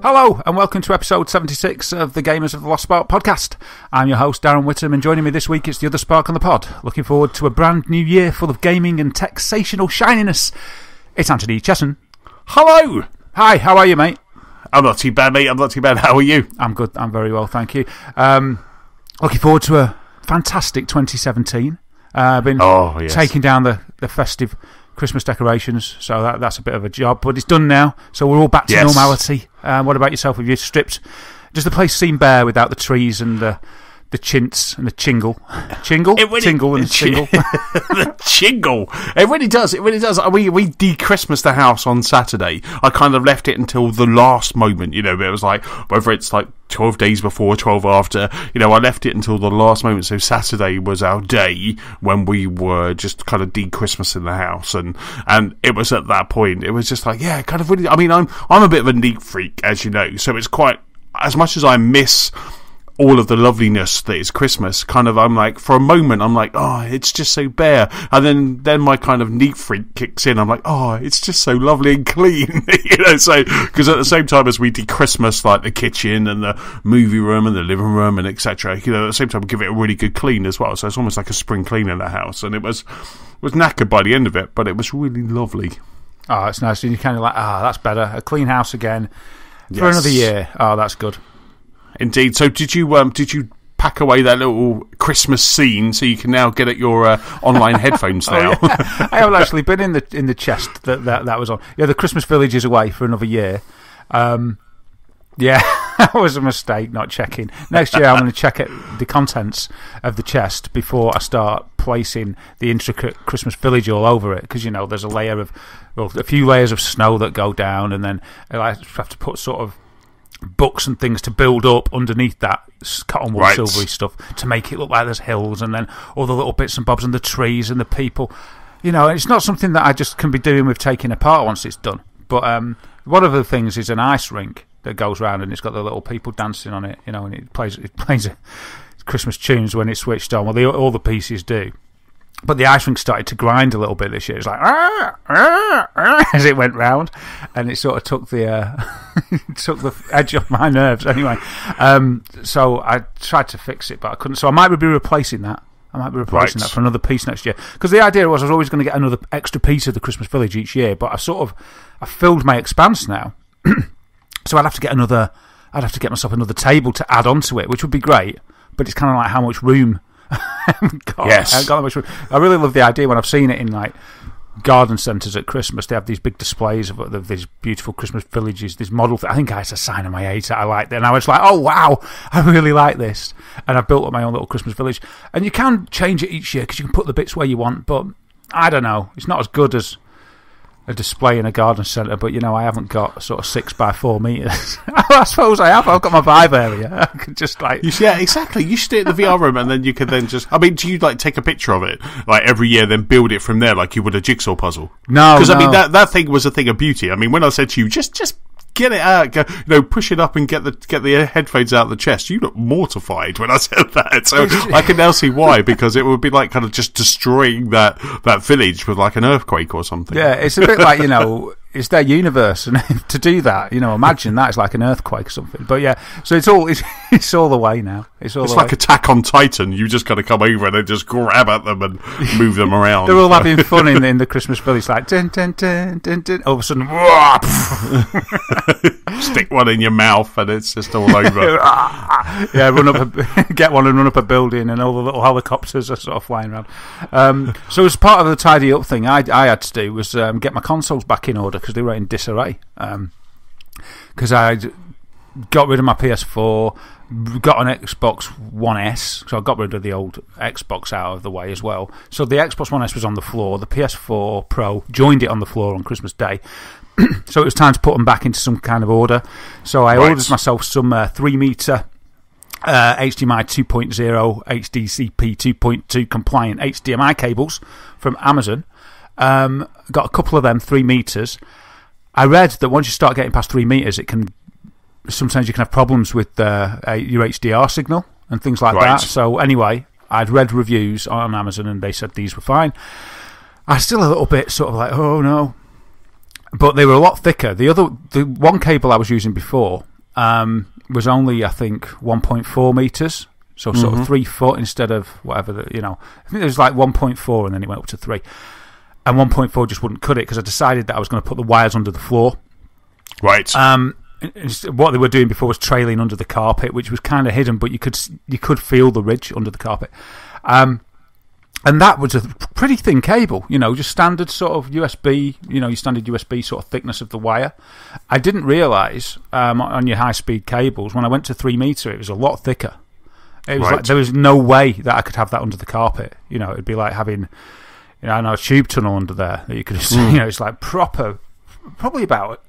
Hello and welcome to episode 76 of the Gamers of the Lost Spark podcast. I'm your host Darren Whittam and joining me this week is the other spark on the pod. Looking forward to a brand new year full of gaming and taxational shininess. It's Anthony Chesson. Hello! Hi, how are you, mate? I'm not too bad, mate. I'm not too bad. How are you? I'm good. I'm very well, thank you. Looking forward to a fantastic 2017. I've been taking down the festive Christmas decorations, so that's a bit of a job, but it's done now, so we're all back to normality. What about yourself? Have you stripped? Does the place seem bare without the trees and the chintz and the tingle? Tingle and the tingle. The chingle. It really does. It really does. We de-Christmas the house on Saturday. I kind of left it until the last moment, you know, it was like, whether it's like 12 days before, 12 after, you know, I left it until the last moment. So Saturday was our day when we were just kind of de-Christmas in the house. And it was at that point, it was just like, yeah, kind of really, I mean, I'm a bit of a neat freak, as you know. So it's quite, as much as I miss all of the loveliness that is Christmas, kind of, I'm like, for a moment, I'm like, oh, it's just so bare. And then my kind of neat freak kicks in. I'm like, oh, it's just so lovely and clean. You know, so, because at the same time as we de-Christmas, like the kitchen and the movie room and the living room and etc., you know, at the same time, we give it a really good clean as well. So it's almost like a spring clean in the house. And it was knackered by the end of it, but it was really lovely. Oh, it's nice. And you're kind of like, that's better. A clean house again for another year. Oh, that's good. Indeed. So did you pack away that little Christmas scene so you can now get at your online headphones now? Oh, yeah. I haven't actually been in the chest that was on. Yeah, the Christmas Village is away for another year. Yeah, that was a mistake not checking. Next year I'm going to check the contents of the chest before I start placing the intricate Christmas Village all over it, because, you know, there's a few layers of snow that go down, and then I have to put sort of books and things to build up underneath that cotton wool silvery stuff to make it look like there's hills, and then all the little bits and bobs and the trees and the people. You know, it's not something that I just can be doing with taking apart once it's done. But one of the things is an ice rink that goes round, and it's got the little people dancing on it, you know, and it plays Christmas tunes when it's switched on. Well, all the pieces do. But the ice rink started to grind a little bit this year. It's like as it went round, and it sort of took the edge off my nerves. Anyway, so I tried to fix it, but I couldn't. So I might be replacing that. That for another piece next year. Because the idea was I was always going to get another extra piece of the Christmas Village each year. But I've filled my expanse now, so I'd have to get myself another table to add onto it, which would be great. But it's kind of like how much room. I haven't got that much room. I really love the idea when I've seen it in like garden centres at Christmas. They have these big displays of these beautiful Christmas villages. This model, I think I had a sign in my age that I liked it, and I was like, oh wow, I really like this. And I've built up my own little Christmas village. And you can change it each year because you can put the bits where you want, but I don't know, it's not as good as a display in a garden centre, but, you know, I haven't got sort of 6x4 metres. I suppose I have. I've got my vibe area. I could just like... Yeah, exactly. You should do it in the VR room, and then you could then just... I mean, do you like take a picture of it like every year, then build it from there like you would a jigsaw puzzle? No, because I mean that thing was a thing of beauty. I mean, when I said to you, just get it out, go, you know, push it up and get the headphones out of the chest. You look mortified when I said that, so I can now see why, because it would be like kind of just destroying that village with like an earthquake or something. Yeah, it's a bit like, you know, it's their universe, and to do that, you know, imagine that, it's like an earthquake or something. But yeah, so it's all the way now. It's like Attack on Titan. You just got to come over and then just grab at them and move them around. They're all having fun in the Christmas village, like dun, dun, dun, dun, dun. All of a sudden, stick one in your mouth and it's just all over. Yeah, get one and run up a building, and all the little helicopters are sort of flying around. So as part of the tidy up thing I had to do was get my consoles back in order, because they were in disarray. Because I got rid of my PS4, got an Xbox One S, so I got rid of the old Xbox out of the way as well. So the Xbox One S was on the floor, the PS4 Pro joined it on the floor on Christmas Day. So it was time to put them back into some kind of order. So I ordered myself some 3-metre HDMI 2.0 HDCP 2.2 compliant HDMI cables from Amazon. Got a couple of them, 3 metres. I read that once you start getting past 3 metres, sometimes you can have problems with your HDR signal and things like that. So anyway, I'd read reviews on Amazon and they said these were fine. I was still a little bit sort of like, oh no. but they were a lot thicker. The one cable I was using before was only, I think, 1.4 meters, so sort of 3 foot instead of whatever. I think it was like 1.4, and then it went up to 3. And 1.4 just wouldn't cut it because I decided that I was going to put the wires under the floor. Right. What they were doing before was trailing under the carpet, which was kind of hidden, but you could feel the ridge under the carpet. And that was a pretty thin cable, just standard sort of USB, your standard USB sort of thickness of the wire. I didn't realise on your high-speed cables, when I went to 3 metre, it was a lot thicker. It was like there was no way that I could have that under the carpet. It'd be like having, a tube tunnel under there that you could just, it's like probably about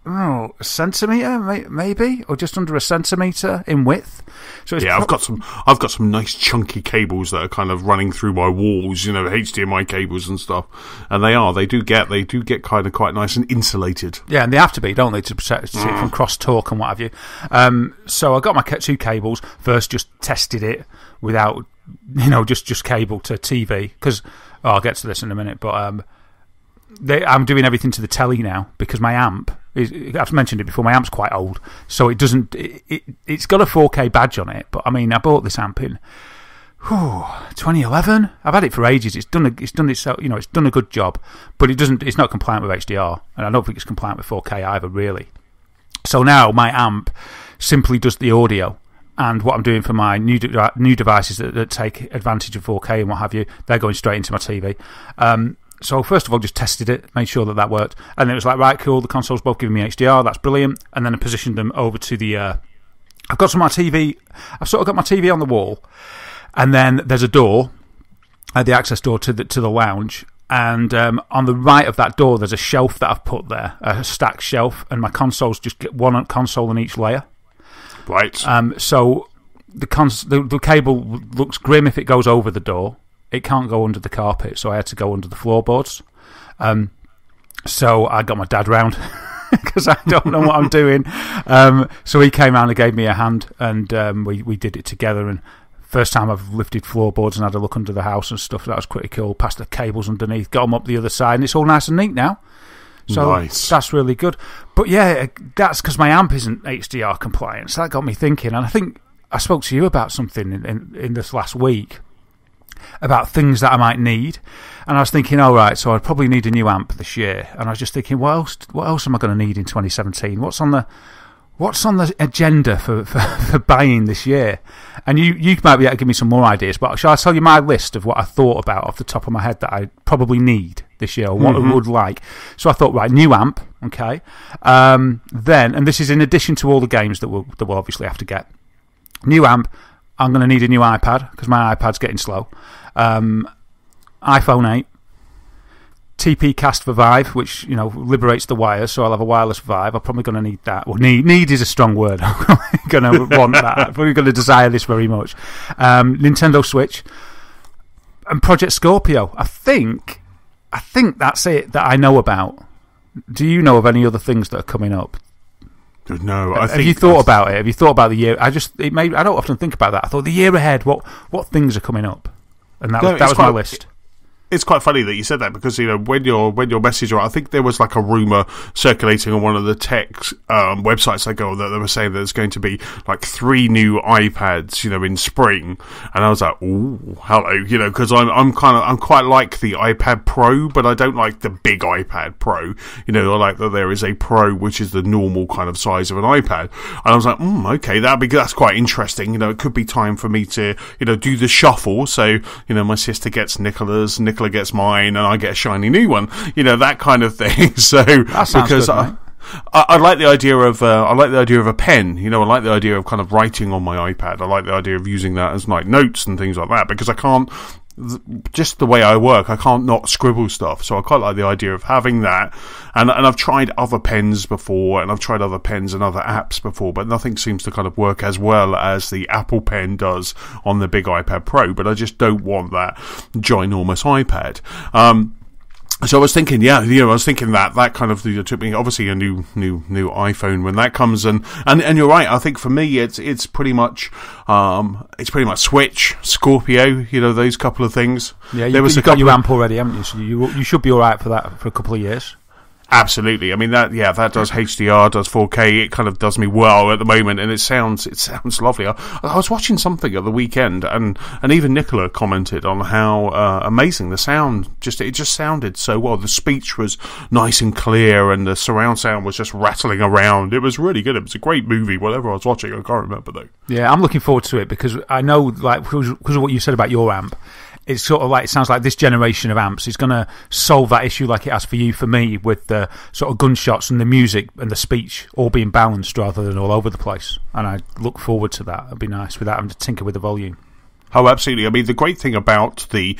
a centimetre, maybe, or just under a centimetre in width. So it's I've got some nice chunky cables that are kind of running through my walls, HDMI cables and stuff, and they do get kind of quite nice and insulated. Yeah, and they have to be, don't they, to protect it from cross talk and what have you. So I got my 2 cables first, just tested it without, just cable to TV because I'll get to this in a minute, but I'm doing everything to the telly now because my amp. I've mentioned it before. My amp's quite old, so it doesn't. It's got a 4K badge on it, but I mean, I bought this amp in 2011. I've had it for ages. It's done itself. It's done a good job, but it doesn't. It's not compliant with HDR, and I don't think it's compliant with 4K either, really. So now my amp simply does the audio, and what I'm doing for my new devices that take advantage of 4K and what have you, they're going straight into my TV. So first of all, just tested it, made sure that worked, and it was like, right, cool, the console's both giving me HDR, that's brilliant. And then I positioned them over to the I've got my TV on the wall, and then there's a door, the access door to the lounge, and on the right of that door there's a shelf that I've put there, a stacked shelf, and my consoles just get one console in each layer. Right. So the cable looks grim if it goes over the door. It can't go under the carpet, so I had to go under the floorboards. So I got my dad round because I don't know what I'm doing. So he came round and gave me a hand, and we did it together. And first time I've lifted floorboards and had a look under the house and stuff. That was pretty cool. Passed the cables underneath, got them up the other side, and it's all nice and neat now. So nice. That's really good. But yeah, that's because my amp isn't HDR compliant. So that got me thinking. And I think I spoke to you about something in this last week, about things that I might need, and I was thinking, right, so I'd probably need a new amp this year, and I was just thinking, what else am I going to need in 2017? What's on the agenda for buying this year? And you might be able to give me some more ideas, but shall I tell you my list of what I thought about off the top of my head that I probably need this year, or what I would like? So I thought, right, new amp, okay, then, and this is in addition to all the games that we'll obviously have to get. New amp. I'm going to need a new iPad because my iPad's getting slow. iPhone 8, TP Cast for Vive, which liberates the wires, so I'll have a wireless Vive. I'm probably going to need that. Well, need is a strong word. I'm going to want that. I'm probably going to desire this very much. Nintendo Switch and Project Scorpio. I think that's it that I know about. Do you know of any other things that are coming up? No, have you thought about it? Have you thought about the year? I don't often think about that. I thought the year ahead, what things are coming up, and that was my list. It's quite funny that you said that because when your message, I think there was like a rumor circulating on one of the tech websites I go on that they were saying that there's going to be like 3 new iPads, in spring, and I was like, ooh, hello, because I'm quite like the iPad Pro, but I don't like the big iPad Pro. I like that there is a Pro which is the normal kind of size of an iPad, and I was like, okay, that's quite interesting. It could be time for me to do the shuffle. So my sister gets Nicola gets mine, and I get a shiny new one. That kind of thing. So that sounds because good, I like the idea of a pen. I like the idea of kind of writing on my iPad. I like the idea of using that as like notes and things like that because I can't. Just the way I work, I can't not scribble stuff, so I quite like the idea of having that. And I've tried other pens before, and I've tried other pens and other apps before, but nothing seems to kind of work as well as the Apple Pen does on the big iPad Pro. But I just don't want that ginormous iPad. So I was thinking, that kind of took me obviously a new iPhone when that comes, and you're right. I think for me it's pretty much Switch, Scorpio, those couple of things. Yeah, you've got your amp already, haven't you? So you should be all right for that for a couple of years. Absolutely. I mean that does HDR, does 4K. It kind of does me well at the moment, and it sounds lovely. I was watching something at the weekend, and even Nicola commented on how amazing the sound. It just sounded so well. The speech was nice and clear, and the surround sound was just rattling around. It was really good. It was a great movie. Whatever I was watching, I can't remember though. Yeah, I'm looking forward to it because I know, like, because of what you said about your amp. It's sort of like, it sounds like this generation of amps is going to solve that issue like it has for you, for me, with the sort of gunshots and the music and the speech all being balanced rather than all over the place. And I look forward to that. It'd be nice without having to tinker with the volume. Oh, absolutely. I mean, the great thing about the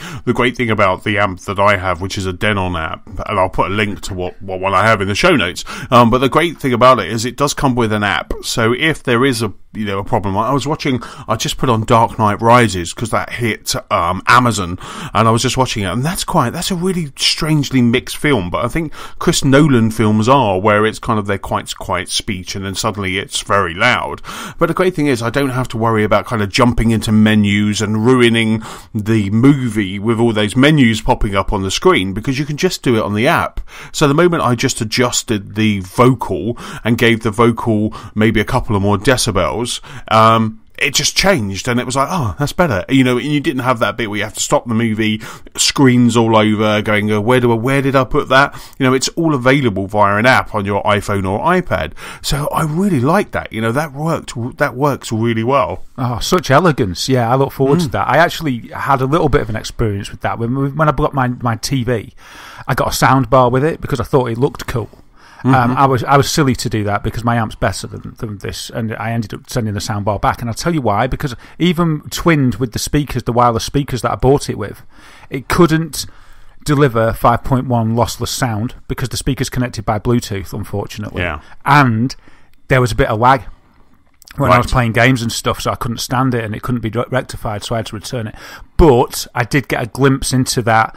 amp that I have, which is a Denon amp, and I'll put a link to what one I have in the show notes. But the great thing about it is it does come with an app. So if there is a problem, I just put on Dark Knight Rises because that hit Amazon, and I was just watching it, and that's a really strangely mixed film. But I think Chris Nolan films are where it's kind of they're quite quiet speech, and then suddenly it's very loud. But the great thing is I don't have to worry about kind of jumping into menus and ruining the movie with all those menus popping up on the screen, because you can just do it on the app. So the moment I just adjusted the vocal and gave the vocal maybe a couple of more decibels, it just changed, and it was like, oh, that's better. And you didn't have that bit where you have to stop the movie, screens all over, going, where did I put that? It's all available via an app on your iPhone or iPad. So I really like that. That works really well. Oh, such elegance. Yeah, I look forward to that. I actually had a little bit of an experience with that. When I got my TV, I got a sound bar with it because I thought it looked cool. I was silly to do that because my amp's better than this, and I ended up sending the soundbar back. And I'll tell you why, because even twinned with the wireless speakers that I bought it with, it couldn't deliver 5.1 lossless sound because the speaker's connected by Bluetooth, unfortunately. Yeah. And there was a bit of lag when Right. I was playing games and stuff, so I couldn't stand it, and it couldn't be rectified, so I had to return it. But I did get a glimpse into that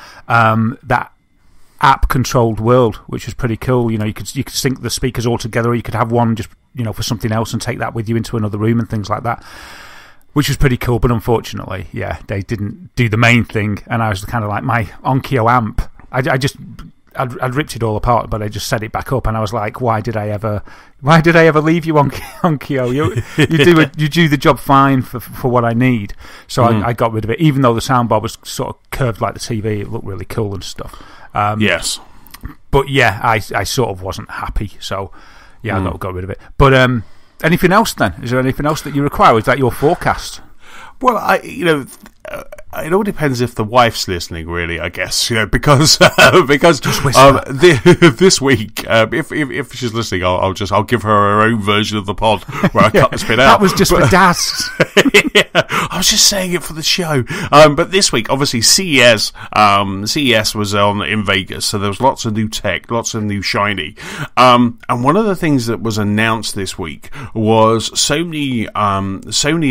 app-controlled world, which was pretty cool. You could sync the speakers all together, or you could have one just for something else and take that with you into another room and things like that, which was pretty cool. But unfortunately, yeah, they didn't do the main thing, and I was kind of like, my Onkyo amp, I'd ripped it all apart, but I just set it back up, and I was like, why did I ever leave you, Onkyo? You do the job fine for what I need. So I got rid of it, even though the soundbar was sort of curved like the TV. It looked really cool and stuff. Yes. But yeah, I sort of wasn't happy, so yeah, I got rid of it. But anything else then? Is there anything else that you require? Is that your forecast? Well, it all depends if the wife's listening, really, I guess, because this week, if she's listening, I'll give her her own version of the pod where I cut this bit out. That was just for Daz. Yeah, I was just saying it for the show. But this week, obviously, CES was on in Vegas, so there was lots of new tech, lots of new shiny. And one of the things that was announced this week was Sony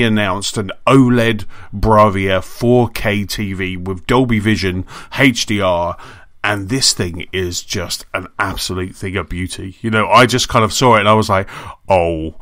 announced an OLED Bravia 4K TV with Dolby Vision, HDR, and this thing is just an absolute thing of beauty. I just kind of saw it and I was like, oh.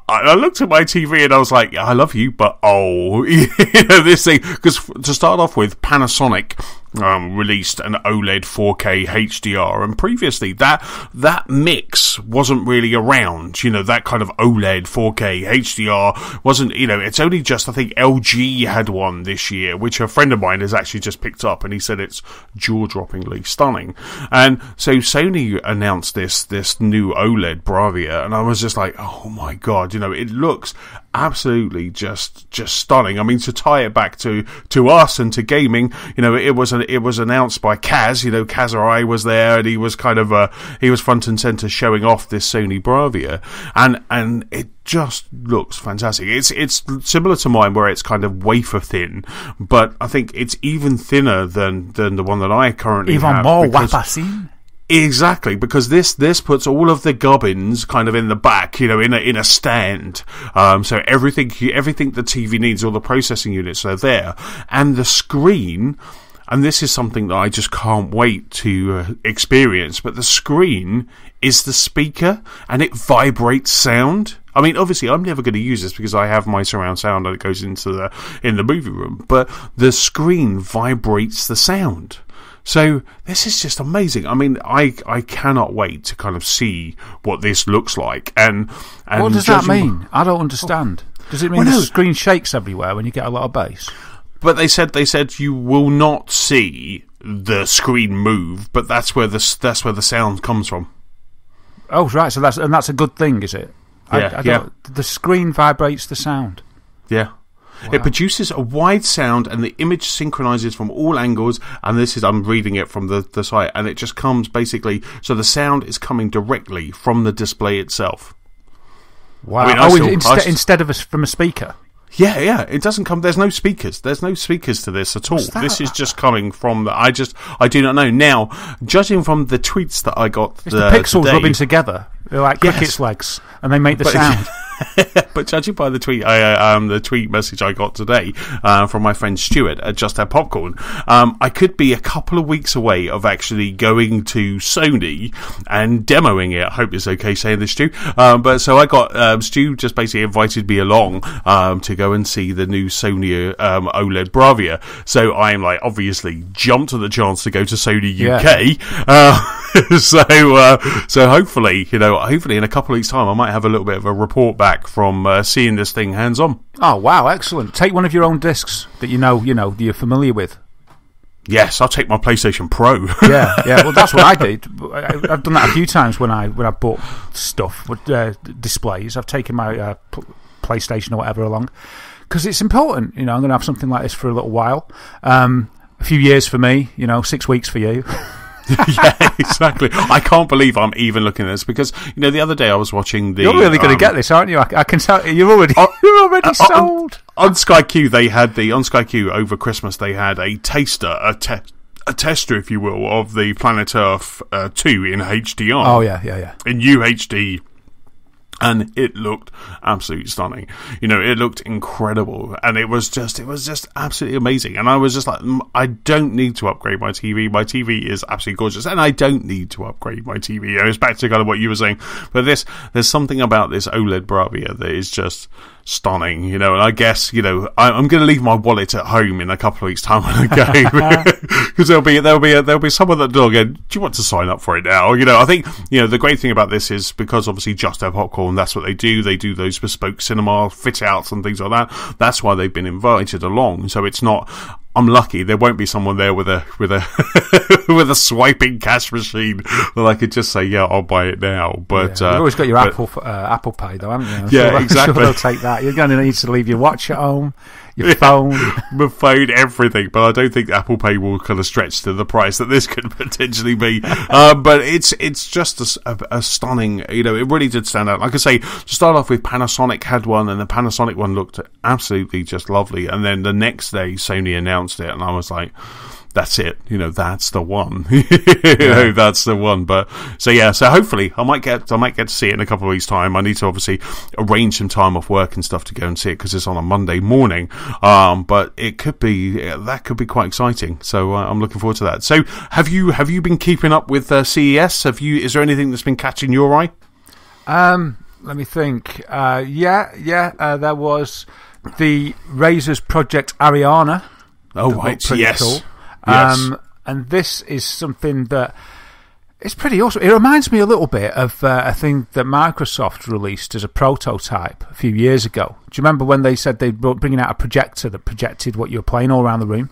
I looked at my TV and I was like, I love you, but oh. This thing, because to start off with, Panasonic released an OLED 4K HDR, and previously that mix wasn't really around. That kind of OLED 4K HDR wasn't. It's only just, I think LG had one this year, which a friend of mine has actually just picked up, and he said it's jaw-droppingly stunning. And so Sony announced this new OLED Bravia, and I was just like, oh my god, it looks absolutely just stunning. I mean, to tie it back to us and to gaming, it was announced by Kaz. Kazurai was there, and he was kind of he was front and center showing off this Sony Bravia, and it just looks fantastic. It's similar to mine, where it's kind of wafer thin, but I think it's even thinner than the one that I currently have. Even more wapasin. Exactly, because this puts all of the gubbins kind of in the back, in a stand. So everything the TV needs, all the processing units are there, and the screen. And this is something that I just can't wait to experience. But the screen is the speaker, and it vibrates sound. I mean, obviously, I'm never going to use this because I have my surround sound that goes in the movie room. But the screen vibrates the sound. So this is just amazing. I mean, I cannot wait to kind of see what this looks like. And what does that mean? I don't understand. Does it mean the screen shakes everywhere when you get a lot of bass? But they said you will not see the screen move, but that's where the sound comes from. Oh, right. So that's a good thing, is it? Yeah. The screen vibrates the sound. Yeah. Wow. It produces a wide sound, and the image synchronizes from all angles. And I'm reading it from the site, and it just comes basically. So the sound is coming directly from the display itself. Wow! Instead of from a speaker. Yeah. It doesn't come. There's no speakers. There's no speakers to this at all. This is just coming from the. I do not know. Now, judging from the tweets that I got, it's the pixels rubbing together. They're like cricket's legs, and they make the sound. But judging by the tweet message I got today from my friend Stuart at Just Have Popcorn, I could be a couple of weeks away of actually going to Sony and demoing it. I hope it's okay saying this, Stu. But so I got Stu just basically invited me along to go and see the new Sony OLED Bravia. So I am like obviously jumped at the chance to go to Sony UK. So hopefully in a couple of weeks' time I might have a little bit of a report back from seeing this thing hands on. Oh wow, excellent! Take one of your own discs that that you're familiar with. Yes, I'll take my PlayStation Pro. yeah. Well, that's what I did. I've done that a few times when I bought stuff with displays. I've taken my PlayStation or whatever along because it's important. I'm going to have something like this for a little while. A few years for me. 6 weeks for you. Yeah, exactly. I can't believe I'm even looking at this because the other day I was watching the. You're really going to get this, aren't you? I can tell you're already sold. On Sky Q, they had on Sky Q over Christmas. They had a taster, a tester, if you will, of the Planet Earth 2 in HDR. Oh yeah. In UHD. And it looked absolutely stunning. It looked incredible. And it was just absolutely amazing. And I was just like, I don't need to upgrade my TV. My TV is absolutely gorgeous. And I don't need to upgrade my TV. It's back to kind of what you were saying. But there's something about this OLED Bravia that is just stunning, and I guess, I'm going to leave my wallet at home in a couple of weeks' time when I go, because there'll be someone at the door going, do you want to sign up for it now? I think, the great thing about this is because obviously Just Have Popcorn, that's what they do those bespoke cinema fit outs and things like that. That's why they've been invited along. So it's not, I'm lucky there won't be someone there with a with a swiping cash machine that I could just say, yeah, I'll buy it now. But you've always got your Apple Pay though, haven't you? Exactly. Sure they'll take that. You're going to need to leave your watch at home, your phone, my phone, everything. But I don't think Apple Pay will kind of stretch to the price that this could potentially be. But it's just a stunning. It really did stand out. Like I say, to start off with, Panasonic had one, and the Panasonic one looked absolutely just lovely. And then the next day, Sony announced it, and I was like, that's it, that's the one. That's the one. But so hopefully I might get to see it in a couple of weeks' time. I need to obviously arrange some time off work and stuff to go and see it because it's on a Monday morning. But it could be quite exciting. So I'm looking forward to that. So have you been keeping up with CES? Is there anything that's been catching your eye? Let me think. There was the Razer's Project Ariana. Oh right, yes. Cool. Yes. And this is something that it's pretty awesome. It reminds me a little bit of a thing that Microsoft released as a prototype a few years ago. Do you remember when they said they were bringing out a projector that projected what you were playing all around the room?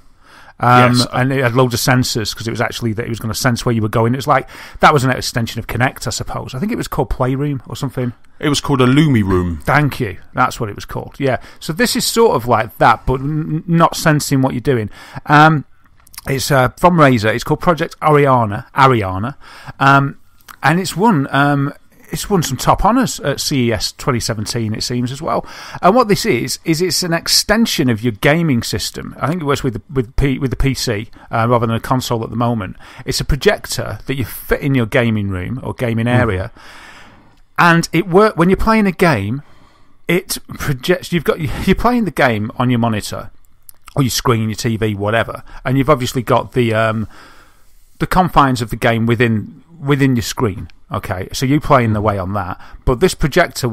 Yes. And it had loads of sensors because it was actually that it was going to sense where you were going. It was like that was an extension of Kinect, I suppose. I think it was called Playroom or something. It was called a Lumi Room. Thank you. That's what it was called. Yeah. So this is sort of like that, but not sensing what you're doing. It's from Razer. It's called Project Ariana, and it's won some top honours at CES 2017. It seems as well. And what this is it's an extension of your gaming system. I think it works with the PC rather than a console at the moment. It's a projector that you fit in your gaming room or gaming area, and it works when you're playing a game. It projects. You're playing the game on your monitor. Or your screen, your TV, whatever, and you've obviously got the confines of the game within your screen. Okay, so you playing the way on that, but this projector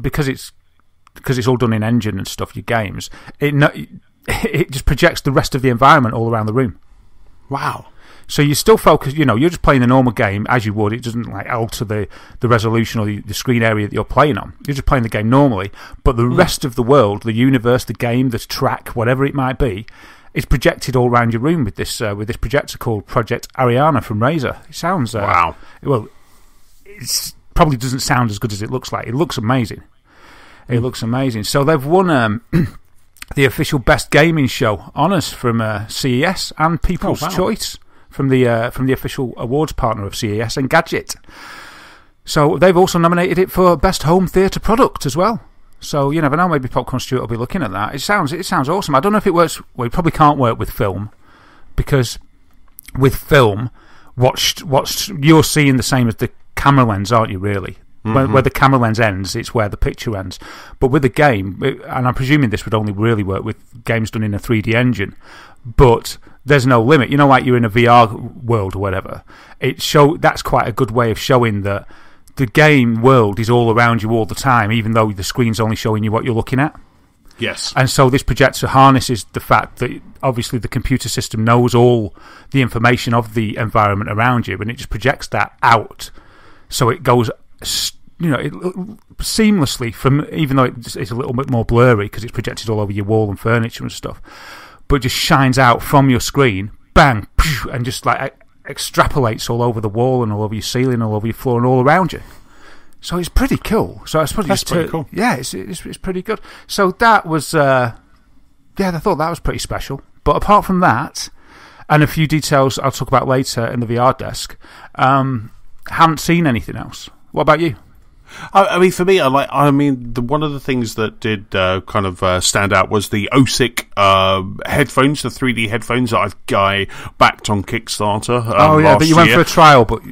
because it's all done in engine and stuff. Your games, it just projects the rest of the environment all around the room. Wow. So you still focus, you're just playing the normal game as you would. It doesn't like alter the resolution or the screen area that you're playing on. You're just playing the game normally. But the rest of the world, the universe, the game, the track, whatever it might be, is projected all around your room with this projector called Project Ariana from Razer. It sounds wow. Well, it probably doesn't sound as good as it looks like. It looks amazing. It looks amazing. So they've won the official Best Gaming Show honours from CES and People's Choice from the official awards partner of CES, Engadget. So they've also nominated it for Best Home Theatre Product as well. So you never know, maybe Popcorn Stuart will be looking at that. It sounds awesome. I don't know if it works. Well, it probably can't work with film, because with film, what you're seeing the same as the camera lens, aren't you? Really, where the camera lens ends, it's where the picture ends. But with a game, and I'm presuming this would only really work with games done in a 3D engine, but there's no limit. Like you're in a VR world or whatever. That's quite a good way of showing that the game world is all around you all the time, even though the screen's only showing you what you're looking at. Yes. And so this projector harnesses the fact that obviously the computer system knows all the information of the environment around you, and it just projects that out. So it goes, seamlessly from, even though it's a little bit more blurry because it's projected all over your wall and furniture and stuff, but it just shines out from your screen, bang, and just like extrapolates all over the wall and all over your ceiling, all over your floor and all around you. So it's pretty cool. So I suppose that's pretty cool. Yeah, it's pretty good. So that was, I thought that was pretty special. But apart from that, and a few details I'll talk about later in the VR desk, haven't seen anything else. What about you? I mean, for me, one of the things that did kind of stand out was the OSIC headphones, the 3D headphones that I backed on Kickstarter. But you went for a trial, but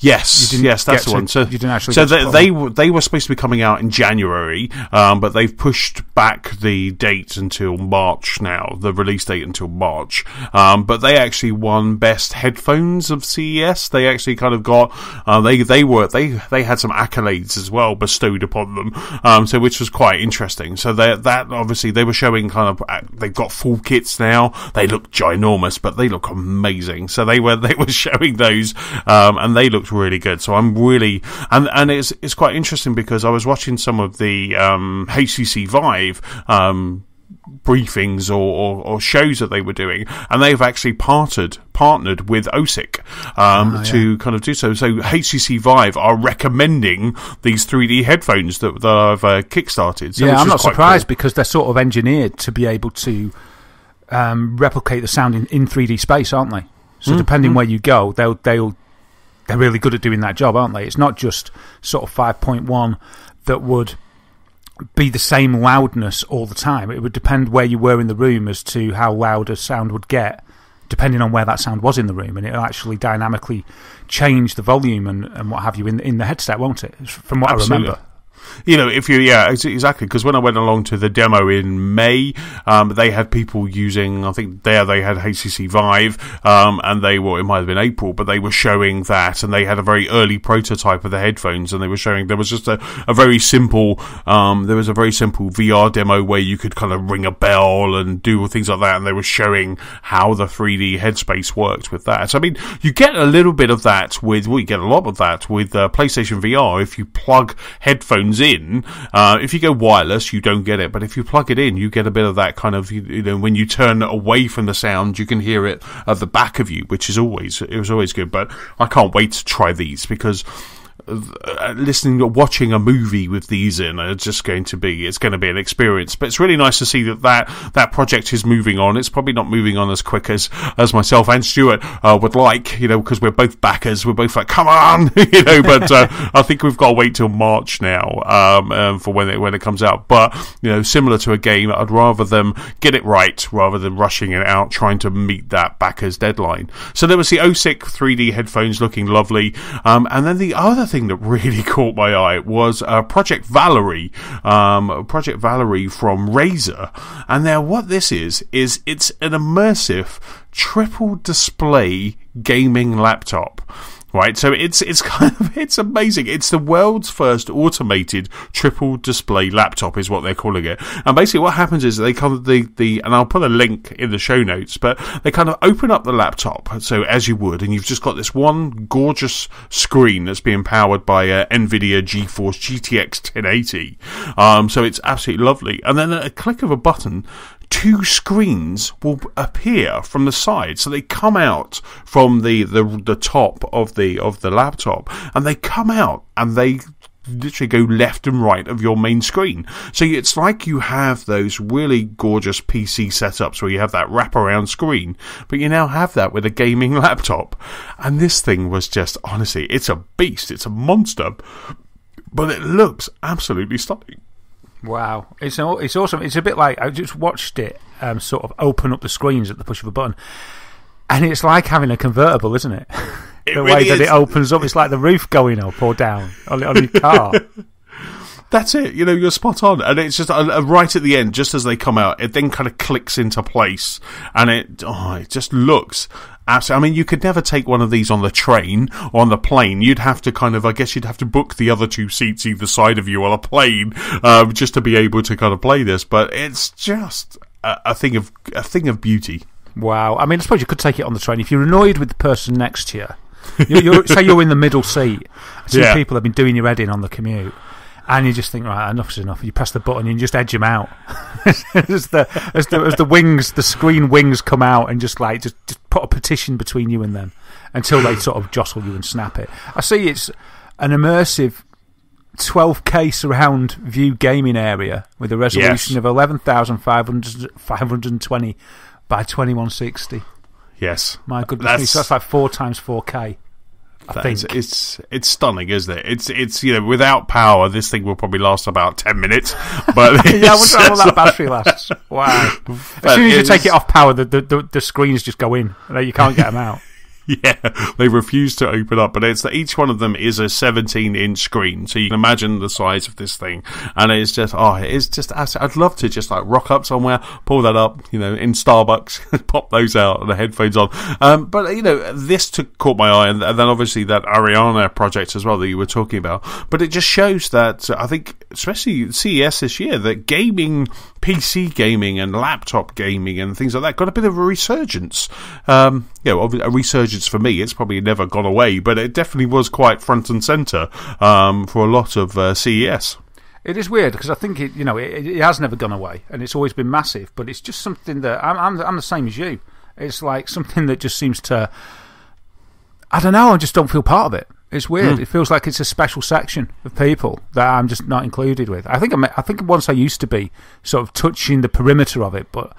yes, that's the one. So you didn't actually. So they were supposed to be coming out in January, but they've pushed back the date until March now. The release date until March. But they actually won Best Headphones of CES. They actually kind of got they had some accolades as well bestowed upon them. So which was quite interesting. So that obviously they were showing kind of they've got full kits now. They look ginormous, but they look amazing. So they were showing those, and they looked really good. So I'm really and it's quite interesting because I was watching some of the HTC Vive briefings or shows that they were doing, and they've actually partnered with OSIC to kind of do so. So HTC Vive are recommending these 3D headphones that I've kickstarted. So I'm not surprised because they're sort of engineered to be able to replicate the sound in 3D space, aren't they? So depending where you go, they're really good at doing that job, aren't they? It's not just sort of 5.1 that would be the same loudness all the time. It would depend where you were in the room as to how loud a sound would get, depending on where that sound was in the room, and it'll actually dynamically change the volume and what have you in the headset, won't it? From what Absolutely. I remember. Exactly. Because when I went along to the demo in May, they had people using, I think they had HTC Vive, and it might have been April, but they were showing that, and they had a very early prototype of the headphones, and they were showing, there was just a very simple VR demo where you could kind of ring a bell and do things like that, and they were showing how the 3D headspace worked with that. So, I mean, you get a little bit of that you get a lot of that with PlayStation VR. If you plug headphones in, if you go wireless you don't get it, but if you plug it in you get a bit of that kind of, when you turn away from the sound you can hear it at the back of you, which is always good. But I can't wait to try these because watching a movie with these in it's going to be an experience. But it's really nice to see that project is moving on. It's probably not moving on as quick as myself and Stuart would like, because we're both backers. We're both like, come on, but I think we've got to wait till March now for when it comes out. But similar to a game, I'd rather them get it right rather than rushing it out trying to meet that backers deadline. So there was the OSIC 3D headphones looking lovely, and then the other thing that really caught my eye was Project Valerie from Razer. And now what this is it's an immersive triple display gaming laptop. Right, so it's it's amazing. It's the world's first automated triple display laptop, is what they're calling it. And basically, what happens is they kind of and I'll put a link in the show notes, but they kind of open up the laptop, so as you would, and you've just got this one gorgeous screen that's being powered by NVIDIA GeForce GTX 1080. So it's absolutely lovely. And then at a click of a button, 2 screens will appear from the side, so they come out from the top of the laptop, and they come out and they literally go left and right of your main screen. So it's like you have those really gorgeous PC setups where you have that wraparound screen, but you now have that with a gaming laptop. And this thing was just, honestly, it's a beast, it's a monster, but it looks absolutely stunning. Wow, it's awesome. It's a bit like, I just watched it sort of open up the screens at the push of a button, and it's like having a convertible, isn't it? The way that it opens up, it's like the roof going up or down on your car. That's it, you're spot on. And it's just right at the end, just as they come out, it then kind of clicks into place, and it just looks absolutely. I mean, you could never take one of these on the train or on the plane. You'd have to you'd have to book the other 2 seats either side of you on a plane, just to be able to kind of play this. But it's just a thing of beauty. Wow. I mean, I suppose you could take it on the train if you're annoyed with the person next to you. Say you're in the middle seat. 2 people have been doing your head in on the commute. And you just think, right, enough's enough. You press the button and you just edge them out. as the wings, the screen wings come out, and just put a partition between you and them until they sort of jostle you and snap it. I see it's an immersive 12K surround view gaming area with a resolution of 11,520 by 2160. Yes. My goodness, that's like 4 times 4K. I think it's stunning, isn't it? It's without power, this thing will probably last about 10 minutes. But yeah, I wonder how long that battery lasts. Wow! As soon as you take it off power, the screens just go in. You can't get them out. Yeah, they refuse to open up, but each one of them is a 17-inch screen, so you can imagine the size of this thing. And it's just, I'd love to just like rock up somewhere, pull that up, in Starbucks, pop those out and the headphones on. But this caught my eye, and then obviously that Ariana project as well that you were talking about. But it just shows that I think, especially CES this year, that gaming, PC gaming and laptop gaming and things like that got a bit of a resurgence. A resurgence for me. It's probably never gone away, but it definitely was quite front and centre for a lot of CES. It is weird because I think it has never gone away, and it's always been massive. But it's just something that I'm the same as you. It's like something that just seems to, I don't know. I just don't feel part of it. It's weird. It feels like it's a special section of people that I'm just not included with. I think once I used to be sort of touching the perimeter of it, but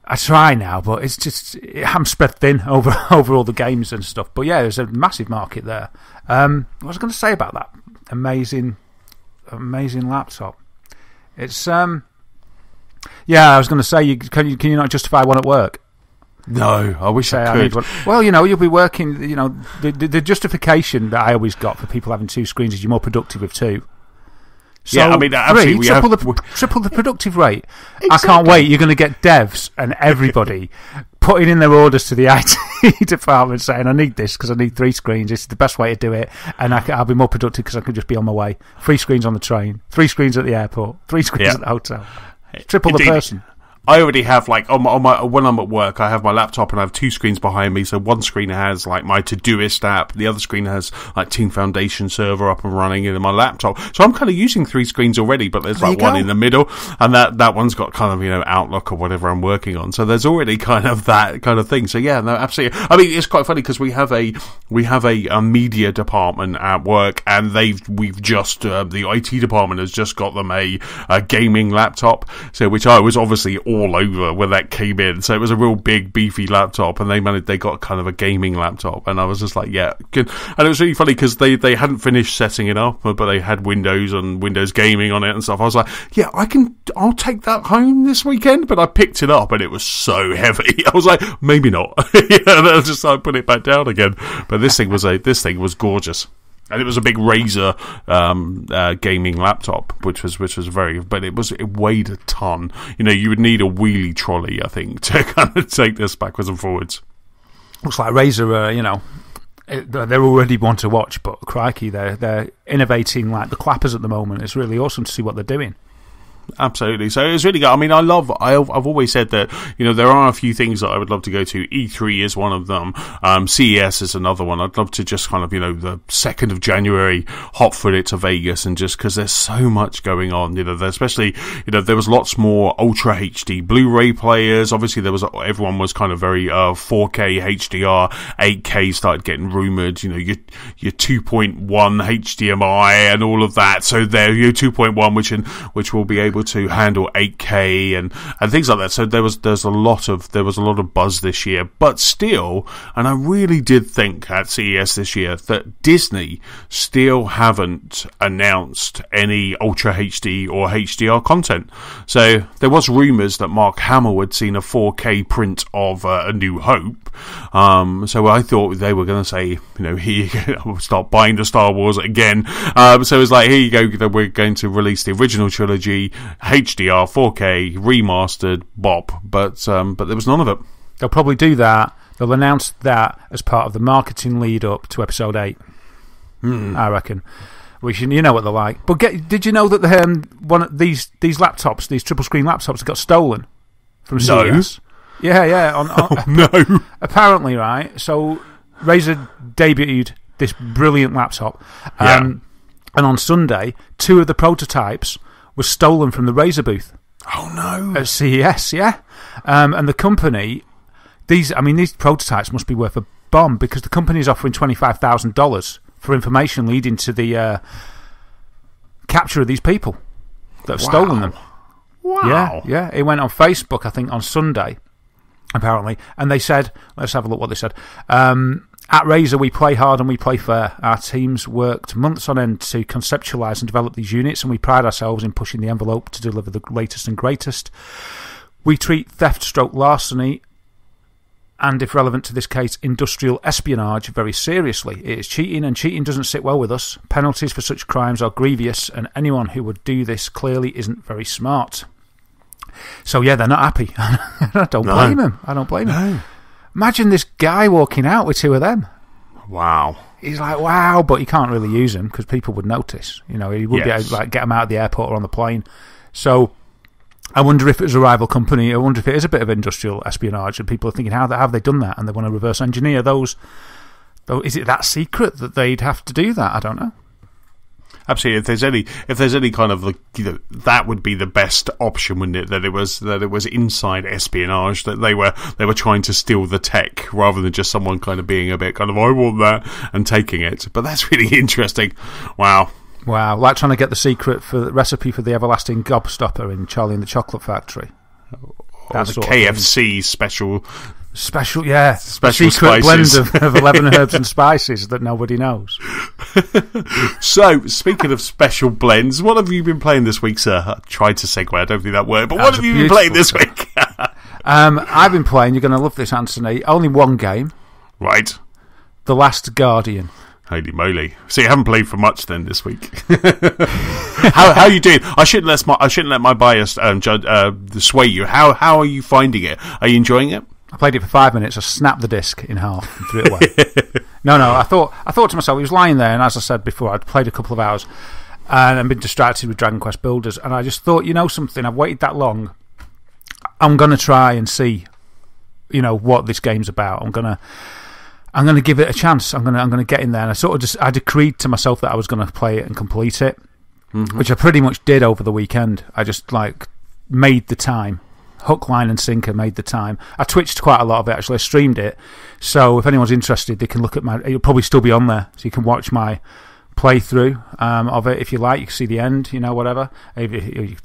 I try now. But it's just I'm spread thin over all the games and stuff. But yeah, there's a massive market there. What was I going to say about that amazing laptop? It's I was going to say, can you not justify one at work? No, I wish I could. Well, you'll be working. The justification that I always got for people having 2 screens is you're more productive with 2. So yeah, I mean, absolutely. Triple the productive rate. Exactly. I can't wait. You're going to get devs and everybody putting in their orders to the IT department saying, I need this because I need 3 screens. This is the best way to do it. And I'll be more productive because I can just be on my way. 3 screens on the train, 3 screens at the airport, 3 screens at the hotel. Triple the person. I already have, like, on my when I'm at work, I have my laptop and I have 2 screens behind me. So one screen has, like, my Todoist app. The other screen has, like, Team Foundation server up and running in my laptop. So I'm kind of using 3 screens already, but there's, like, one in the middle. And that one's got kind of, Outlook or whatever I'm working on. So there's already kind of that kind of thing. So yeah, no, absolutely. I mean, it's quite funny because we have a media department at work, and we've just, the IT department has just got them a gaming laptop. So, which I was obviously all over when that came in. So it was a real big beefy laptop, and they got kind of a gaming laptop, and I was just like, yeah, good. And it was really funny because they hadn't finished setting it up, but they had Windows and Windows gaming on it and stuff. I was like, yeah, I'll take that home this weekend. But I picked it up and it was so heavy. I was like, maybe not. And I put it back down again. But this thing was gorgeous. And it was a big Razer gaming laptop, which was but it weighed a ton. You would need a wheelie trolley, I think, to kind of take this backwards and forwards. Looks like Razer, they're already one to watch, but crikey, they're innovating like the clappers at the moment. It's really awesome to see what they're doing. Absolutely. So it's really good. I mean, I've always said that, there are a few things that I would love to go to. E3 is one of them. CES is another one. I'd love to just kind of, the 2nd of January, hot foot it to Vegas, and just because there's so much going on, especially, there was lots more Ultra HD Blu-ray players. Obviously, everyone was kind of very 4K HDR, 8K started getting rumored, your 2.1 HDMI and all of that. So there, 2.1, which will be able to handle 8K and things like that. So there's a lot of buzz this year, but still, and I really did think at CES this year that Disney still haven't announced any Ultra HD or HDR content. So there was rumours that Mark Hamill had seen a 4K print of A New Hope. So I thought they were going to say, here we'll start buying the Star Wars again. So it's like, here you go, that we're going to release the original trilogy, HDR, 4K, remastered, bop, but there was none of it. They'll probably do that. They'll announce that as part of the marketing lead up to Episode 8. I reckon. Which, you know what they're like. But did you know that one of these laptops, these triple screen laptops, got stolen from CES? Yeah. No. Apparently, right. So Razer debuted this brilliant laptop, and on Sunday, 2 of the prototypes was stolen from the Razer booth. Oh no! At CES, yeah. And the company, these prototypes must be worth a bomb, because the company is offering $25,000 for information leading to the capture of these people that have stolen them. Wow! Yeah. It went on Facebook, I think, on Sunday, apparently, and they said, let's have a look what they said. At Razer, we play hard and we play fair. Our teams worked months on end to conceptualise and develop these units, and we pride ourselves in pushing the envelope to deliver the latest and greatest. We treat theft/larceny, and if relevant to this case, industrial espionage, very seriously. It is cheating, and cheating doesn't sit well with us. Penalties for such crimes are grievous, and anyone who would do this clearly isn't very smart. So yeah, they're not happy. I don't blame them. Imagine this guy walking out with 2 of them. Wow. He's like, wow, but he can't really use them because people would notice. He would be able to get them out of the airport or on the plane. So I wonder if it was a rival company. I wonder if it is a bit of industrial espionage, and people are thinking, how have they done that? And they want to reverse engineer those. Is it that secret that they'd have to do that? I don't know. Absolutely. If there's any kind of that would be the best option, wouldn't it? That it was inside espionage, that they were trying to steal the tech rather than just someone kind of being a bit kind of, I want that, and taking it. But that's really interesting. Wow, like trying to get the recipe for the everlasting gobstopper in Charlie and the Chocolate Factory. Or the KFC special, yeah. Special secret spices. blend of 11 herbs and spices that nobody knows. So, speaking of special blends, what have you been playing this week, sir? I tried to segue, I don't think that worked, but what have you been playing this week? I've been playing, you're going to love this, Anthony, only one game. Right. The Last Guardian. Holy moly! So you haven't played for much then this week. How are you doing? I shouldn't let my bias sway you. How are you finding it? Are you enjoying it? I played it for 5 minutes. I snapped the disc in half and threw it away. No. I thought to myself, he was lying there, and as I said before, I'd played a couple of hours, and I've been distracted with Dragon Quest Builders, and I just thought, something. I've waited that long. I'm going to try and see, what this game's about. I'm going to give it a chance. I'm going to get in there. And I decreed to myself that I was going to play it and complete it, which I pretty much did over the weekend. I just made the time. Hook, line and sinker, made the time. I twitched quite a lot of it, actually. I streamed it. So if anyone's interested, they can look at it'll probably still be on there. So you can watch my playthrough of it if you like. You can see the end, whatever.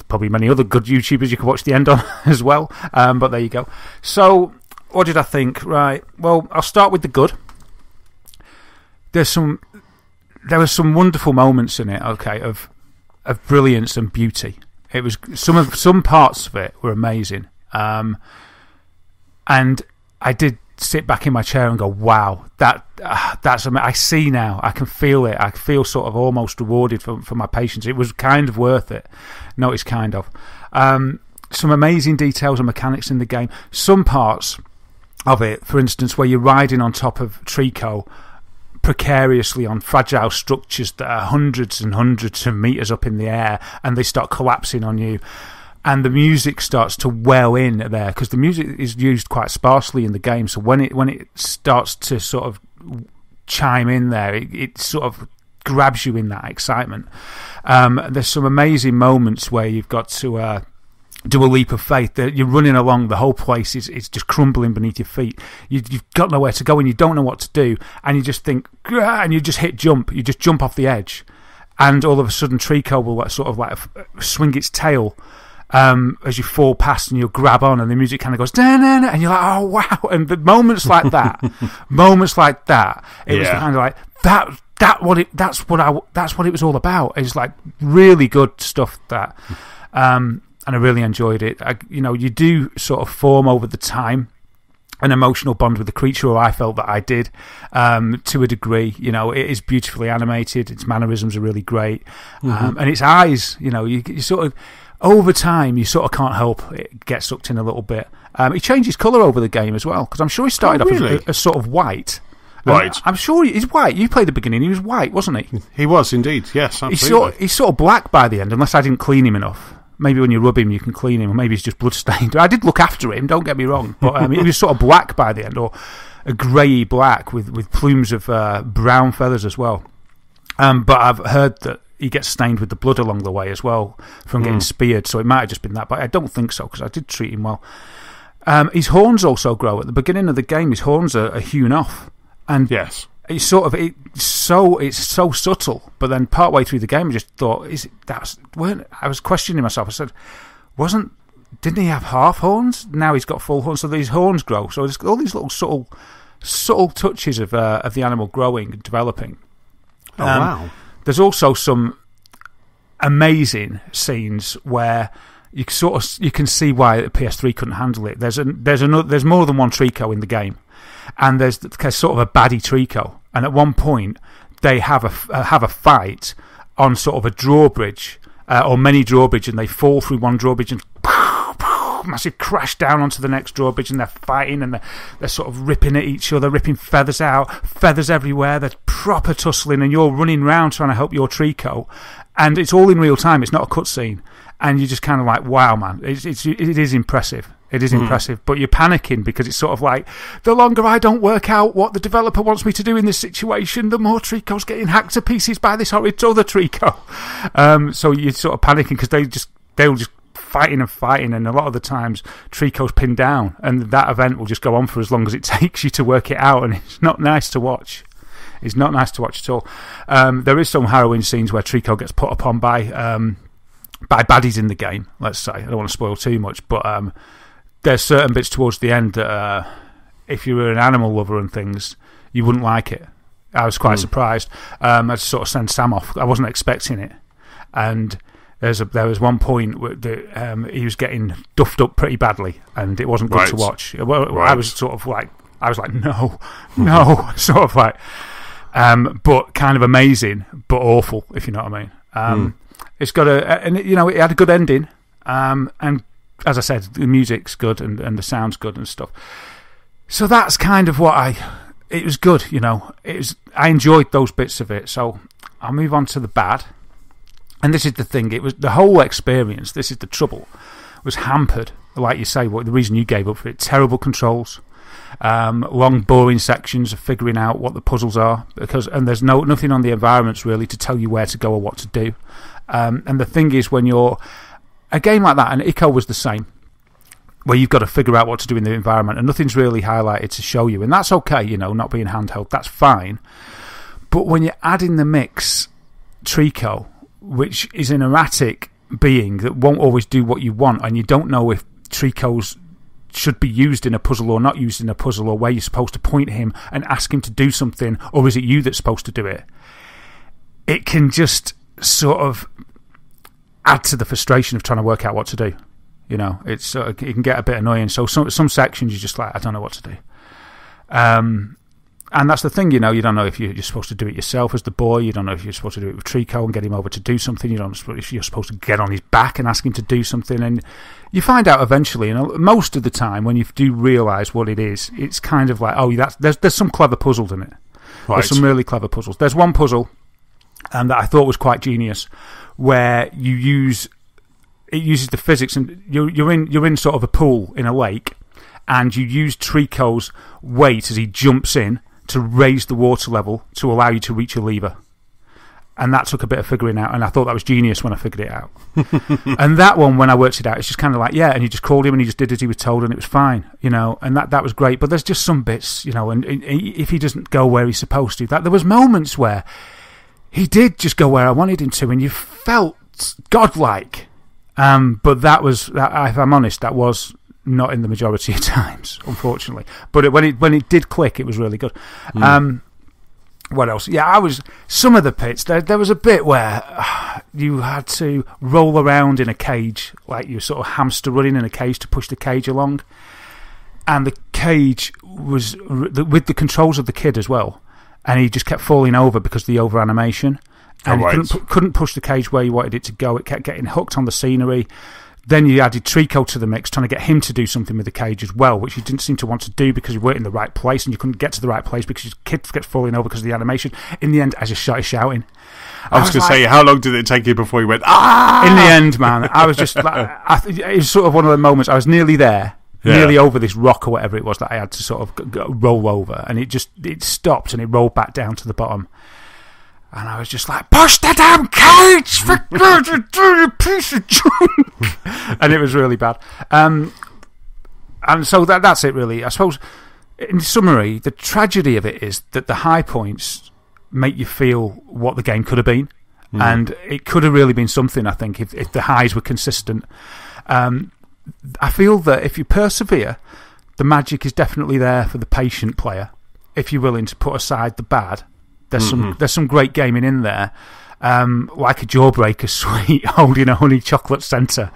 Probably many other good YouTubers you can watch the end on as well. But there you go. So what did I think? Right. Well, I'll start with the good. There were some wonderful moments in it, okay, of brilliance and beauty. It was some parts of it were amazing, and I did sit back in my chair and go, "Wow, that's amazing." I see now. I can feel it. I feel sort of almost rewarded for my patience. It was kind of worth it. No, it's kind of some amazing details and mechanics in the game. Some parts of it, for instance, where you're riding on top of Trico, precariously on fragile structures that are hundreds and hundreds of meters up in the air, and they start collapsing on you. And the music starts to well in there, because the music is used quite sparsely in the game. So when it starts to sort of chime in there, it sort of grabs you in that excitement. There's some amazing moments where you've got to do a leap of faith. You're running along, the whole place is just crumbling beneath your feet. You've got nowhere to go and you don't know what to do, and you just think, and you just hit jump. You just jump off the edge, and all of a sudden Trico will sort of like swing its tail as you fall past, and you'll grab on, and the music kind of goes da-na-na, and you're like, oh wow. And the moments like that, it was kind of like that's what it was all about. It's like really good stuff that. And I really enjoyed it. You do sort of form over the time an emotional bond with the creature, or I felt that I did, to a degree. It is beautifully animated. Its mannerisms are really great, and its eyes. You sort of over time you sort of can't help it get sucked in a little bit. He changes colour over the game as well, because I'm sure he started off as sort of white. Right. I'm sure he's white. You played the beginning. He was white, wasn't he? He was indeed. Yes, absolutely. He's sort of black by the end, unless I didn't clean him enough. Maybe when you rub him, you can clean him, or maybe he's just blood-stained. I did look after him, don't get me wrong, but he was sort of black by the end, or a grey black with plumes of brown feathers as well. But I've heard that he gets stained with the blood along the way as well from getting speared, so it might have just been that, but I don't think so, because I did treat him well. His horns also grow. At the beginning of the game, his horns are hewn off. And yes. It's so subtle, but then partway through the game I just thought, I was questioning myself. I said, didn't he have half horns? Now he's got full horns, so these horns grow. So there's all these little subtle touches of the animal growing and developing. Oh wow! There's also some amazing scenes where you can see why the PS3 couldn't handle it. There's more than one Trico in the game. And there's sort of a baddie Trico, and at one point they have a fight on sort of a drawbridge or many drawbridge, and they fall through one drawbridge and massive crash down onto the next drawbridge, and they're fighting, and they're sort of ripping at each other, ripping feathers out, feathers everywhere. They're proper tussling, and you're running around trying to help your Trico, and it's all in real time. It's not a cutscene, and you're just kind of like, wow, man, it is impressive. It is impressive, but you're panicking because it's sort of like, the longer I don't work out what the developer wants me to do in this situation, the more Trico's getting hacked to pieces by this horrid other Trico. So you're sort of panicking because they'll just fighting, and a lot of the times Trico's pinned down, and that event will just go on for as long as it takes you to work it out, and it's not nice to watch. It's not nice to watch at all. There is some harrowing scenes where Trico gets put upon by baddies in the game, let's say. I don't want to spoil too much, but there's certain bits towards the end that if you were an animal lover and things, you wouldn't like it. I was quite surprised. I sort of sent Sam off. I wasn't expecting it. And there was one point where he was getting duffed up pretty badly, and it wasn't good to watch. I was sort of like, no, sort of like, but kind of amazing, but awful, if you know what I mean. It's got it had a good ending, and as I said, the music's good and the sound's good and stuff. So that's kind of it was good, I enjoyed those bits of it. So I'll move on to the bad. And this is the thing, it was the whole experience, this is the trouble, was hampered, like you say, the reason you gave up for it, terrible controls, long boring sections of figuring out what the puzzles are, and there's nothing on the environments really to tell you where to go or what to do. And the thing is, when you're a game like that, and Ico was the same, where you've got to figure out what to do in the environment, and nothing's really highlighted to show you, and that's okay, not being handheld, that's fine. But when you add in the mix Trico, which is an erratic being that won't always do what you want, and you don't know if Tricos should be used in a puzzle or not used in a puzzle, or where you're supposed to point him and ask him to do something, or is it you that's supposed to do it, it can just sort of add to the frustration of trying to work out what to do. It's it can get a bit annoying. So some sections you're just like, I don't know what to do. And that's the thing, you don't know if you're supposed to do it yourself as the boy. You don't know if you're supposed to do it with Trico and get him over to do something. You don't know if you're supposed to get on his back and ask him to do something. And you find out eventually, most of the time when you do realise what it is, it's kind of like, there's some clever puzzles in it. Right. There's some really clever puzzles. There's one puzzle that I thought was quite genius, where it uses the physics, and you're in sort of a pool in a lake, and you use Trico's weight as he jumps in to raise the water level to allow you to reach a lever. And that took a bit of figuring out, and I thought that was genius when I figured it out. And that one, when I worked it out, it's just kind of like, yeah, and you just called him and he just did as he was told and it was fine, and that was great. But there's just some bits, and if he doesn't go where he's supposed to, there was moments where he did just go where I wanted him to, and you felt godlike. But that was, if I'm honest, that was not in the majority of times, unfortunately. But when it did click, it was really good. What else? Yeah, some of the pits, there was a bit where you had to roll around in a cage, like you sort of hamster running in a cage to push the cage along. And the cage was with the controls of the kid as well. And he just kept falling over because of the over animation. And he couldn't push the cage where you wanted it to go. It kept getting hooked on the scenery. Then you added Trico to the mix, trying to get him to do something with the cage as well, which you didn't seem to want to do because you weren't in the right place, and you couldn't get to the right place because your kid kept falling over because of the animation. In the end, I just started shouting. I was going to say, how long did it take you before you went, ah? In the end, man, I was just like, it was sort of one of the moments, I was nearly there, nearly over this rock or whatever it was that I had to sort of roll over, and it stopped and it rolled back down to the bottom. And I was just like, push the damn cage for God, you piece of junk. And it was really bad. And so that's it, really. I suppose, in summary, the tragedy of it is that the high points make you feel what the game could have been. And it could have really been something, I think, if the highs were consistent. I feel that if you persevere, the magic is definitely there for the patient player, if you're willing to put aside the bad. There's some great gaming in there, like a Jawbreaker sweet holding a honey chocolate centre.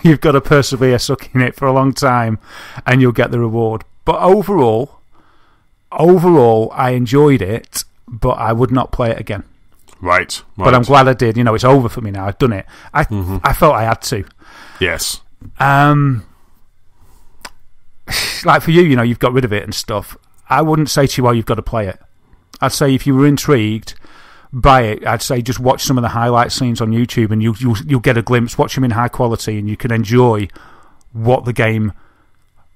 You've got to persevere sucking it for a long time, and you'll get the reward. But overall, I enjoyed it, but I would not play it again. Right. But I'm glad I did. It's over for me now. I've done it. I felt I had to. Yes. Like for you, you've got rid of it and stuff. I wouldn't say to you, well, you've got to play it. I'd say if you were intrigued by it, I'd say just watch some of the highlight scenes on YouTube, and you'll get a glimpse. Watch them in high quality, and you can enjoy what the game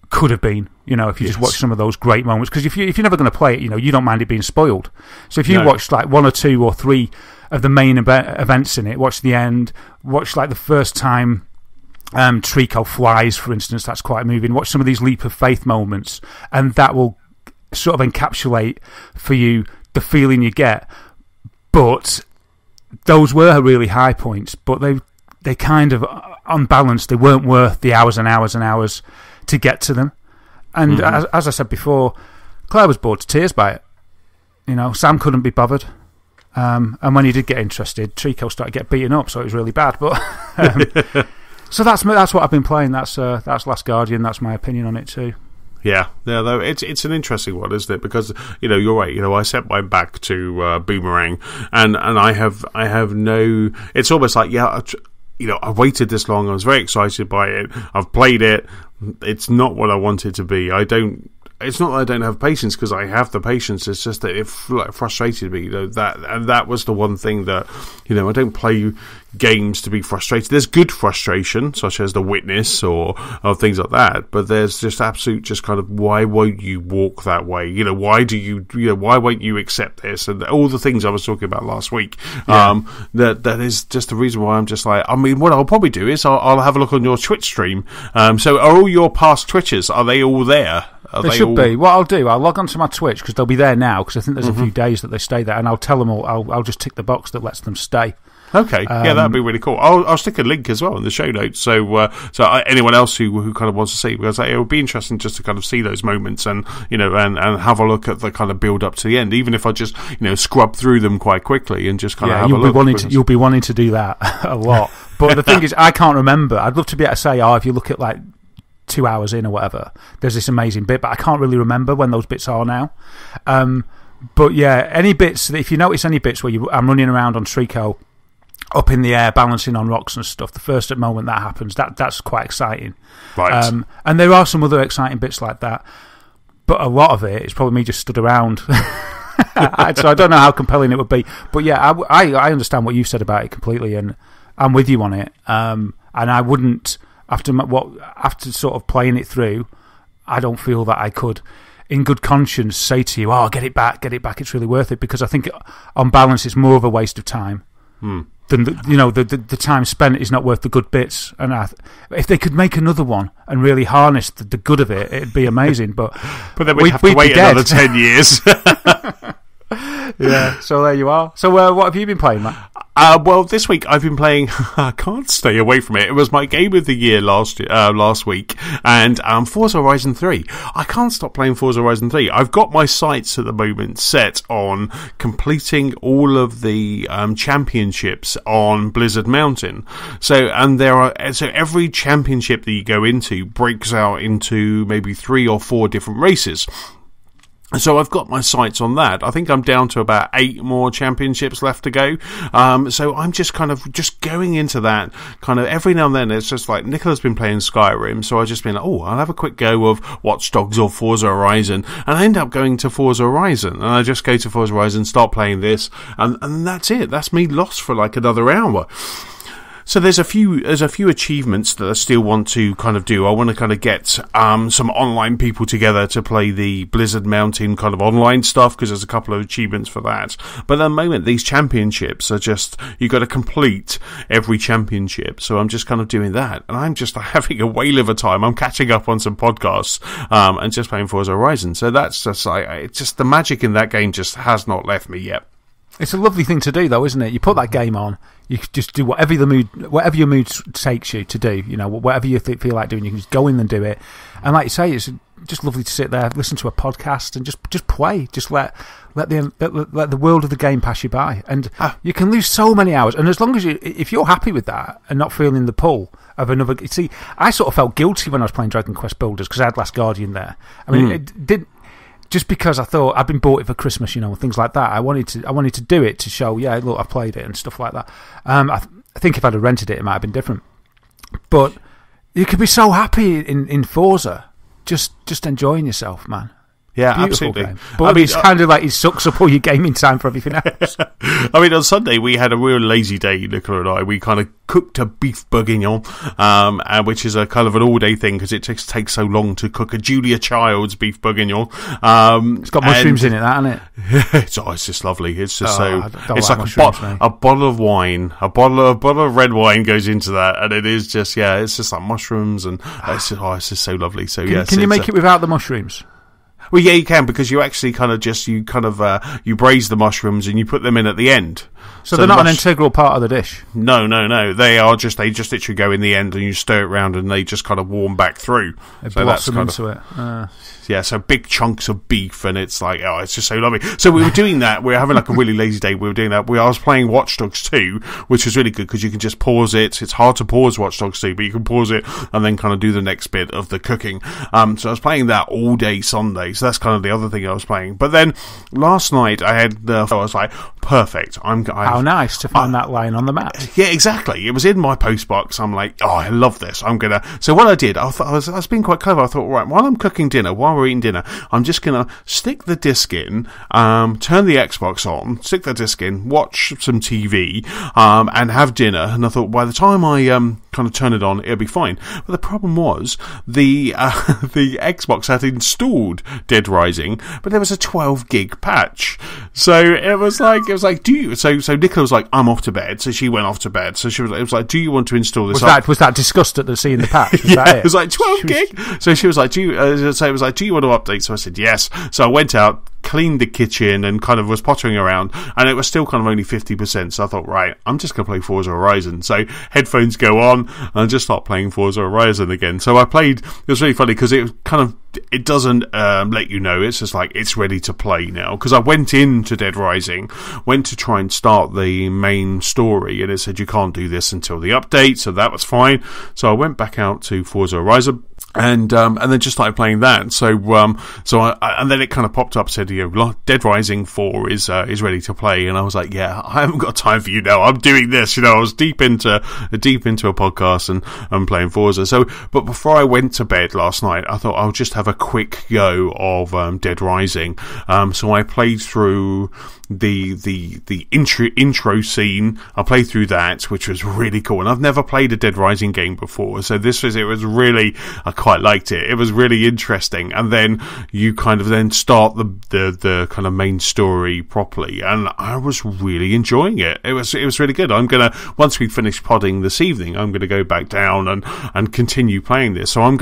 could have been. If you just watch some of those great moments, because if you're never going to play it, you don't mind it being spoiled. So if you watch like 1 or 2 or 3 of the main events in it, watch the end, watch like the first time Trico flies, for instance, that's quite moving. Watch some of these leap of faith moments, and that will sort of encapsulate for you the feeling you get. But those were really high points, but they kind of, on balance, they weren't worth the hours and hours and hours to get to them. And as I said before, Claire was bored to tears by it. Sam couldn't be bothered. And when he did get interested, Trico started to get beaten up, so it was really bad. But so that's what I've been playing. That's Last Guardian. That's my opinion on it too. Yeah, though it's an interesting one, isn't it? Because you're right. I sent mine back to Boomerang, and I have no. It's almost like I waited this long. I was very excited by it. I've played it. It's not what I want it to be. It's not that I don't have patience, because I have the patience. It's just that it frustrated me. That was the one thing that I don't play games to be frustrated. There's good frustration, such as The Witness or things like that. But there's just absolute, just kind of, why won't you walk that way? Why do you? Why won't you accept this? And all the things I was talking about last week. Yeah. That is just the reason why I'm just like. I mean, what I'll probably do is I'll have a look on your Twitch stream. So are all your past Twitches? Are they all there? They should be. What I'll do, I'll log onto my Twitch, because they'll be there now, because I think there's a few days that they stay there, and I'll tell them all. I'll just tick the box that lets them stay. Okay, yeah, that'd be really cool. I'll stick a link as well in the show notes, so anyone else who kind of wants to see, because it would be interesting just to kind of see those moments, and and have a look at the kind of build up to the end, even if I just scrub through them quite quickly and just kind of have a look. You'll be wanting to do that a lot, but the thing is, I can't remember. I'd love to be able to say, if you look at like 2 hours in or whatever, there's this amazing bit, but I can't really remember when those bits are now. But yeah, any bits, if you notice any bits where I'm running around on Trico up in the air, balancing on rocks and stuff, the first moment that happens, that's quite exciting. Right. And there are some other exciting bits like that, but a lot of it is probably me just stood around So I don't know how compelling it would be. But yeah, I understand what you've said about it completely, and I'm with you on it. And I wouldn't, after sort of playing it through, I don't feel that I could, in good conscience, say to you, "Oh, get it back, it's really worth it," because I think, on balance, it's more of a waste of time than the time spent is not worth the good bits. And if they could make another one and really harness the good of it, it'd be amazing. But then we'd have to wait another 10 years. Yeah, so there you are. So what have you been playing, Matt? Well, this week I've been playing. I can't stay away from it. It was my game of the year last week, and Forza Horizon 3. I can't stop playing Forza Horizon 3. I've got my sights at the moment set on completing all of the championships on Blizzard Mountain. So every championship that you go into breaks out into maybe 3 or 4 different races. So I've got my sights on that. I think I'm down to about 8 more championships left to go. So I'm just going into that kind of every now and then. It's just like Nicola's been playing Skyrim, so I've just been like, I'll have a quick go of Watch Dogs or Forza Horizon, and I end up going to Forza Horizon, and I just go to Forza Horizon, start playing this, and that's it. That's me lost for like another hour. So there's a few achievements that I still want to kind of do. I want to kind of get some online people together to play the Blizzard Mountain kind of online stuff, because there's a couple of achievements for that. But at the moment, these championships are just, you've got to complete every championship. So I'm just kind of doing that, and I'm just having a whale of a time. I'm catching up on some podcasts and just playing Forza Horizon. So that's just like, it's just the magic in that game just has not left me yet. It's a lovely thing to do, though, isn't it? You put that game on, you just do whatever your mood takes you to do. Whatever you feel like doing, you can just go in and do it. And like you say, it's just lovely to sit there, listen to a podcast, and just play. Just let the world of the game pass you by, and you can lose so many hours. And as long as if you're happy with that and not feeling the pull of another, see, I sort of felt guilty when I was playing Dragon Quest Builders because I had Last Guardian there. I mean, it did. Just because I thought I'd been bought it for Christmas, and things like that. I wanted to do it to show, yeah, look, I've played it and stuff like that. I think if I'd have rented it, it might have been different. But you could be so happy in Forza, just enjoying yourself, man. Yeah, Beautiful absolutely. Game. But it's kind of like it sucks up all your gaming time for everything else. I mean, on Sunday we had a real lazy day, Nicola and I. We kind of cooked a beef bourguignon, which is a kind of an all-day thing because it takes so long to cook a Julia Child's beef bourguignon. It's got mushrooms in it, that, hasn't it? It's just lovely. It's just it's like a bottle of wine, a bottle of red wine goes into that, and it is just it's just like mushrooms, and it's just so lovely. So can you make it without the mushrooms? Well, yeah, you can, because you actually you braise the mushrooms and you put them in at the end. So they're not an integral part of the dish? No. They just literally go in the end, and you stir it around, and they just kind of warm back through. It blossom into it. Yeah, so big chunks of beef, and it's like, it's just so lovely. So we were doing that. We were having like a really lazy day. We were doing that. I was playing Watch Dogs 2, which was really good because you can just pause it. It's hard to pause Watch Dogs 2, but you can pause it and then kind of do the next bit of the cooking. So I was playing that all day Sunday. So that's kind of the other thing I was playing. But then last night I was like, perfect. How nice to find that lying on the mat. Yeah, exactly. It was in my postbox. I'm like, I love this. So what I did, I was being quite clever. I thought, right, while I'm cooking dinner, while we're eating dinner, I'm just going to stick the disc in, turn the Xbox on, stick the disc in, watch some TV, and have dinner. And I thought, by the time I kind of turn it on, it'll be fine. But the problem was the Xbox had installed Dead Rising, but there was a 12 gig patch. So it was like, so Nicola was like, I'm off to bed. So she went off to bed. So it was like, do you want to install this? Was that disgust at seeing the patch? It was like 12 gig. So she was like, do you want to update? So I said yes. So I went out, cleaned the kitchen, and kind of was pottering around, and it was still kind of only 50%. So I thought, right, I'm just going to play Forza Horizon. So headphones go on, and I just start playing Forza Horizon again. So I played. It was really funny because it doesn't let you know. It's just like it's ready to play now. Because I went into Dead Rising, went to try and start the main story, and it said you can't do this until the update. So that was fine. So I went back out to Forza Horizon. And then just started playing that. So and then it kind of popped up, said, Dead Rising 4 is ready to play, and I was like, yeah, I haven't got time for you now. I'm doing this. I was deep into a podcast and playing Forza. So, but before I went to bed last night, I thought I'll just have a quick go of Dead Rising. So I played through the intro scene. I played through that, which was really cool, and I've never played a Dead Rising game before, so it was really, I quite liked it. It was really interesting, and then you kind of then start the kind of main story properly, and I was really enjoying it. It was really good. Once we finish podding this evening, I'm gonna go back down and continue playing this. So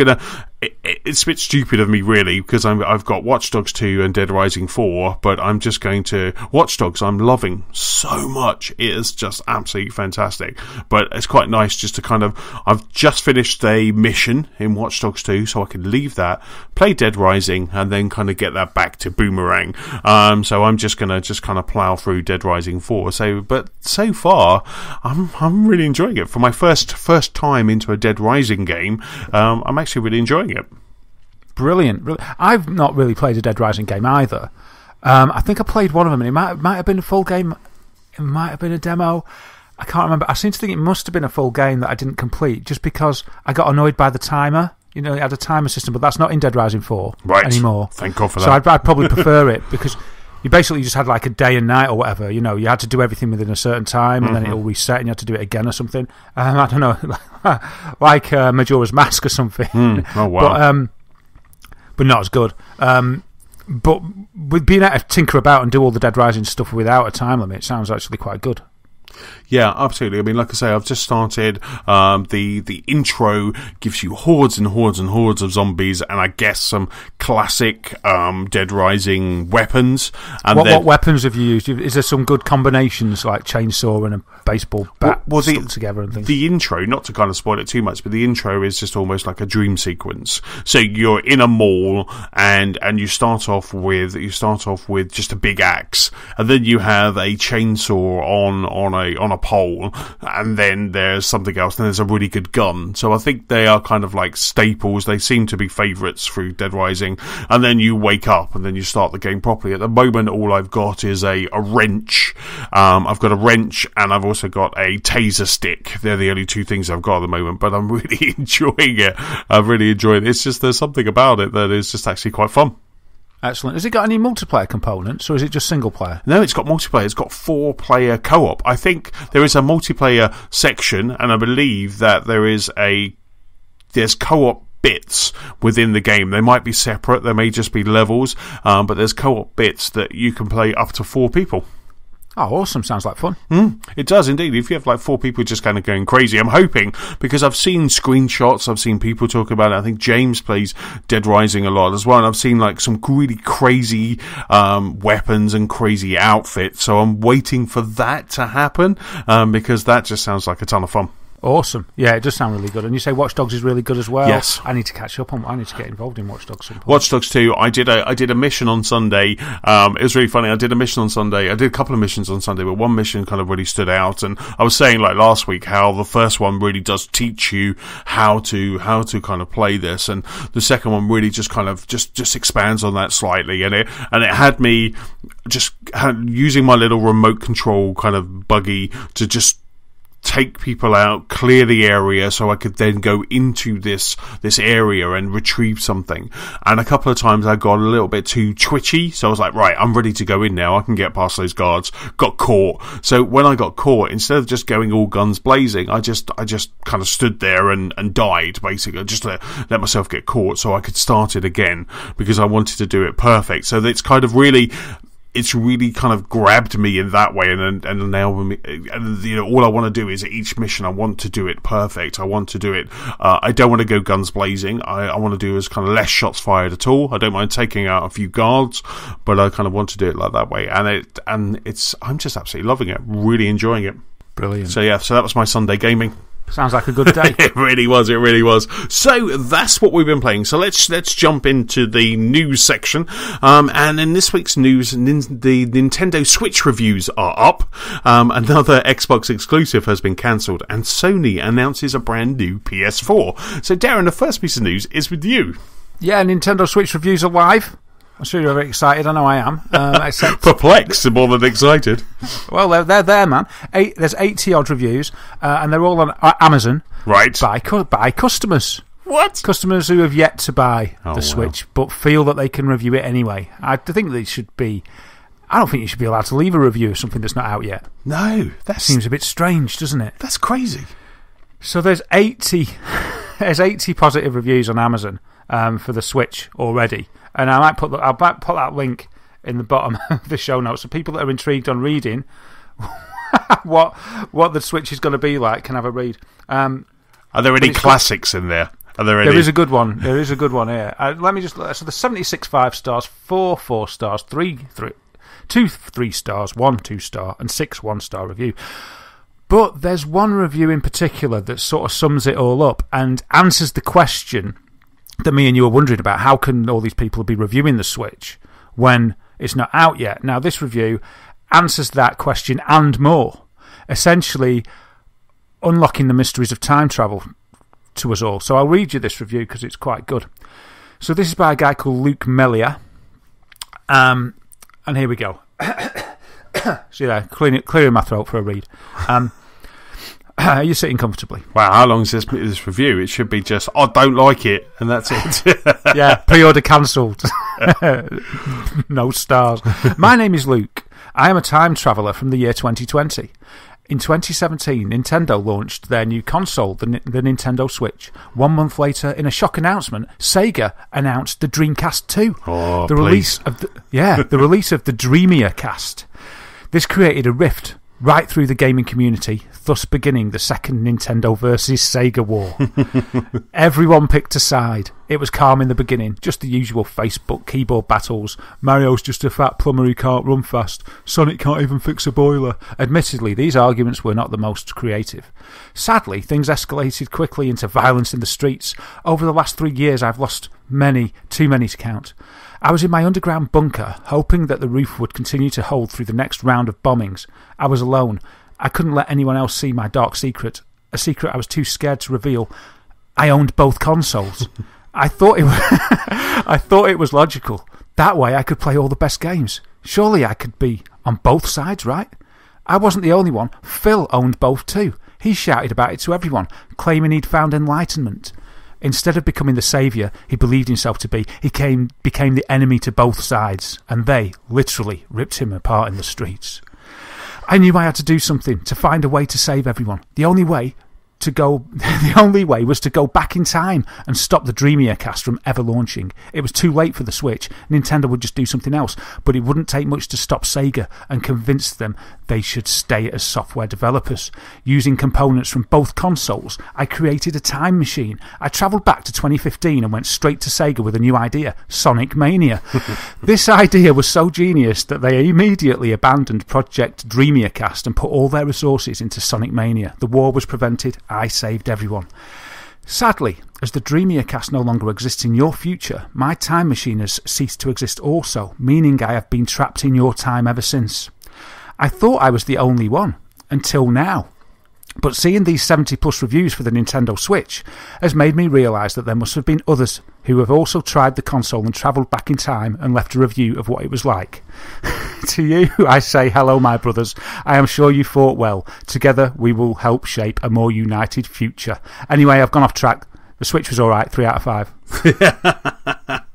it's a bit stupid of me, really, because I've got Watch Dogs 2 and Dead Rising 4, but I'm just going to... Watch Dogs I'm loving so much. It is just absolutely fantastic. But it's quite nice just to kind of... I've just finished a mission in Watch Dogs 2, so I can leave that, play Dead Rising, and then kind of get that back to Boomerang. So I'm just going to kind of plough through Dead Rising 4. But so far, I'm really enjoying it. For my first time into a Dead Rising game, I'm actually really enjoying it. Brilliant. I've not really played a Dead Rising game either. I think I played one of them, and it might have been a full game. It might have been a demo. I can't remember. I seem to think it must have been a full game that I didn't complete, just because I got annoyed by the timer. It had a timer system, but that's not in Dead Rising 4 anymore. Thank God for that. So I'd probably prefer it, because you basically just had like a day and night or whatever. You had to do everything within a certain time, and then it'll reset, and you had to do it again or something. I don't know, like Majora's Mask or something. Oh wow! But not as good. But with being able to tinker about and do all the Dead Rising stuff without a time limit, it sounds actually quite good. Yeah, absolutely. I mean, like I say, I've just started. The intro gives you hordes and hordes and hordes of zombies, and I guess some classic Dead Rising weapons. And what weapons have you used? Is there some good combinations, like chainsaw and a baseball bat stuck together and things? The intro, not to kind of spoil it too much, but the intro is just almost like a dream sequence. So you're in a mall, and you start off with just a big axe, and then you have a chainsaw on a pole, and then there's something else, and there's a really good gun. So I think they are kind of like staples. They seem to be favourites through Dead Rising. And then you wake up, and then you start the game properly. At the moment, all I've got is a wrench. I've got a wrench, and I've also got a taser stick. They're the only two things I've got at the moment, but I'm really enjoying it. I'm really enjoying it. It's just, there's something about it that is just actually quite fun. Excellent. Has it got any multiplayer components, or is it just single player? No, it's got multiplayer. It's got 4-player co-op. I think there is a multiplayer section, and I believe that there's co-op bits within the game. They might be separate. There may just be levels, but there's co-op bits that you can play up to 4 people. Oh, awesome. Sounds like fun. It does indeed. If you have like 4 people just kind of going crazy, I'm hoping, because I've seen screenshots, I've seen people talk about it. I think James plays Dead Rising a lot as well, and I've seen like some really crazy weapons and crazy outfits. So I'm waiting for that to happen, because that just sounds like a ton of fun. Awesome. Yeah, it does sound really good. And you say Watch Dogs is really good as well. Yes. I need to catch up on. I need to get involved in Watch Dogs. Watch Dogs 2. I did a mission on Sunday. It was really funny. I did a mission on Sunday. I did a couple of missions on Sunday, but one mission kind of really stood out. And I was saying like last week how the first one really does teach you how to kind of play this, and the second one really just kind of just expands on that slightly. And it had me using my little remote control kind of buggy to just take people out, clear the area, so I could then go into this area and retrieve something. And a couple of times I got a little bit too twitchy, so I was like, right, I'm ready to go in now. I can get past those guards. Got caught. So when I got caught, instead of just going all guns blazing, I just kind of stood there and died, basically. Just to let myself get caught so I could start it again, because I wanted to do it perfect. So it's kind of really... It's really kind of grabbed me in that way, and now, all I want to do is each mission I want to do it perfect. I want to do it. I don't want to go guns blazing. I want to do as kind of less shots fired at all. I don't mind taking out a few guards, but I kind of want to do it like that way. I'm just absolutely loving it. Really enjoying it. Brilliant. So yeah, so that was my Sunday gaming. Sounds like a good day. It really was. It really was. So that's what we've been playing. So let's jump into the news section. And in this week's news, the Nintendo Switch reviews are up. Another Xbox exclusive has been cancelled, and Sony announces a brand new PS4. So Darren, the first piece of news is with you. Yeah, Nintendo Switch reviews are live. I'm sure you're very excited. I know I am. Except perplexed, more than excited. Well, they're there, man. There's 80-odd reviews, and they're all on Amazon. Right. By customers. What? Customers who have yet to buy the Switch, but feel that they can review it anyway. I think they should be... I don't think you should be allowed to leave a review of something that's not out yet. No. That seems a bit strange, doesn't it? That's crazy. So there's 80 positive reviews on Amazon for the Switch already. And I might put that link in the bottom of the show notes, so people that are intrigued on reading what the Switch is going to be like can have a read. Are there any classics in there? There is a good one. There is a good one here. Let me just. So there's 76 5 stars, 4 4 stars, 2 3 stars, 1 2 star, and 6 1 star review. But there's one review in particular that sort of sums it all up and answers the question that me and you were wondering about. How can all these people be reviewing the Switch when it's not out yet? Now, this review answers that question and more, essentially unlocking the mysteries of time travel to us all. So I'll read you this review because it's quite good. So this is by a guy called Luke Melia, and here we go. See there, clearing my throat for a read. Are you sitting comfortably? Wow, how long is this review? It should be just, I don't like it, and that's it. Yeah, pre-order cancelled. No stars. My name is Luke. I am a time traveller from the year 2020. In 2017, Nintendo launched their new console, the Nintendo Switch. 1 month later, in a shock announcement, Sega announced the Dreamcast 2. Oh, the release of the release of the Dreamier Cast. This created a rift right through the gaming community, thus beginning the second Nintendo versus Sega war. Everyone picked a side. It was calm in the beginning, just the usual Facebook keyboard battles. Mario's just a fat plumber who can't run fast. Sonic can't even fix a boiler. Admittedly, these arguments were not the most creative. Sadly, things escalated quickly into violence in the streets. Over the last 3 years, I've lost too many to count. I was in my underground bunker, hoping that the roof would continue to hold through the next round of bombings. I was alone. I couldn't let anyone else see my dark secret, a secret I was too scared to reveal. I owned both consoles. I thought it was logical. That way I could play all the best games. Surely I could be on both sides, right? I wasn't the only one. Phil owned both too. He shouted about it to everyone, claiming he'd found enlightenment. Instead of becoming the saviour he believed himself to be, he became the enemy to both sides, and they literally ripped him apart in the streets. I knew I had to do something, to find a way to save everyone. The only way was to go back in time and stop the Dreamier Cast from ever launching. It was too late for the Switch. Nintendo would just do something else, but it wouldn't take much to stop Sega and convince them they should stay as software developers. Using components from both consoles, I created a time machine. I travelled back to 2015 and went straight to Sega with a new idea, Sonic Mania. This idea was so genius that they immediately abandoned Project Dreamier Cast and put all their resources into Sonic Mania. The war was prevented. I saved everyone. Sadly, as the Dreamier Cast no longer exists in your future, my time machine has ceased to exist also, meaning I have been trapped in your time ever since. I thought I was the only one, until now. But seeing these 70 plus reviews for the Nintendo Switch has made me realise that there must have been others who have also tried the console and travelled back in time and left a review of what it was like. To you, I say, hello, my brothers. I am sure you fought well. Together, we will help shape a more united future. Anyway, I've gone off track. The Switch was alright, 3 out of 5.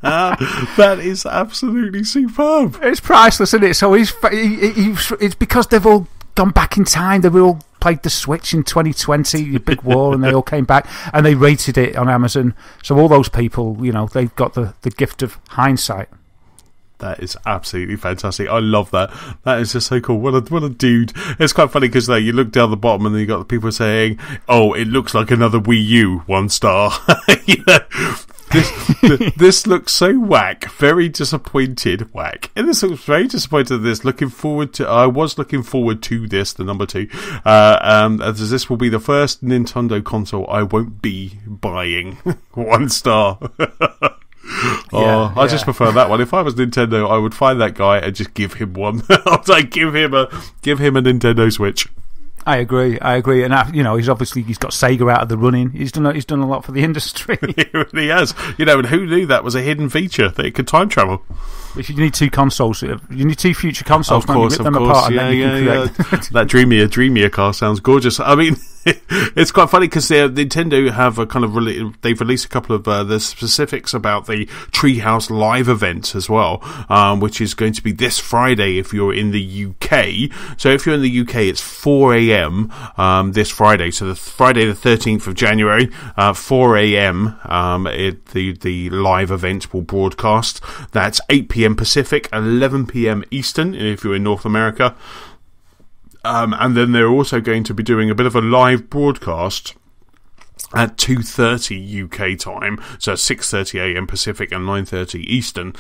That is absolutely superb. It's priceless, isn't it? So it's because they've all gone back in time. They all played the Switch in 2020, the big war, and they all came back and they rated it on Amazon. So all those people, they've got the gift of hindsight. That is absolutely fantastic. I love that. That is just so cool. What a dude. It's quite funny because you look down the bottom and then you got the people saying, "Oh, it looks like another Wii U, 1 star." This looks so whack. Very disappointed. Whack. And this looks very disappointed. This. I was looking forward to this, the number 2. As this will be the first Nintendo console I won't be buying. 1 star. I just prefer that one. If I was Nintendo, I would find that guy and just give him one. I'd like give him a Nintendo Switch. I agree, and he's got Sega out of the running. He's done a lot for the industry. He really has. And who knew that was a hidden feature that it could time travel? If you need 2 consoles, you need 2 future consoles. Of course, rip them apart, and then you can create. That dreamier car sounds gorgeous. I mean, it's quite funny because Nintendo have a kind of they've released a couple of the specifics about the Treehouse Live event as well, which is going to be this Friday if you're in the UK. So if you're in the UK, it's 4 a.m. This Friday. So the Friday the 13th of January, 4 a.m. The live event will broadcast. That's 8 p.m. Pacific, 11 p.m. Eastern if you're in North America. And then they're also going to be doing a bit of a live broadcast at 2:30 UK time, so 6:30 a.m. Pacific and 9:30 Eastern,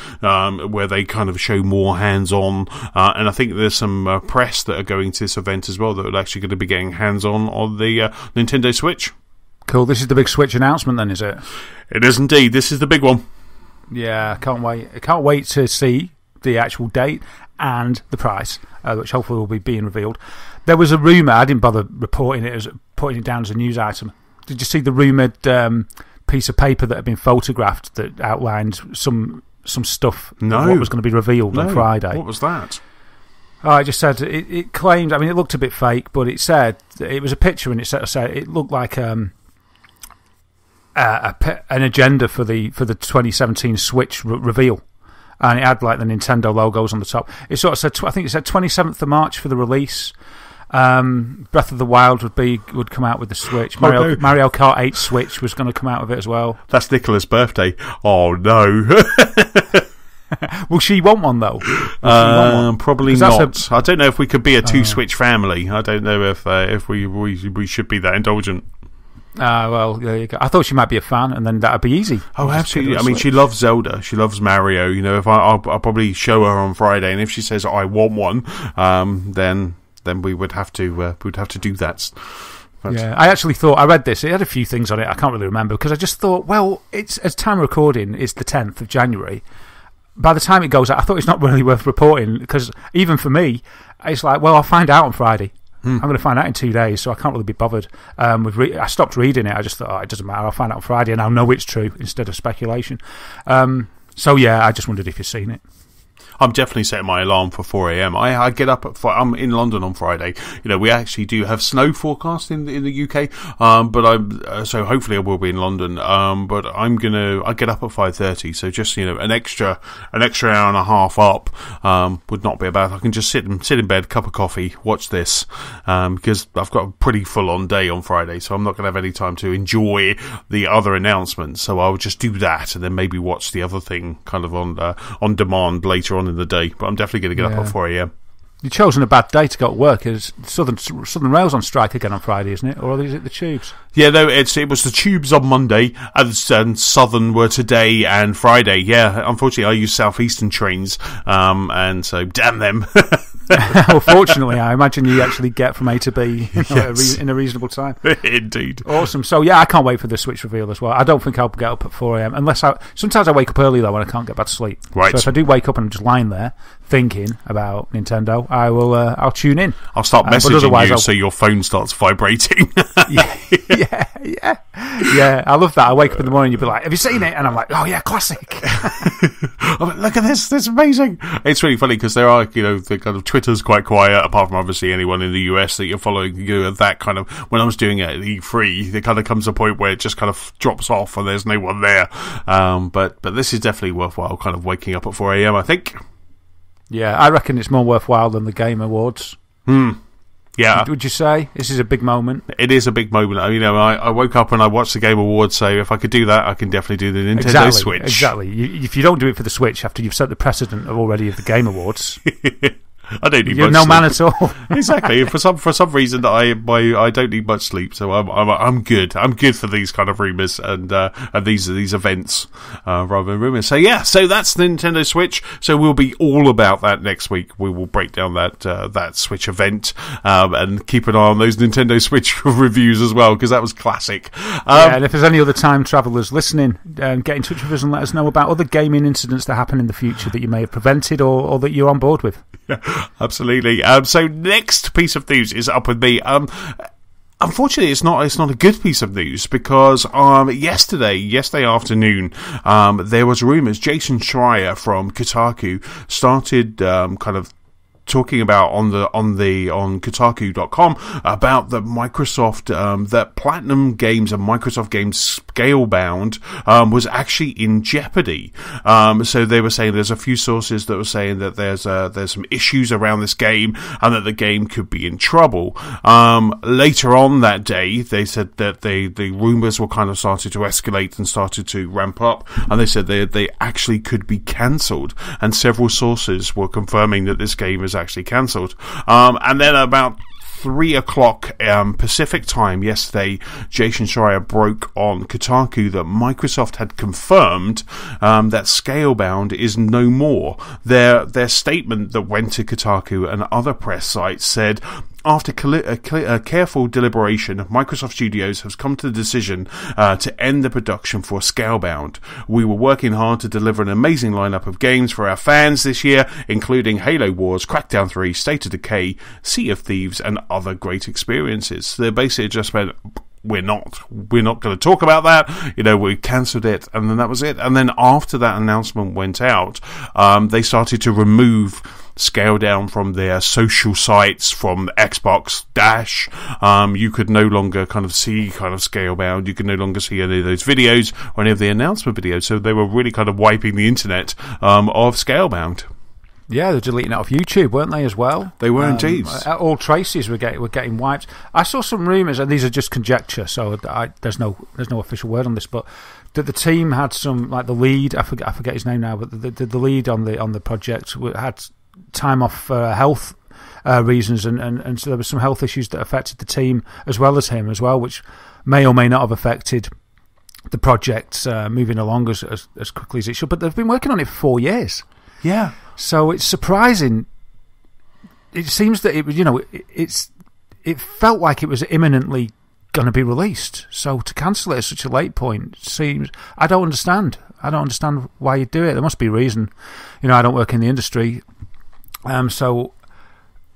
where they kind of show more hands-on, and I think there's some press that are going to this event as well that are actually going to be getting hands-on on the Nintendo Switch. Cool, this is the big Switch announcement then, is it? It is indeed, this is the big one. Yeah, I can't wait to see the actual date and the price, which hopefully will be being revealed. There was a rumour, I didn't bother reporting it, putting it down as a news item. Did you see the rumoured piece of paper that had been photographed that outlined some stuff of what was going to be revealed on Friday? What was that? Oh, it just said, it claimed, I mean, it looked a bit fake, but it said, it was a picture and it said it looked like an agenda for the 2017 Switch reveal. And it had like the Nintendo logos on the top. It sort of said, I think it said 27th of March for the release. Breath of the Wild would come out with the Switch. Mario Kart 8 Switch was going to come out with it as well. That's Nicola's birthday. Oh no. Will she want one though? Probably not. I don't know if we could be a 2 Switch family. I don't know if we should be that indulgent. Well, there you go. I thought she might be a fan, and then that'd be easy. Oh, absolutely. I mean, she loves Zelda. She loves Mario. If I'll probably show her on Friday, and if she says I want one, then we would have to do that. Yeah, I actually thought, I read this, it had a few things on it, I can't really remember, because I just thought, well, it's as time of recording is the 10th of January. By the time it goes out, I thought it's not really worth reporting, because even for me, it's like, well, I'll find out on Friday. I'm going to find out in 2 days, so I can't really be bothered. I stopped reading it. I just thought, it doesn't matter. I'll find out on Friday, and I'll know it's true instead of speculation. So yeah, I just wondered if you've seen it. I'm definitely setting my alarm for 4 a.m. I get up at 4. I'm in London on Friday. We actually do have snow forecast in the UK. But so hopefully I will be in London. But I get up at 5:30. So just an extra hour and a half up would not be bad. I can just sit in bed, cup of coffee, watch this because I've got a pretty full on day on Friday. So I'm not going to have any time to enjoy the other announcements. So I'll just do that and then maybe watch the other thing kind of on demand later on in the day, but I'm definitely going to get up at 4 a.m. You've chosen a bad day to go to work. Is Southern Rail's on strike again on Friday, isn't it? Or is it the Tubes? Yeah, no, it was the Tubes on Monday, and Southern were today and Friday. Yeah, unfortunately, I use Southeastern trains, and so damn them. Well, fortunately, I imagine you actually get from A to B in a reasonable time. Indeed. Awesome. So, yeah, I can't wait for the Switch reveal as well. I don't think I'll get up at 4 a.m. unless sometimes I wake up early, though, when I can't get back to sleep. Right. So if I do wake up and I'm just lying there thinking about Nintendo, I'll tune in. I'll start messaging you so your phone starts vibrating. Yeah, I love that. I wake up in the morning and you'll be like, have you seen it? And I'm like, oh yeah, classic. I'm like, look at this is amazing. It's really funny because there are, the kind of Twitter's quite quiet, apart from obviously anyone in the US that you're following, that kind of, when I was doing it at E3, there kind of comes a point where it just kind of drops off and there's no one there. But this is definitely worthwhile kind of waking up at 4 a.m, I think. Yeah, I reckon it's more worthwhile than the Game Awards. Yeah. Would you say? This is a big moment. It is a big moment. I woke up and I watched the Game Awards, so if I could do that, I can definitely do the Nintendo Switch. Exactly. If you don't do it for the Switch after you've set the precedent of the Game Awards, I don't need You're much no sleep. man at all. Exactly. For some reason, I don't need much sleep, so I'm good. I'm good for these kind of rumours and these events rather than rumours. So yeah, so that's the Nintendo Switch. So we'll be all about that next week. We will break down that Switch event and keep an eye on those Nintendo Switch reviews as well, because that was classic. And if there's any other time travellers listening, get in touch with us and let us know about other gaming incidents that happen in the future that you may have prevented or that you're on board with. Yeah, absolutely. So next piece of news is up with me. Unfortunately, it's not a good piece of news, because yesterday afternoon, there was rumours. Jason Schreier from Kotaku started kind of talking about on Kotaku.com about the Microsoft that Platinum Games and Microsoft Games Scalebound was actually in jeopardy. So they were saying there's a few sources that were saying that there's some issues around this game and that the game could be in trouble. Later on that day, they said that the rumours were kind of started to escalate and started to ramp up, and they said they actually could be cancelled, and several sources were confirming that this game is actually cancelled. And then about 3 o'clock Pacific time yesterday, Jason Schreier broke on Kotaku that Microsoft had confirmed that Scalebound is no more. Their statement that went to Kotaku and other press sites said, after careful deliberation, Microsoft Studios has come to the decision to end the production for Scalebound. We were working hard to deliver an amazing lineup of games for our fans this year, including Halo Wars, Crackdown 3, State of Decay, Sea of Thieves, and other great experiences. They basically just went, we're not going to talk about that. We cancelled it, and then that was it. And then after that announcement went out, they started to remove Scale Down from their social sites, from Xbox Dash. You could no longer kind of see Scalebound. You could no longer see any of those videos or any of the announcement videos. So they were really kind of wiping the internet of Scalebound. Yeah, they're deleting it off YouTube, weren't they, as well? They were indeed. All traces were getting wiped. I saw some rumours, and these are just conjecture, so there's no official word on this, but that the team had some, like the lead, I forget his name now, but the lead on the project had time off for health reasons, and so there were some health issues that affected the team as well as him as well, which may or may not have affected the project moving along as quickly as it should. But they've been working on it for 4 years. Yeah. So it's surprising. It seems that it felt like it was imminently going to be released. So to cancel it at such a late point seems, I don't understand why you do it. There must be a reason. I don't work in the industry, so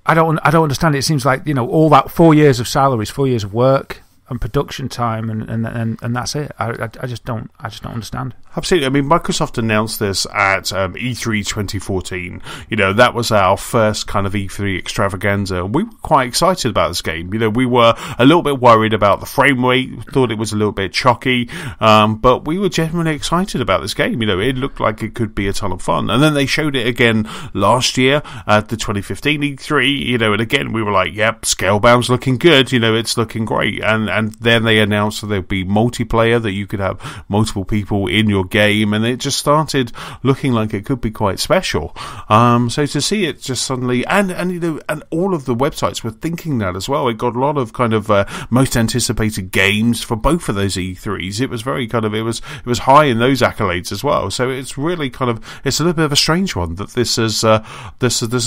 I don't understand it. It seems like all that 4 years of salaries, 4 years of work and production time, and that's it. I just don't understand. Absolutely. I mean, Microsoft announced this at E3 2014. That was our first kind of E3 extravaganza. We were quite excited about this game. We were a little bit worried about the frame rate, thought it was a little bit chocky, but we were genuinely excited about this game. It looked like it could be a ton of fun. And then they showed it again last year at the 2015 E3, and again we were like, yep, Scalebound's looking good, it's looking great. And then they announced that there'd be multiplayer, that you could have multiple people in your game, and it just started looking like it could be quite special. So to see it just suddenly, and all of the websites were thinking that as well. It got a lot of kind of most anticipated games for both of those E3s. It was very kind of, it was high in those accolades as well. So it's really kind of, it's a little bit of a strange one that this has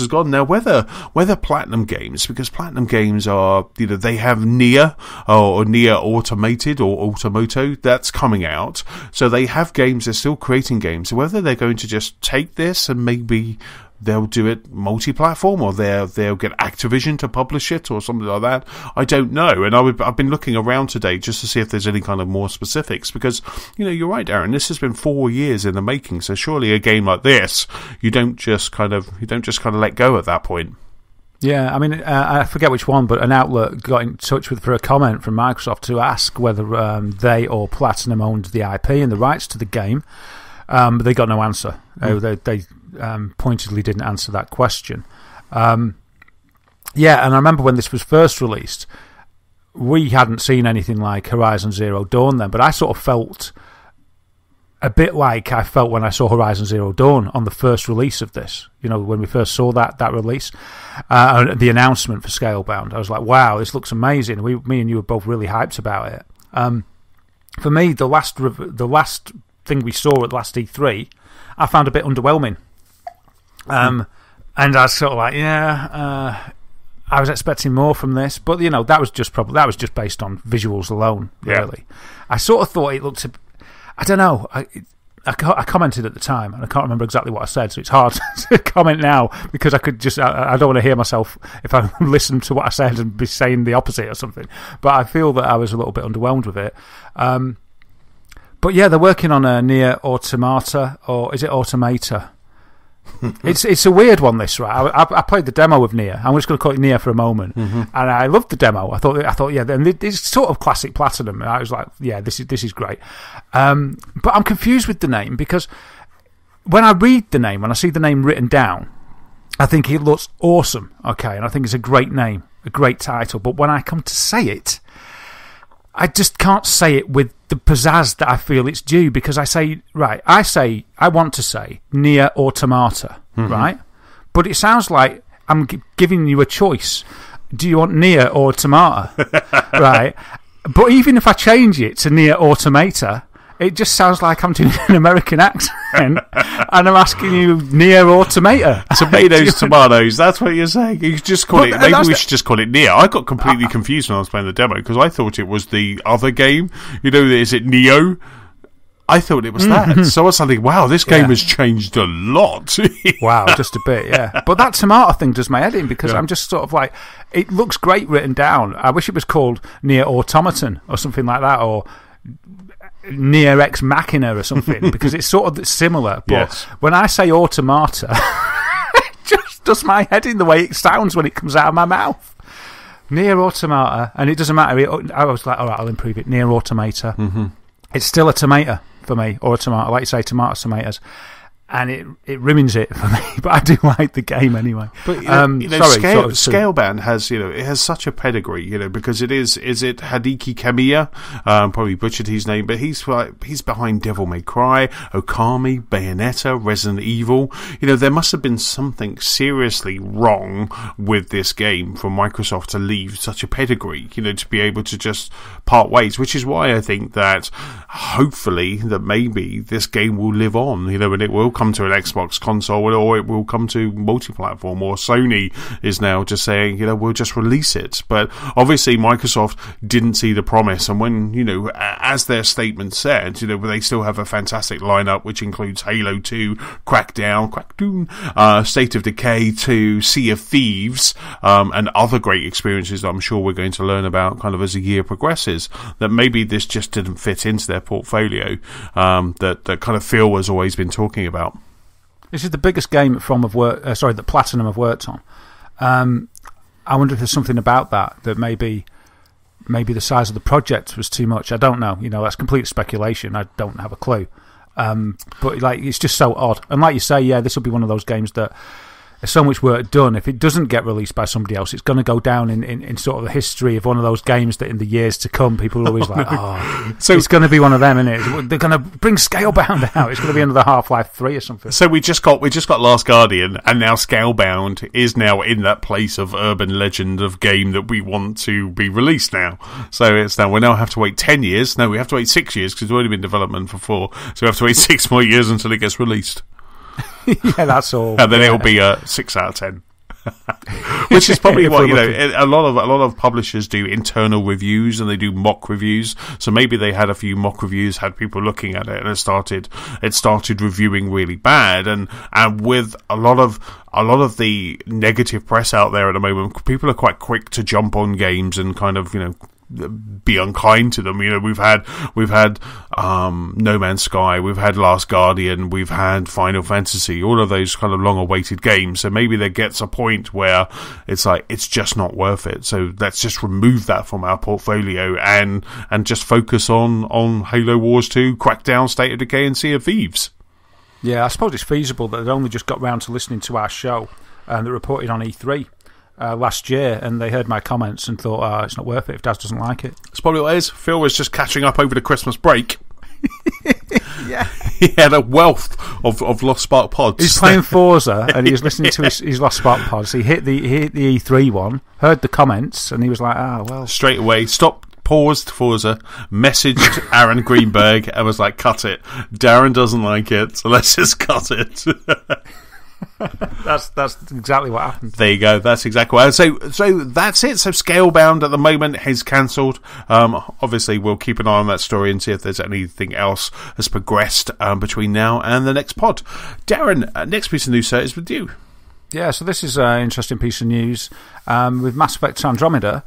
gone. Now whether Platinum Games, because Platinum Games are, they have Nier or Nier Automated or Automoto that's coming out, so they have games. They're still creating games. So whether they're going to just take this and maybe they'll do it multi-platform, or they'll get Activision to publish it or something like that, I don't know. And I've been looking around today just to see if there's any kind of more specifics, because you're right, Darren, this has been 4 years in the making. So surely a game like this, you don't just kind of let go at that point. Yeah, I mean, I forget which one, but an outlet got in touch for a comment from Microsoft to ask whether they or Platinum owned the IP and the rights to the game, but they got no answer. They pointedly didn't answer that question. Yeah, and I remember when this was first released, we hadn't seen anything like Horizon Zero Dawn then, but I sort of felt a bit like I felt when I saw Horizon Zero Dawn on the first release of this. When we first saw that release, the announcement for Scalebound, I was like, wow, this looks amazing. Me and you were both really hyped about it. For me, the last thing we saw at last E3, I found a bit underwhelming. And I was sort of like, I was expecting more from this, but that was just based on visuals alone, really. Yeah. I sort of thought it looked. I don't know. I commented at the time, and I can't remember exactly what I said, so it's hard to comment now because I could just. I don't want to hear myself if I listen to what I said and be saying the opposite or something. But I feel that I was a little bit underwhelmed with it. But yeah, they're working on a Nier Automata, or is it Automata? It's a weird one, this, right? I played the demo of Nier. I'm just going to call it Nier for a moment, and I loved the demo. I thought, yeah, and it's sort of classic Platinum. I was like, yeah, this is great. But I'm confused with the name because when I read the name, when I see the name written down, I think it looks awesome. Okay, and I think it's a great name, a great title. But when I come to say it, I just can't say it with the pizzazz that I feel it's due because I want to say Nier Automata, right? But it sounds like I'm giving you a choice. Do you want Nier or Automata, right? But even if I change it to Nier Automata, it just sounds like I'm doing an American accent and I'm asking you Nier Automata. Tomatoes, that's what you're saying. You just call it. Maybe we should just call it Nier. I got completely confused when I was playing the demo because I thought it was the other game. Is it Neo? I thought it was that. So I was thinking, wow, this game has changed a lot. Wow, just a bit, yeah. But that tomato thing does my head in because I'm just sort of like, it looks great written down. I wish it was called Nier Automaton or something like that, or Nier Ex Machina or something, because it's sort of similar. But when I say Automata, it just does my head in the way it sounds when it comes out of my mouth. Nier Automata, and it doesn't matter. I was like, all right, I'll improve it. Nier Automata. It's still a tomato for me, or a tomato. Like you say, tomatoes. And it ruins it for me, but I do like the game anyway. But Scalebound has it has such a pedigree, because it is it Hideki Kamiya, probably butchered his name, but he's behind Devil May Cry, Okami, Bayonetta, Resident Evil. There must have been something seriously wrong with this game for Microsoft to leave such a pedigree, to be able to just part ways, which is why I think that hopefully that maybe this game will live on, and it will come to an Xbox console, or it will come to multi-platform, or Sony is now just saying, we'll just release it. But obviously Microsoft didn't see the promise, and when, as their statement said, they still have a fantastic lineup, which includes Halo 2, Crackdown, State of Decay 2, Sea of Thieves, and other great experiences that I'm sure we're going to learn about kind of as the year progresses, that maybe this just didn't fit into their portfolio, that kind of Phil has always been talking about. This is the biggest game that Platinum have worked on. I wonder if there's something about that maybe the size of the project was too much. I don't know. That's complete speculation. I don't have a clue. But it's just so odd. And like you say, this will be one of those games that there's so much work done. If it doesn't get released by somebody else, it's going to go down in sort of the history of one of those games that in the years to come, people are always so it's going to be one of them, isn't it? They're going to bring Scalebound out. It's going to be another Half-Life 3 or something. So we just got Last Guardian, and now Scalebound is now in that place of urban legend of game that we want to be released now. So we now have to wait 10 years. No, we have to wait 6 years because it's already been in development for 4. So we have to wait 6 more years until it gets released. Yeah, that's all. And then it'll be a 6 out of 10. Which is probably what a lot of publishers do internal reviews, and they do mock reviews. So maybe they had a few mock reviews, had people looking at it, and it started reviewing really bad. And with a lot of the negative press out there at the moment, people are quite quick to jump on games and kind of be unkind to them. We've had No Man's Sky, we've had Last Guardian, we've had Final Fantasy, all of those kind of long-awaited games. So maybe there gets a point where it's like, it's just not worth it. So let's just remove that from our portfolio and just focus on Halo Wars 2, Crackdown, State of Decay, and Sea of Thieves. Yeah, I suppose it's feasible that they'd only just got round to listening to our show and they reported on E3 last year, and they heard my comments and thought, it's not worth it if Daz doesn't like it. It's probably what it is. Phil was just catching up over the Christmas break. Yeah. He had a wealth of Lost Spark pods. He's playing Forza and he was listening to his Lost Spark pods. He hit the E3 one, heard the comments, and he was like, well. Straight away, paused Forza, messaged Aaron Greenberg, and was like, cut it. Darren doesn't like it, so let's just cut it. That's exactly what happened. There you go. That's exactly what. So that's it. So Scalebound at the moment is cancelled. Obviously, we'll keep an eye on that story and see if there's anything else has progressed between now and the next pod. Darren, next piece of news, sir, is with you. Yeah. So this is an interesting piece of news with Mass Effect Andromeda.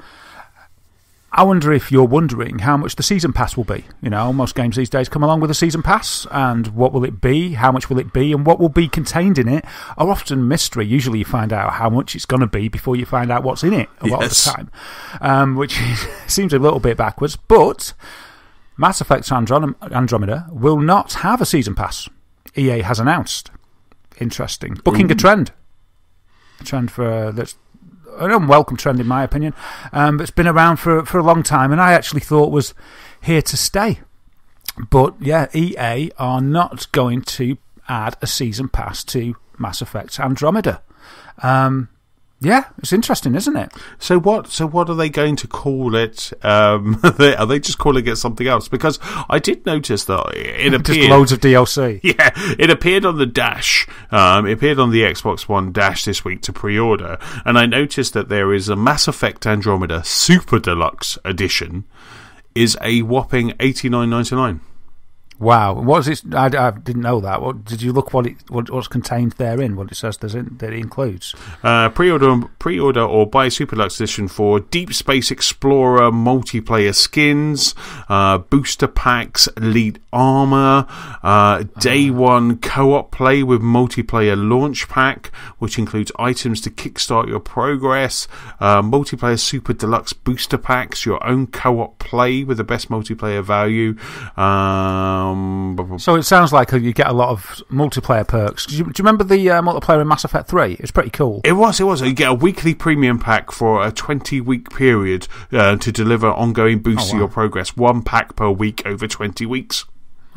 I wonder if you're wondering how much the season pass will be. You know, most games these days come along with a season pass, and what will it be, how much will it be, and what will be contained in it are often mystery. Usually you find out how much it's going to be before you find out what's in it a lot of the time, which seems a little bit backwards. But Mass Effect Andromeda will not have a season pass. EA has announced. Interesting. Bucking a trend. A trend for... that's an unwelcome trend in my opinion, but it's been around for a long time, and I actually thought was here to stay. But yeah, EA are not going to add a season pass to Mass Effect Andromeda. Yeah, it's interesting, isn't it? So what are they going to call it? Are they just calling it something else? Because I did notice that it appeared... Just loads of DLC. Yeah, it appeared on the Dash. It appeared on the Xbox One Dash this week to pre-order. And I noticed that there is a Mass Effect Andromeda Super Deluxe Edition is a whopping $89.99. Wow, what is it? I didn't know that. What did you look? What's contained therein? What it says that it includes? Pre-order or buy Super Deluxe Edition for Deep Space Explorer multiplayer skins, booster packs, elite armor, day one co-op play with multiplayer launch pack, which includes items to kickstart your progress, multiplayer Super Deluxe booster packs, your own co-op play with the best multiplayer value. So it sounds like you get a lot of multiplayer perks. Do you remember the multiplayer in Mass Effect 3? It was pretty cool. It was. You get a weekly premium pack for a 20-week period to deliver ongoing boosts to your progress. One pack per week over 20 weeks.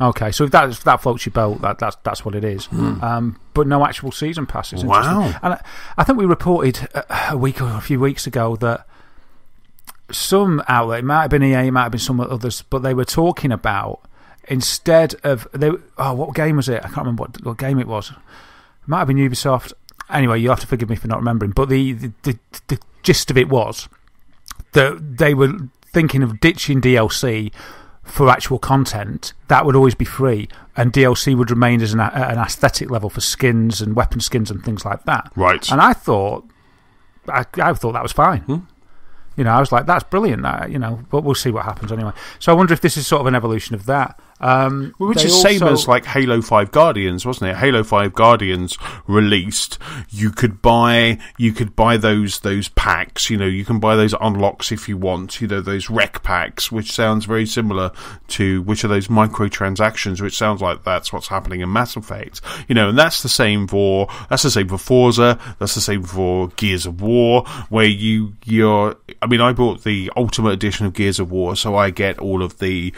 Okay, so if that floats your boat, that's what it is. But no actual season passes. Wow. And I think we reported a week or a few weeks ago that some outlet, it might have been EA, it might have been some others, but they were talking about... Instead of... what game was it? I can't remember what game it was. It might have been Ubisoft. Anyway, you'll have to forgive me for not remembering. But the gist of it was that they were thinking of ditching DLC for actual content. That would always be free. And DLC would remain as an aesthetic level for skins and weapon skins and things like that. Right. And I thought that was fine. You know, I was like, that's brilliant, but we'll see what happens anyway. So I wonder if this is sort of an evolution of that. Which is same as like Halo 5 Guardians, wasn't it? Halo 5 Guardians released, you could buy those packs, you can buy those unlocks if you want, those rec packs, which sounds very similar to which are those microtransactions, which sounds like that's what's happening in Mass Effect. And that's the same for Forza, that's the same for Gears of War, where I bought the Ultimate Edition of Gears of War, so I get all of the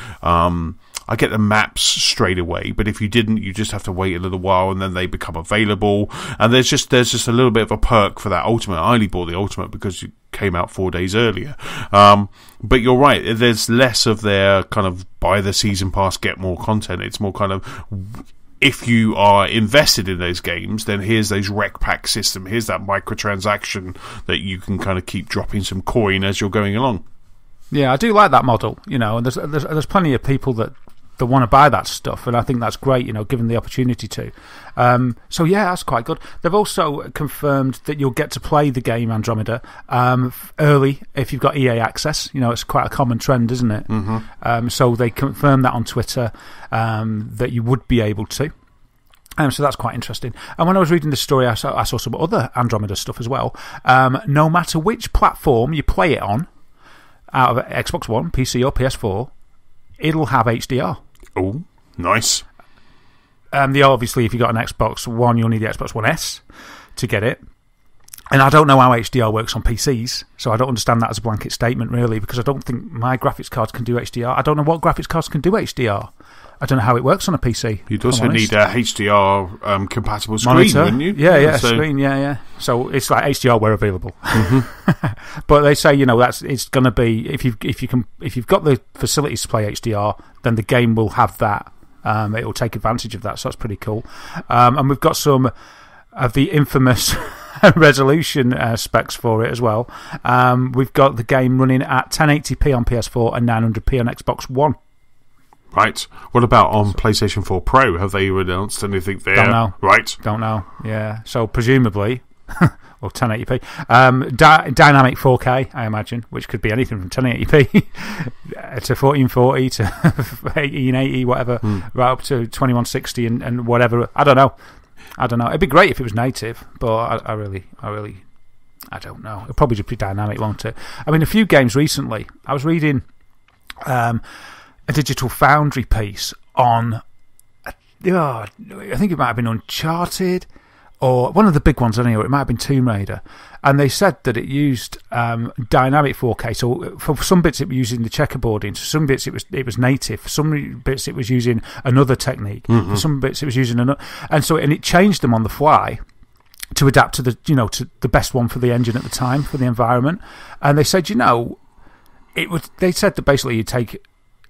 I get the maps straight away, but if you didn't, you just have to wait a little while and then they become available. And there's just a little bit of a perk for that Ultimate. I only bought the Ultimate because it came out 4 days earlier. But you're right, there's less of their kind of buy the season pass, get more content. It's more kind of, if you are invested in those games, then here's those rec pack system, here's that microtransaction that you can kind of keep dropping some coin as you're going along. Yeah, I do like that model, and there's plenty of people that want to buy that stuff, and I think that's great, given the opportunity to. So yeah, that's quite good. They've also confirmed that you'll get to play the game Andromeda early if you've got EA access. It's quite a common trend, isn't it? Mm-hmm. So they confirmed that on Twitter that you would be able to. So that's quite interesting. And when I was reading this story, I saw some other Andromeda stuff as well. No matter which platform you play it on, out of Xbox One, PC or PS4, it'll have HDR. Oh, nice. Obviously, if you've got an Xbox One, you'll need the Xbox One S to get it. And I don't know how HDR works on PCs, so I don't understand that as a blanket statement, really, because I don't think my graphics cards can do HDR. I don't know what graphics cards can do HDR. I don't know how it works on a PC. You'd also need a HDR compatible screen, monitor, wouldn't you? Yeah, screen, yeah. So it's like HDR where available. But they say, it's going to be if you've got the facilities to play HDR, then the game will have that. It will take advantage of that, so that's pretty cool. And we've got some of the infamous resolution specs for it as well. We've got the game running at 1080p on PS4 and 900p on Xbox One. Right. What about on PlayStation 4 Pro? Have they announced anything there? Don't know. Right. Don't know. Yeah. So presumably, or 1080p, dynamic 4K, I imagine, which could be anything from 1080p to 1440 to 1880, whatever, right up to 2160 and whatever. I don't know. It'd be great if it was native, but I really don't know. It'll probably just be dynamic, won't it? I mean, a few games recently. I was reading a Digital Foundry piece on, I think it might have been Uncharted, or one of the big ones anyway. It might have been Tomb Raider, and they said that it used dynamic 4K. So for some bits it was using the checkerboarding, for some bits it was native, for some bits it was using another technique, for some bits it was using another, and it changed them on the fly to adapt to to the best one for the engine at the time, for the environment. And they said, they said that basically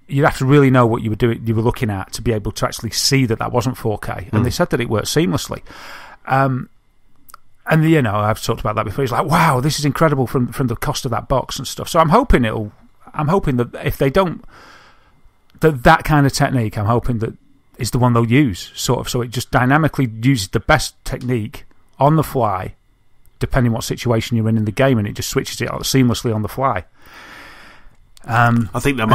you'd have to really know what you were looking at to be able to actually see that wasn't 4K. And they said that it worked seamlessly. And I've talked about that before. It's like, wow, this is incredible from the cost of that box and stuff. So I'm hoping that if they don't, that kind of technique, I'm hoping that is the one they'll use, sort of. So it just dynamically uses the best technique on the fly, depending what situation you're in the game, and it just switches it seamlessly on the fly. I think that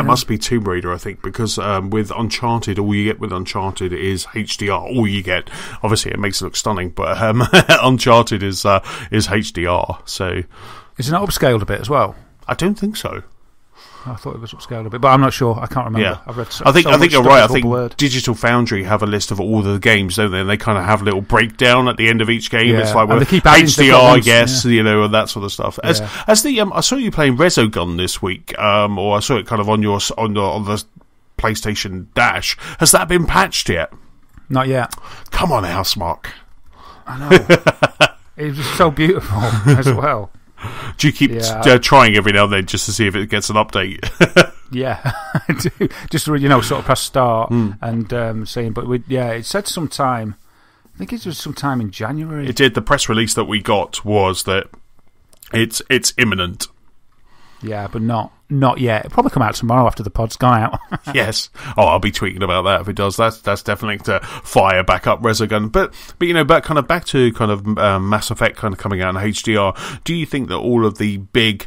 must be Tomb Raider. I think because with Uncharted, all you get with Uncharted is HDR. All you get, obviously, it makes it look stunning, but Uncharted is HDR. So is it not upscaled a bit as well? I don't think so. I thought it was upscaled a bit, but I'm not sure. I can't remember. Yeah. I've read I think you're right. I think blurred. Digital Foundry have a list of all the games, don't they? And they kind of have a little breakdown at the end of each game. Yeah. It's like, well, they keep adding HDR, yes, and that sort of stuff. As the I saw you playing Resogun this week, or I saw it kind of on the PlayStation Dash. Has that been patched yet? Not yet. Come on, Housemarque. I know. It was so beautiful as well. Do you keep trying every now and then just to see if it gets an update? Yeah, I do. Just sort of press start and seeing. But it said sometime. I think it was sometime in January. It did. The press release that we got was that it's imminent. Yeah, but not yet. It'll probably come out tomorrow after the pod's gone out. Yes. Oh, I'll be tweeting about that if it does. That's definitely to fire back up Resogun. But back to Mass Effect kind of coming out in HDR. Do you think that all of the big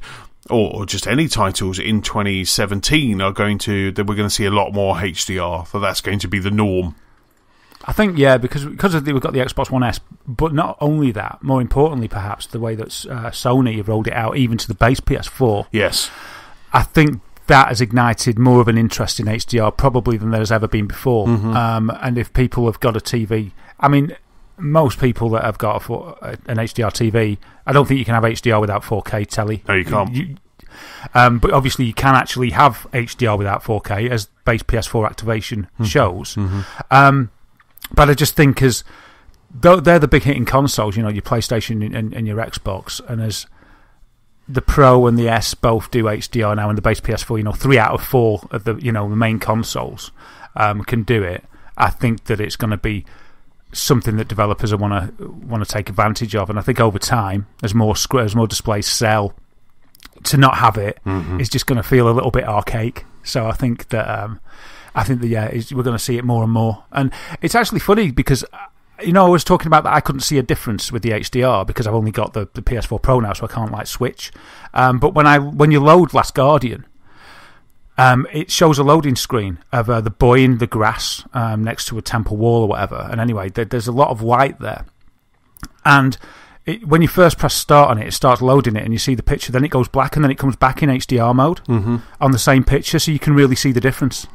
or just any titles in 2017 that we're going to see a lot more HDR? So that's going to be the norm. I think, because we've got the Xbox One S, but not only that, more importantly perhaps, the way that Sony have rolled it out even to the base PS4. Yes. I think that has ignited more of an interest in HDR probably than there has ever been before. And if people have got a TV, I mean, most people that have got an HDR TV, I don't think you can have HDR without 4K telly. No, you can't. But obviously you can actually have HDR without 4K, as base PS4 activation shows. But I just think they're the big hitting consoles, your PlayStation and your Xbox, and as the Pro and the S both do HDR now, and the base PS4, 3 out of 4 of the the main consoles can do it. I think that it's going to be something that developers want to take advantage of, and I think over time, as more displays sell, to not have it is just going to feel a little bit archaic. So I think that we're going to see it more and more. And it's actually funny because, I was talking about that I couldn't see a difference with the HDR because I've only got the PS4 Pro now, so I can't switch. But when you load Last Guardian, it shows a loading screen of the boy in the grass next to a temple wall or whatever. And anyway, there's a lot of light there. And when you first press start on it, it starts loading it and you see the picture, then it goes black and then it comes back in HDR mode on the same picture, so you can really see the difference.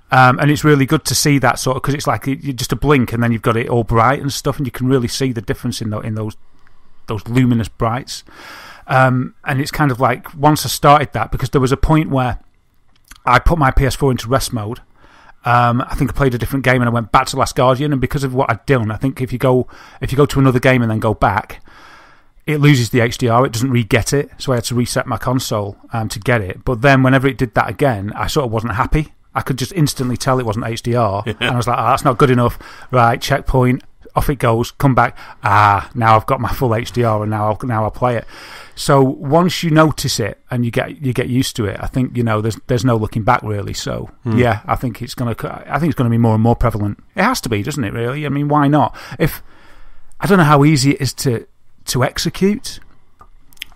And it's really good to see that sort of, because it's like just a blink and then you've got it all bright and stuff, and you can really see the difference in those luminous brights. And it's kind of like, once I started that, because there was a point where I put my PS4 into rest mode, I think I played a different game and I went back to Last Guardian, and because of what I'd done, I think if you go to another game and then go back, it loses the HDR. It doesn't re-get it, so I had to reset my console to get it. But then whenever it did that again, I sort of wasn't happy. I could just instantly tell it wasn't HDR, and I was like, that's not good enough. Right, checkpoint, off it goes, come back. Now I've got my full HDR, and now I'll play it. So once you notice it and you get used to it, I think there's no looking back really. So yeah, I think it's gonna be more and more prevalent. It has to be, doesn't it? Really, I mean, why not? If I don't know how easy it is to execute,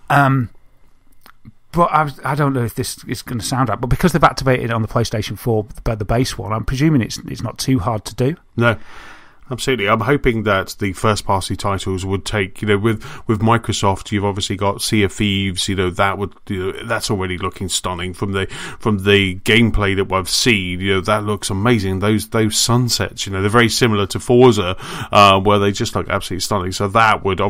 but I don't know if this is going to sound right. But because they've activated it on the PlayStation 4, the base one, I'm presuming it's not too hard to do. No. Absolutely. I'm hoping that the first-party titles would take, with Microsoft, you've obviously got Sea of Thieves, that's already looking stunning from the gameplay that we've seen. That looks amazing. Those sunsets, they're very similar to Forza, where they just look absolutely stunning. So that would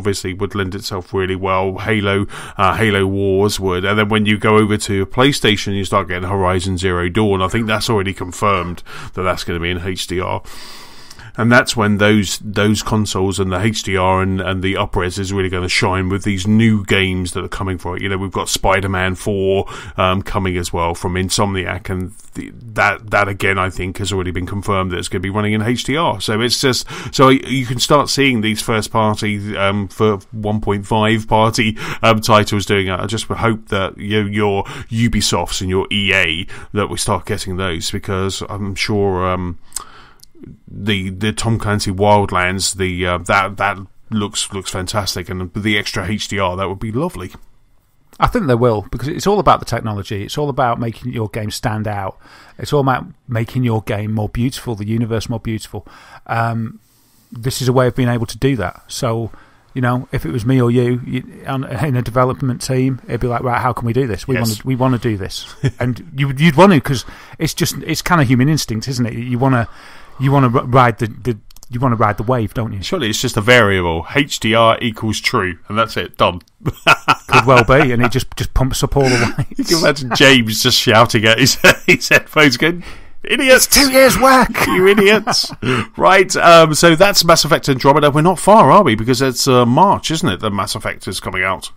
lend itself really well. Halo Wars would, and then when you go over to PlayStation, you start getting Horizon Zero Dawn. I think that's already confirmed that that's going to be in HDR. And that's when those consoles and the HDR and the up-res is really going to shine with these new games that are coming for it. We've got Spider-Man 4 coming as well from Insomniac, and that again I think has already been confirmed that it's going to be running in HDR. So it's just you can start seeing these first-party for 1.5 party titles doing it. I just hope that your Ubisofts and your EA that we start getting those, because I'm sure. The Tom Clancy Wildlands, that looks fantastic, and the extra HDR, that would be lovely. I think they will, because it's all about the technology. It's all about making your game stand out. It's all about making your game more beautiful, the universe more beautiful. This is a way of being able to do that. So, if it was me or you in a development team, it'd be like, right, how can we do this? We want to do this, and you'd want to, because it's kind of human instinct, isn't it? You want to ride the wave, don't you? Surely it's just a variable. HDR equals true, and that's it. Done. Could well be, and it just pumps up all the way. You can imagine James just shouting at his headphones, going, "Idiots! It's 2 years' work, you idiots!" Right. So that's Mass Effect Andromeda. We're not far, are we? Because it's March, isn't it? That Mass Effect is coming out.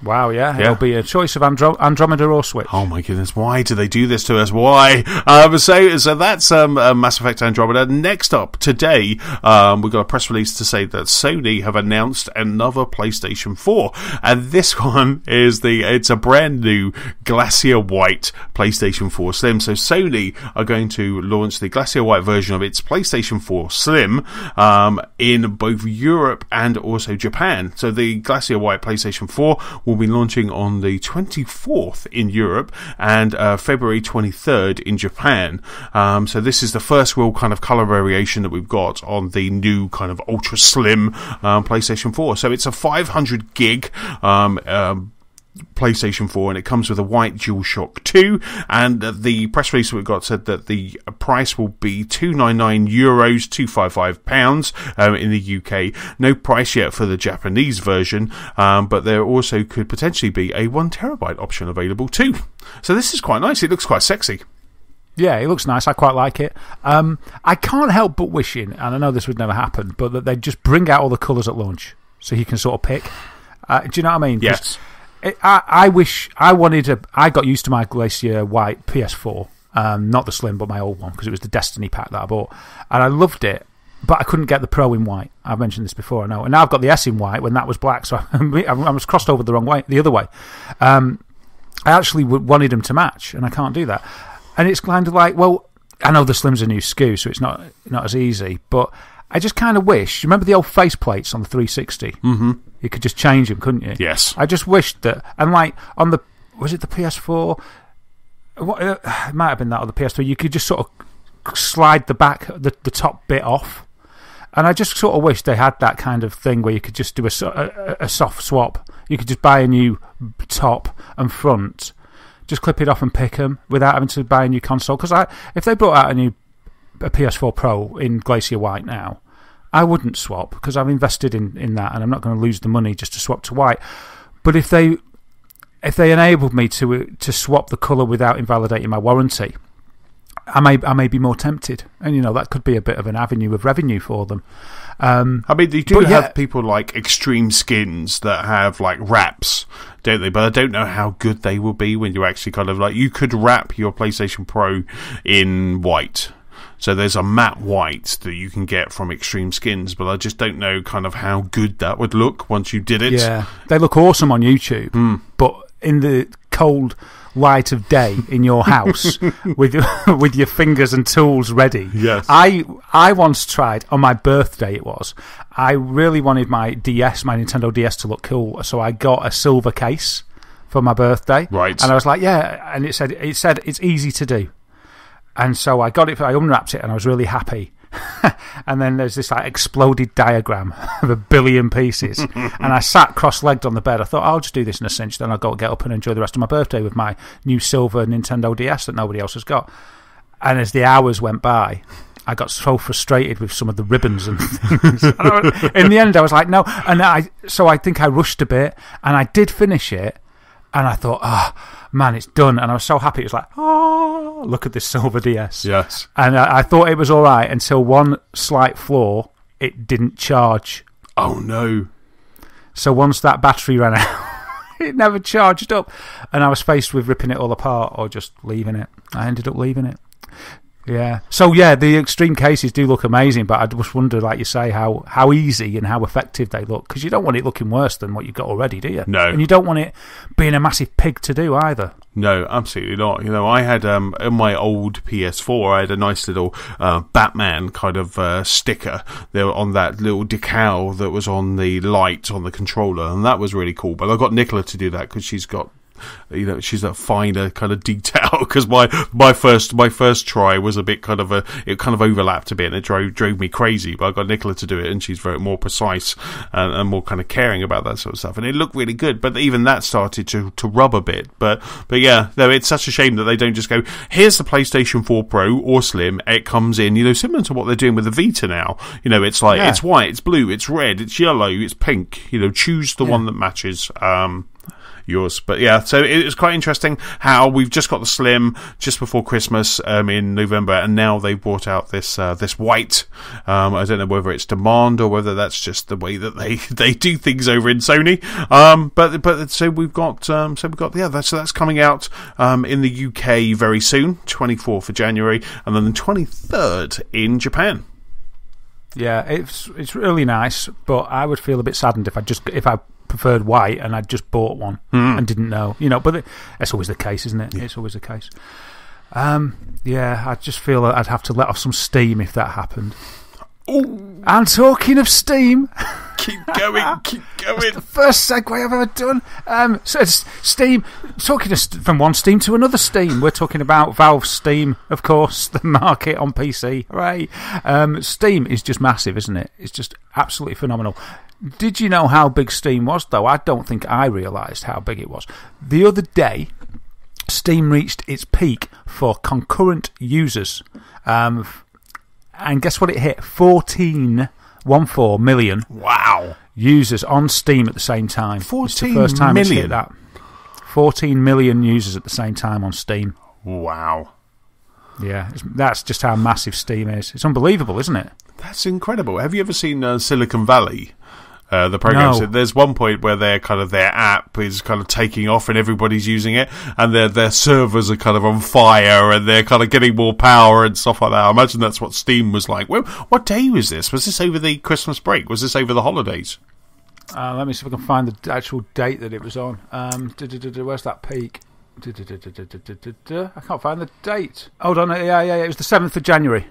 Wow, yeah. It'll be a choice of Andromeda or Switch. Oh my goodness, why do they do this to us? Why? So that's Mass Effect Andromeda. Next up today, we've got a press release to say that Sony have announced another PlayStation 4, and this one it's a brand new Glacier White PlayStation 4 Slim. So Sony are going to launch the Glacier White version of its PlayStation 4 Slim in both Europe and also Japan. So the Glacier White PlayStation 4 will be launching on the 24th in Europe and February 23rd in Japan. So this is the first real kind of colour variation that we've got on the new kind of ultra slim PlayStation 4. So it's a 500 gig PlayStation 4, and it comes with a white DualShock 2, and the press release we got said that the price will be €299, £255 in the UK. No price yet for the Japanese version, but there also could potentially be a 1TB option available too. So this is quite nice. It looks quite sexy. Yeah, it looks nice. I quite like it. I can't help but wishing, and I know this would never happen, but that they'd just bring out all the colours at launch so you can sort of pick. Do you know what I mean? Yes. I wish I got used to my Glacier White PS4, not the Slim, but my old one, because it was the Destiny pack that I bought, and I loved it, but I couldn't get the Pro in white. I've mentioned this before, I know, and now I've got the S in white when that was black, so I was crossed over the other way. I actually wanted them to match, and I can't do that, and it's kind of like, well, I know the Slim's a new SKU, so it's not as easy, but I just kind of wish. You remember the old face plates on the 360? Mm-hmm. You could just change them, couldn't you? Yes. I just wished that, and like on was it the PS4? It might have been that or the PS3. You could just sort of slide the top bit off, and I just sort of wish they had that kind of thing where you could just do a soft swap. You could just buy a new top and front, just clip it off and pick them without having to buy a new console. Because if they brought out a PS4 Pro in Glacier White now, I wouldn't swap, because I've invested in that, and I'm not going to lose the money just to swap to white. But if they enabled me to swap the colour without invalidating my warranty, I may be more tempted, and that could be a bit of an avenue of revenue for them. I mean, they do have people like Extreme Skins that have like wraps, don't they? But I don't know how good they will be when you actually kind of like, you could wrap your PlayStation Pro in white. So there's a matte white that you can get from Extreme Skins, but I just don't know kind of how good that would look once you did it. Yeah, they look awesome on YouTube, but in the cold light of day in your house with your fingers and tools ready. Yes. I once tried, on my birthday it was, I really wanted my Nintendo DS to look cool, so I got a silver case for my birthday. Right. And I was like, yeah, and it said it's easy to do. And so I got it, I unwrapped it, and I was really happy. And then there's this like exploded diagram of a billion pieces, and I sat cross-legged on the bed. I thought, I'll just do this in a cinch, then I'll get up and enjoy the rest of my birthday with my new silver Nintendo DS that nobody else has got. And as the hours went by, I got so frustrated with some of the ribbons and things. In the end, I was like, no. And I think I rushed a bit, and I did finish it. And I thought, man, it's done. And I was so happy. It was like, look at this silver DS. Yes. And I thought it was all right until one slight flaw, it didn't charge. Oh, no. So once that battery ran out, it never charged up. And I was faced with ripping it all apart or just leaving it. I ended up leaving it. Yeah. So, yeah, the extreme cases do look amazing, but I just wonder, like you say, how easy and how effective they look. Because you don't want it looking worse than what you've got already, do you? No. And you don't want it being a massive pig to do either. No, absolutely not. I had, in my old PS4, I had a nice little Batman kind of sticker there on that little decal that was on the light on the controller, and that was really cool. But I got Nicola to do that because she's got, she's that finer kind of detail, because my first try was a bit it kind of overlapped a bit, and it drove me crazy, but I got Nicola to do it, and she's very more precise and more kind of caring about that sort of stuff, and it looked really good. But even that started to rub a bit, but yeah, no, it's such a shame that they don't just go, here's the PlayStation 4 Pro or Slim, it comes in, similar to what they're doing with the Vita now. It's like, it's white, it's blue, it's red, it's yellow, it's pink, choose the one that matches yours. But yeah, so it's quite interesting how we've just got the Slim just before Christmas in November, and now they brought out this white. I don't know whether it's demand or whether that's just the way that they do things over in Sony. But so we've got that's coming out in the UK very soon, 24th of January, and then the 23rd in Japan. Yeah, it's really nice, but I would feel a bit saddened if I preferred white and I'd just bought one and didn't know, but that's always the case, isn't it? Yeah. It's always the case. I just feel I'd have to let off some steam if that happened. Ooh. And talking of steam, keep going. That's the first segue I've ever done. So it's Steam, talking from one Steam to another Steam. We're talking about Valve Steam, of course, the market on PC. Hooray! Steam is just massive, isn't it? It's just absolutely phenomenal. Did you know how big Steam was, though? I don't think I realised how big it was. The other day, Steam reached its peak for concurrent users. And guess what it hit? 14 million. Wow. Users on Steam at the same time. 14 it's the first time million? It's hit that. 14 million users at the same time on Steam. Wow. Yeah, that's just how massive Steam is. It's unbelievable, isn't it? That's incredible. Have you ever seen Silicon Valley? The program. No. So there's one point where their app is kind of taking off and everybody's using it, and their servers are kind of on fire and they're kind of getting more power and stuff like that. I imagine that's what Steam was like. Well, what day was this? Was this over the Christmas break? Was this over the holidays? Let me see if I can find the actual date that it was on. Where's that peak? I can't find the date. Hold on. Yeah. It was the 7th of January.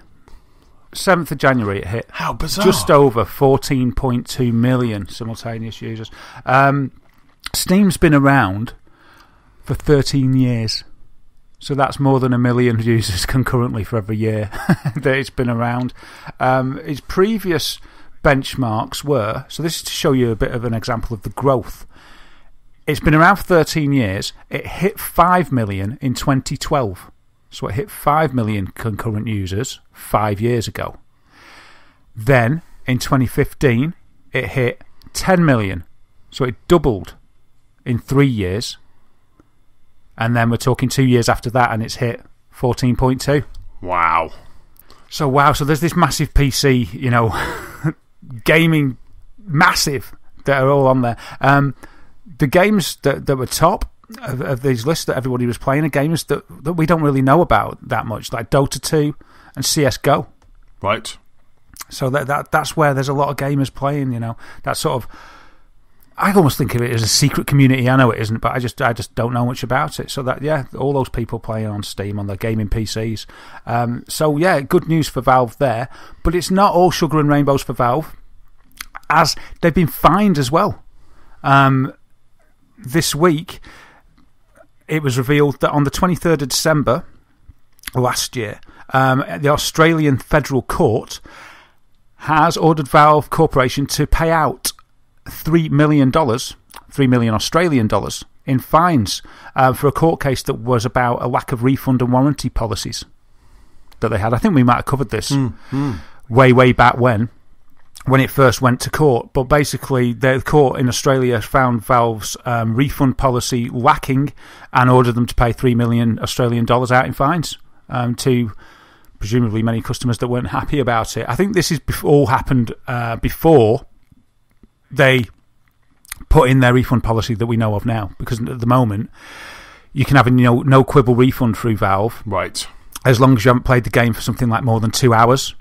7th of January it hit. How bizarre. Just over 14.2 million simultaneous users. Steam's been around for 13 years. So that's more than 1 million users concurrently for every year that it's been around. Its previous benchmarks were, so this is to show you a bit of an example of the growth. It's been around for 13 years. It hit 5 million in 2012. So it hit 5 million concurrent users 5 years ago. Then, in 2015, it hit 10 million. So it doubled in 3 years. And then we're talking 2 years after that, and it's hit 14.2. Wow. So there's this massive PC, gaming massive that are all on there. The games that were top of these lists that everybody was playing are games that we don't really know about that much, like Dota 2 and CSGO. Right. So that's where there's a lot of gamers playing, That sort of... I almost think of it as a secret community. I know it isn't, but I just don't know much about it. So all those people playing on Steam on their gaming PCs. Good news for Valve there. But it's not all sugar and rainbows for Valve, as they've been fined as well. This week, it was revealed that on the 23rd of December last year, the Australian Federal Court has ordered Valve Corporation to pay out $3 million Australian dollars in fines for a court case that was about a lack of refund and warranty policies that they had. I think we might have covered this way back when it first went to court. But basically, the court in Australia found Valve's refund policy lacking and ordered them to pay $3 million Australian dollars out in fines to presumably many customers that weren't happy about it. I think this is all happened before they put in their refund policy that we know of now, because at the moment you can have a no quibble refund through Valve, right? As long as you haven't played the game for something like more than 2 hours.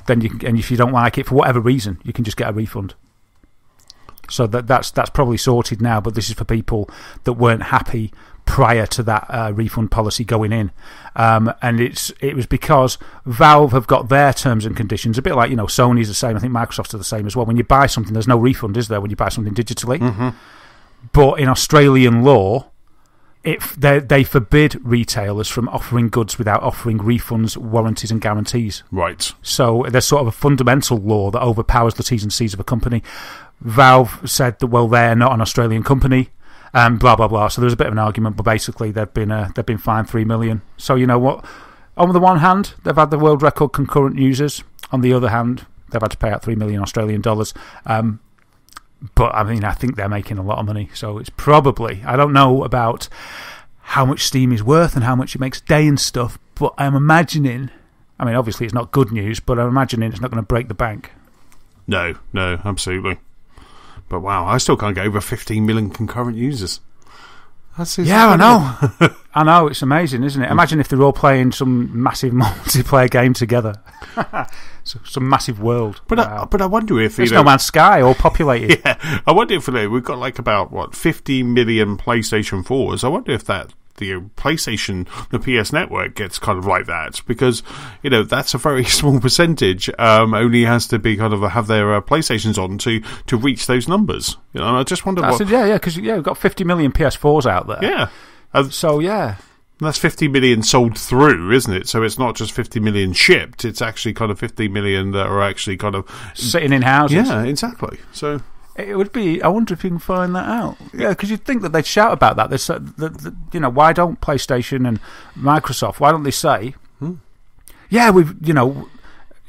Then you can, and if you don't like it for whatever reason, you can just get a refund. So that's probably sorted now, but this is for people that weren't happy prior to that refund policy going in, and it was because Valve have got their terms and conditions a bit like Sony's the same. I think Microsoft's are the same as well. When you buy something, there's no refund, is there? When you buy something digitally, but in Australian law, they forbid retailers from offering goods without offering refunds, warranties, and guarantees. Right. So there's sort of a fundamental law that overpowers the T's and C's of a company. Valve said that they're not an Australian company. Blah blah blah. So there was a bit of an argument, but basically they've been fined $3 million. So you know what? On the one hand, they've had the world record concurrent users. On the other hand, they've had to pay out $3 million Australian dollars. But I think they're making a lot of money. So it's probably, I don't know about how much Steam is worth and how much it makes a day and stuff. But I'm imagining, obviously it's not good news, but I'm imagining it's not going to break the bank. No, absolutely. But wow, I still can't get over 15 million concurrent users. I know. I know, it's amazing, isn't it? Imagine if they're all playing some massive multiplayer game together. Some massive world. But I wonder if... There's No Man's Sky, all populated. Yeah, I wonder if we've got about 50 million PlayStation 4s. I wonder if that... the PlayStation, the PS Network gets kind of like that, because that's a very small percentage. Only has to be kind of have their PlayStations on to reach those numbers. And I just wonder because we've got 50 million PS4s out there. Yeah. That's 50 million sold through, isn't it? So it's not just 50 million shipped. It's actually kind of 50 million that are actually kind of sitting in houses. Yeah, exactly. So. It would be. I wonder if you can find that out. Yeah, because you'd think that they'd shout about that. Why don't PlayStation and Microsoft? Why don't they say, "Yeah, we've."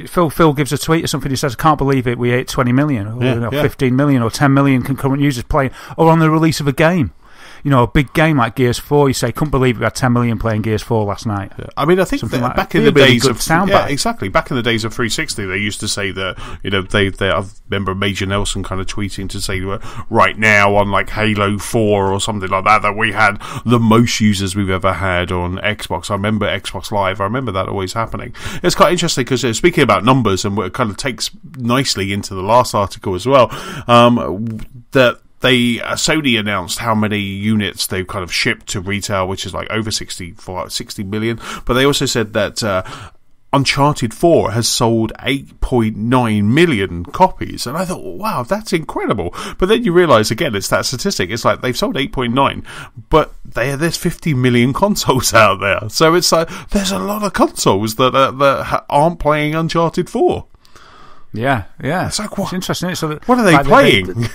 Phil gives a tweet or something. He says, "I can't believe it. We hit 20 million, or 15 million, or 10 million concurrent users playing, or on the release of a game." A big game like Gears 4, you say, couldn't believe we had 10 million playing Gears 4 last night. Yeah. I think that back in the days of... Yeah, exactly. Back in the days of 360, they used to say that, I remember Major Nelson kind of tweeting to say, right now on Halo 4 or something like that we had the most users we've ever had on Xbox. I remember Xbox Live. I remember that always happening. It's quite interesting because speaking about numbers, and it kind of takes nicely into the last article as well, that Sony announced how many units they've kind of shipped to retail, which is over 60 million. But they also said that Uncharted 4 has sold 8.9 million copies. And I thought, wow, that's incredible. But then you realise, again, it's that statistic. It's they've sold 8.9, but there's 50 million consoles out there. So it's there's a lot of consoles that aren't playing Uncharted 4. Yeah. It's what? It's interesting. So what are they playing?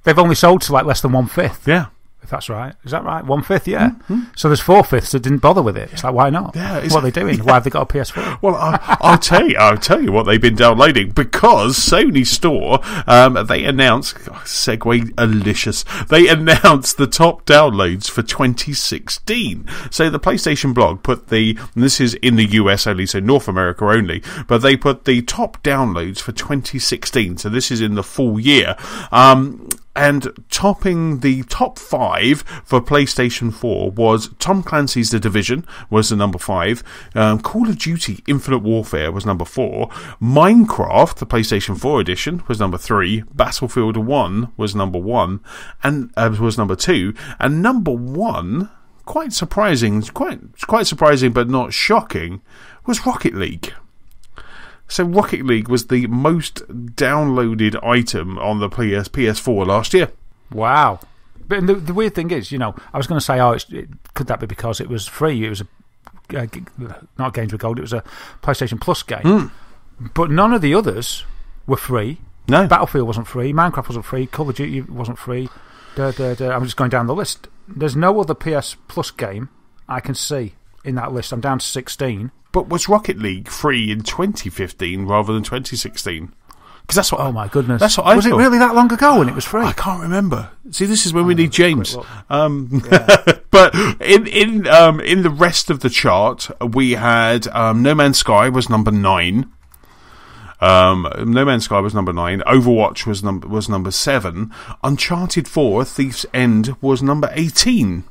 They've only sold to less than 1/5. Yeah. if that's right. Is that right? 1/5, yeah. Mm-hmm. So there's 4/5 that didn't bother with it. It's like, why not? Yeah, what are they doing? Yeah. Why have they got a PS4? Well, I'll tell you what they've been downloading, because Sony Store, they announced, segue alicious, they announced the top downloads for 2016. So the PlayStation blog put and this is in the US only, so North America only, but they put the top downloads for 2016. So this is in the full year. And topping the top 5 for PlayStation 4 was Tom Clancy's The Division was the number 5. Call of Duty Infinite Warfare was number 4. Minecraft, the PlayStation 4 edition, was number 3. Battlefield 1 was number 1, and was number 2. And number 1, quite surprising, but not shocking, was Rocket League. So Rocket League was the most downloaded item on the PS4 last year. Wow. But the weird thing is, I was going to say, could that be because it was free? It was not Games with Gold, it was a PlayStation Plus game. Mm. But none of the others were free. No. Battlefield wasn't free, Minecraft wasn't free, Call of Duty wasn't free. I'm just going down the list. There's no other PS Plus game I can see in that list. I'm down to 16. But was Rocket League free in 2015 rather than 2016? Because that's what. Oh my goodness! That's what I was thought. It really that long ago when it was free? I can't remember. See, this is when we need James. But in the rest of the chart, we had No Man's Sky was number 9. No Man's Sky was number 9. Overwatch was number 7. Uncharted 4: Thief's End was number 18.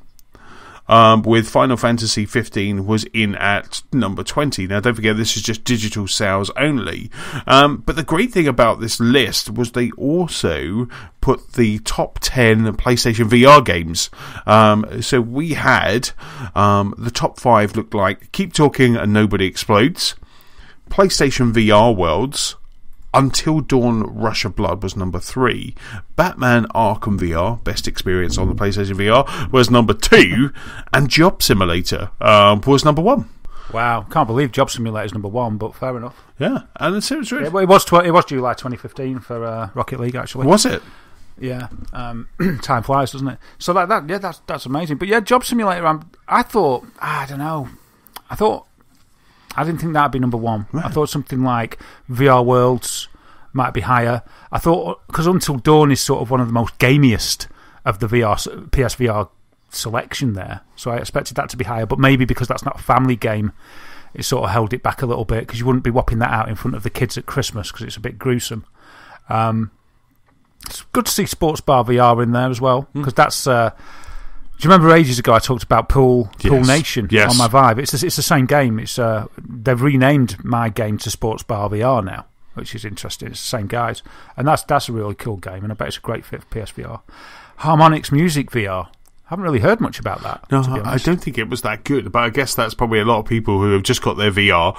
With Final Fantasy 15 was in at number 20. Now, don't forget, this is just digital sales only. But the great thing about this list was they also put the top 10 PlayStation VR games. So we had the top 5 looked like Keep Talking and Nobody Explodes, PlayStation VR Worlds, Until Dawn Rush of Blood was number 3. Batman Arkham VR, best experience on the PlayStation VR, was number 2. And Job Simulator was number 1. Wow, can't believe Job Simulator is number 1, but fair enough. Yeah, and it's really... It was July 2015 for Rocket League, actually. Was it? Yeah, time flies, doesn't it? So that's amazing. But yeah, Job Simulator, I didn't think that'd be number 1. Right. I thought something like VR Worlds might be higher. I thought, because Until Dawn is sort of one of the most gamiest of the PSVR selection there, so I expected that to be higher, but maybe because that's not a family game, it sort of held it back a little bit, because you wouldn't be whopping that out in front of the kids at Christmas, because it's a bit gruesome. It's good to see Sports Bar VR in there as well, because that's... do you remember ages ago I talked about Pool Nation on my Vive? It's the same game. They've renamed my game to Sports Bar VR now, which is interesting. It's the same guys, and that's a really cool game, and I bet it's a great fit for PSVR. Harmonix Music VR. I haven't really heard much about that. No, I don't think it was that good, but I guess that's probably a lot of people who have just got their VR,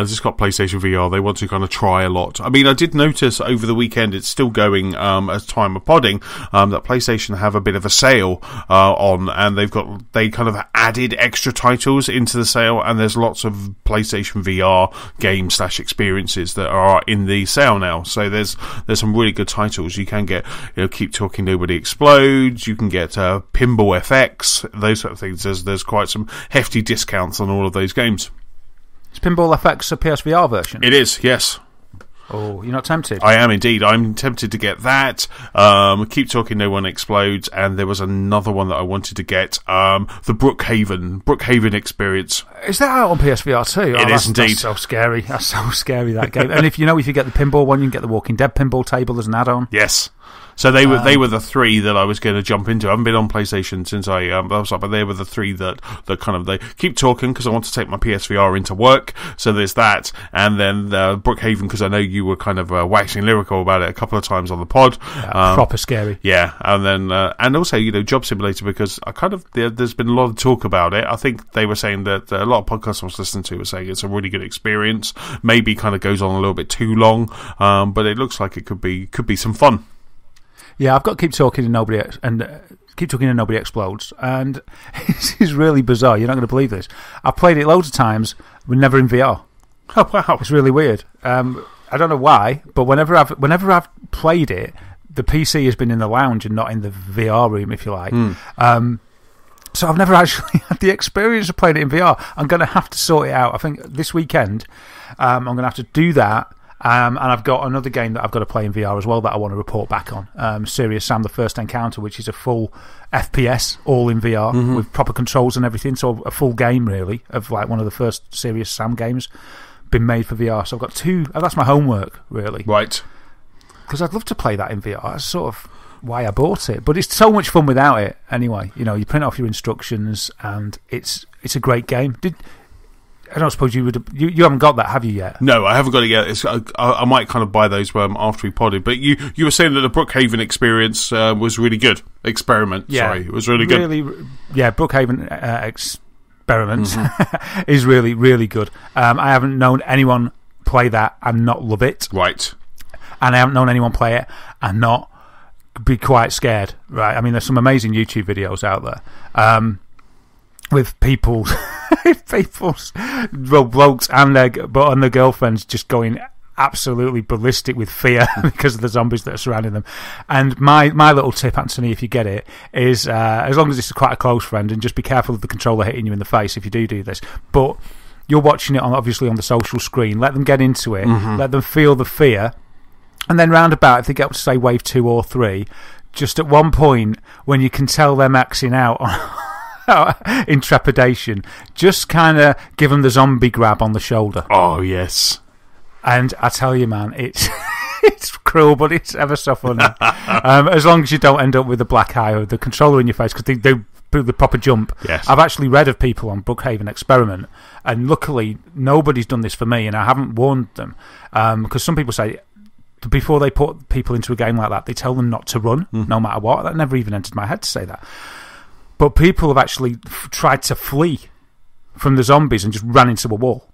just got PlayStation VR, they want to kind of try a lot. I mean, I did notice over the weekend, it's still going as time of podding, that PlayStation have a bit of a sale on, and they kind of added extra titles into the sale, and there's lots of PlayStation VR games / experiences that are in the sale now. So there's some really good titles. You can get, Keep Talking Nobody Explodes, you can get Pinball FX, those sort of things. There's quite some hefty discounts on all of those games. Is Pinball FX a PSVR version? It is, yes. Oh, you're not tempted? I am indeed. I'm tempted to get that. Keep Talking No One Explodes, and there was another one that I wanted to get, the Brookhaven experience. Is that out on PSVR too? It is indeed. That's so scary. That's so scary, that game. And if you get the pinball one, you can get the Walking Dead pinball table as an add-on. Yes. So they were the 3 that I was going to jump into. I haven't been on PlayStation since but they were the 3 that kind of, they keep talking because I want to take my PSVR into work. So there's that, and then Brookhaven, because I know you were kind of waxing lyrical about it a couple of times on the pod. Yeah, proper scary. Yeah, and then and also Job Simulator, because there's been a lot of talk about it. I think they were saying that a lot of podcasts I was listening to were saying it's a really good experience. Maybe kind of goes on a little bit too long, but it looks like it could be some fun. Yeah, I've got Keep Talking and Nobody Explodes, and this is really bizarre. You're not going to believe this. I've played it loads of times, but never in VR. Oh wow, it's really weird. I don't know why, but whenever I've played it, the PC has been in the lounge and not in the VR room, if you like. So I've never actually had the experience of playing it in VR. I'm going to have to sort it out. I think this weekend I'm going to have to do that. And I've got another game that I've got to play in VR as well that I want to report back on. Serious Sam: The First Encounter, which is a full FPS, all in VR, with proper controls and everything. So a full game, really, of like one of the first Serious Sam games been made for VR. So I've got two. That's my homework, really. Right. Because I'd love to play that in VR. That's sort of why I bought it. But it's so much fun without it anyway. You know, you print off your instructions and it's a great game. I don't suppose you would. You haven't got that, have you yet? No, I haven't got it yet. I might kind of buy those after we podded. But you were saying that the Brookhaven experience was really good. Experiment, sorry, it was really good. Brookhaven experiment is really, really good. I haven't known anyone play that and not love it. Right. And I haven't known anyone play it and not be quite scared. Right. I mean, there's some amazing YouTube videos out there with people's blokes and their girlfriends just going absolutely ballistic with fear because of the zombies that are surrounding them. And my little tip, Anthony, if you get it, is as long as it's quite a close friend, and just be careful of the controller hitting you in the face if you do this. But you're watching it obviously on the social screen. Let them get into it. Let them feel the fear. And then round about, if they get up to say wave 2 or 3, just at one point when you can tell they're maxing out on in trepidation, just kind of give them the zombie grab on the shoulder. Oh, yes. And I tell you, man, it's cruel, but it's ever so funny. As long as you don't end up with a black eye or the controller in your face, because they do the proper jump. Yes. I've actually read of people on Brookhaven Experiment, and luckily nobody's done this for me, and I haven't warned them, because some people say before they put people into a game like that, they tell them not to run, no matter what. That never even entered my head to say that. But people have actually tried to flee from the zombies and just ran into a wall.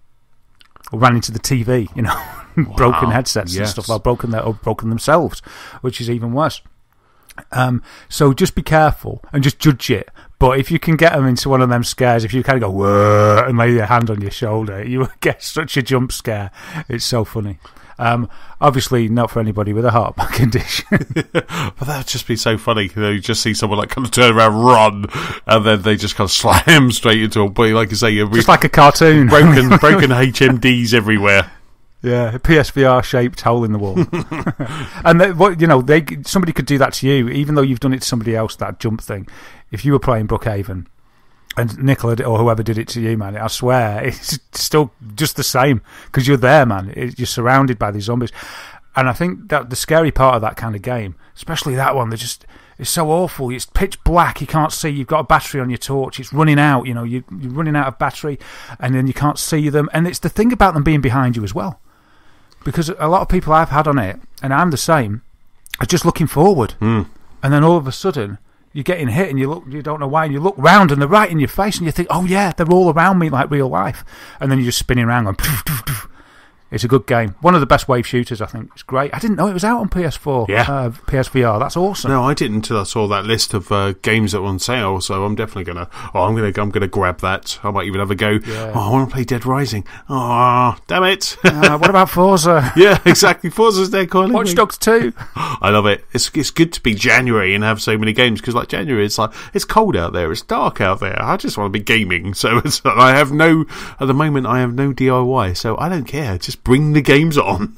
Or ran into the TV, you know, broken headsets and stuff, or broken themselves, which is even worse. So just be careful and just judge it. But if you can get them into one of them scares, if you kind of go, whoa, and lay your hand on your shoulder, you will get such a jump scare. It's so funny. Obviously not for anybody with a heart condition. But that would just be so funny. You just see someone like kind of turn around, run, and then they just kind of slam straight into a body, like you say, just like a cartoon. broken HMDs everywhere. Yeah, a PSVR shaped hole in the wall. And somebody could do that to you, even though you've done it to somebody else. That jump thing. If you were playing Brookhaven, and Nicola or whoever did it to you, man, I swear, it's still just the same, because you're there, man. You're surrounded by these zombies. And I think that the scary part of that kind of game, especially that one, it's so awful. It's pitch black, you can't see, you've got a battery on your torch, it's running out, you know, you're running out of battery, and then you can't see them. And it's the thing about them being behind you as well. Because a lot of people I've had on it, and I'm the same, are just looking forward. And then all of a sudden, you're getting hit and you don't know why, and you look round and they're right in your face and you think, oh yeah, they're all around me like real life, and then you're just spinning around going poof, poof, poof. It's a good game. One of the best wave shooters, I think. It's great. I didn't know it was out on PS4. Yeah. PSVR. That's awesome. No, I didn't until I saw that list of games that were on sale. So I'm definitely gonna. I'm gonna grab that. I might even have a go. Yeah. Oh, I want to play Dead Rising. Oh, damn it! What about Forza? Yeah, exactly. Forza's there calling Watch Dogs 2. I love it. It's good to be January and have so many games, because like January, it's like it's cold out there, it's dark out there. I just want to be gaming. So at the moment I have no DIY. So I don't care. Just bring the games on.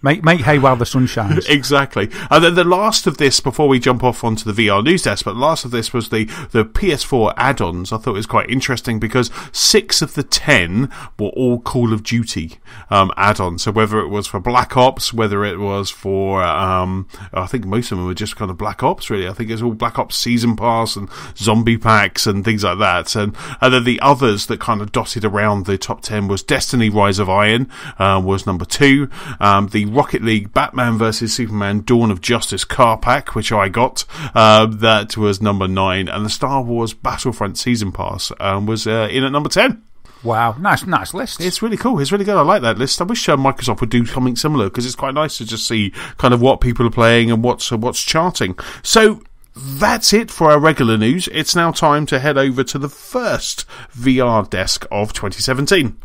Make hay while the sun shines. Exactly. And then the last of this, before we jump off onto the VR news desk, but the last of this was the PS4 add-ons. I thought it was quite interesting because 6 of the 10 were all Call of Duty add-ons. So whether it was for Black Ops, whether it was for, I think most of them were just kind of Black Ops, really. I think it was all Black Ops Season Pass and Zombie Packs and things like that. And then the others that kind of dotted around the top 10 was Destiny Rise of Iron, was number 2. The Rocket League Batman vs Superman Dawn of Justice car pack, which I got, that was number 9, and the Star Wars Battlefront Season Pass was in at number 10. Wow, nice list. It's really cool. It's really good. I like that list. I wish Microsoft would do something similar, because it's quite nice to just see kind of what people are playing and what's charting. So that's it for our regular news. It's now time to head over to the first VR desk of 2017.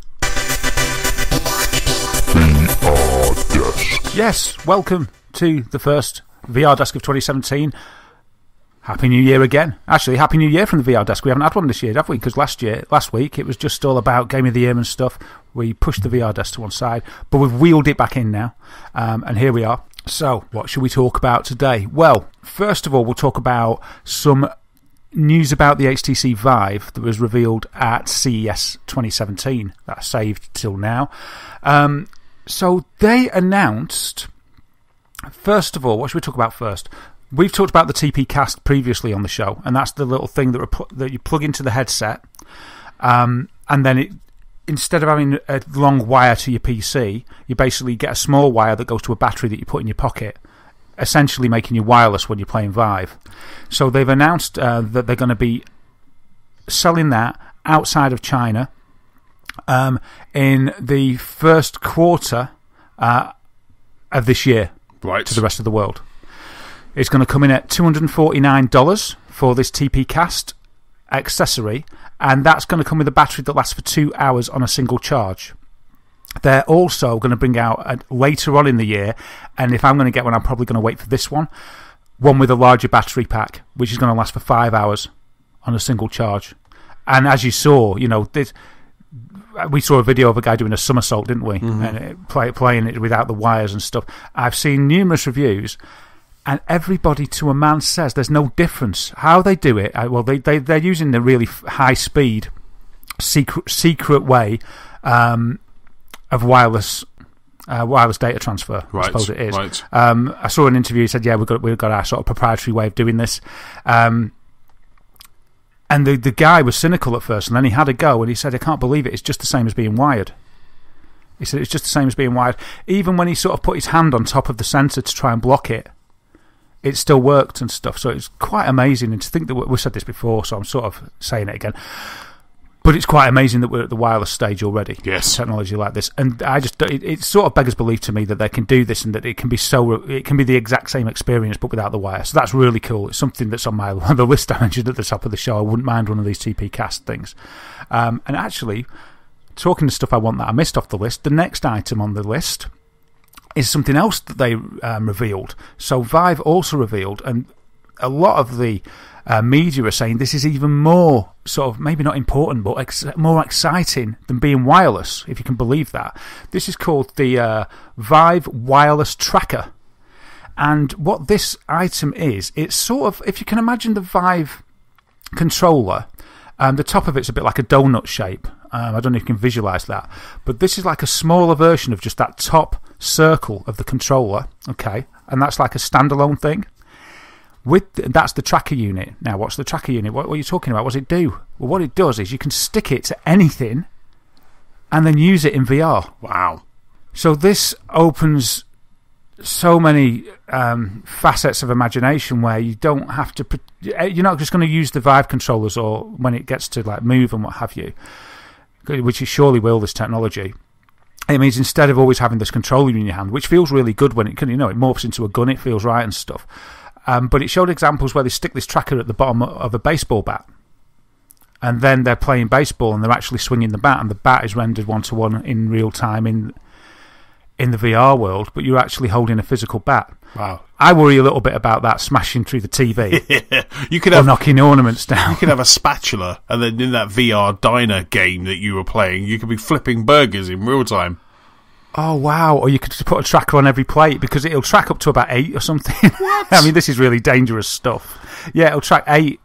Yes, welcome to the first VR Desk of 2017. Happy New Year again. Actually, Happy New Year from the VR Desk. We haven't had one this year, have we? Because last week, it was just all about Game of the Year and stuff. We pushed the VR Desk to one side, but we've wheeled it back in now, and here we are. So, what should we talk about today? Well, first of all, we'll talk about some news about the HTC Vive that was revealed at CES 2017. That's saved till now. So, they announced... First of all, what should we talk about first? We've talked about the TP Cast previously on the show, and that's the little thing that you plug into the headset, and then instead of having a long wire to your PC, you basically get a small wire that goes to a battery that you put in your pocket, essentially making you wireless when you're playing Vive. So they've announced that they're going to be selling that outside of China in the first quarter of this year, right, to the rest of the world. It's going to come in at $249 for this TP Cast accessory, and that's going to come with a battery that lasts for 2 hours on a single charge. They're also going to bring out later on in the year, and if I'm going to get one, I'm probably going to wait for this one with a larger battery pack, which is going to last for 5 hours on a single charge. And as you saw, we saw a video of a guy doing a somersault, didn't we? Mm-hmm. And playing it without the wires and stuff. I've seen numerous reviews, and everybody to a man says there's no difference. How they do it, well, they're using the really high-speed, secret way of wireless data transfer, right, I suppose it is. Right. I saw an interview, he said, yeah, we've got our sort of proprietary way of doing this. And the guy was cynical at first, and then he had a go, and he said, I can't believe it, it's just the same as being wired. He said, it's just the same as being wired. Even when he sort of put his hand on top of the sensor to try and block it, it still worked and stuff. So it's quite amazing. And to think that we said this before, so I'm sort of saying it again. But it's quite amazing that we're at the wireless stage already. Yes. Technology like this. And it sort of beggars belief to me that they can do this and that it can be the exact same experience but without the wire. So that's really cool. It's something that's on the list I mentioned at the top of the show. I wouldn't mind one of these TP Cast things. And actually, talking to stuff I want that I missed off the list, the next item on the list is something else that they revealed. So Vive also revealed, and a lot of the media are saying this is even more sort of, maybe not important, but more exciting than being wireless, if you can believe that. This is called the Vive Wireless Tracker. And what this item is, it's sort of, if you can imagine the Vive controller, the top of it's a bit like a donut shape. I don't know if you can visualise that. But this is like a smaller version of just that top circle of the controller, okay? And that's like a standalone thing. That's the tracker unit. Now, what's the tracker unit? What are you talking about? What does it do? Well, what it does is you can stick it to anything and then use it in VR. Wow. So this opens so many facets of imagination where you don't have to... You're not just going to use the Vive controllers or when it gets to like move and what have you, which it surely will, this technology. It means instead of always having this controller in your hand, which feels really good when it can, it morphs into a gun, it feels right and stuff. But it showed examples where they stick this tracker at the bottom of a baseball bat, and then they're playing baseball and they're actually swinging the bat, and the bat is rendered 1-to-1 in real time in the VR world, but you're actually holding a physical bat. Wow. I worry a little bit about that smashing through the TV. Yeah. You could have knocking ornaments down. You could have a spatula, and then in that VR diner game that you were playing, you could be flipping burgers in real time. Oh, wow. Or you could just put a tracker on every plate, because it'll track up to about 8 or something. What? I mean, this is really dangerous stuff. Yeah, it'll track 8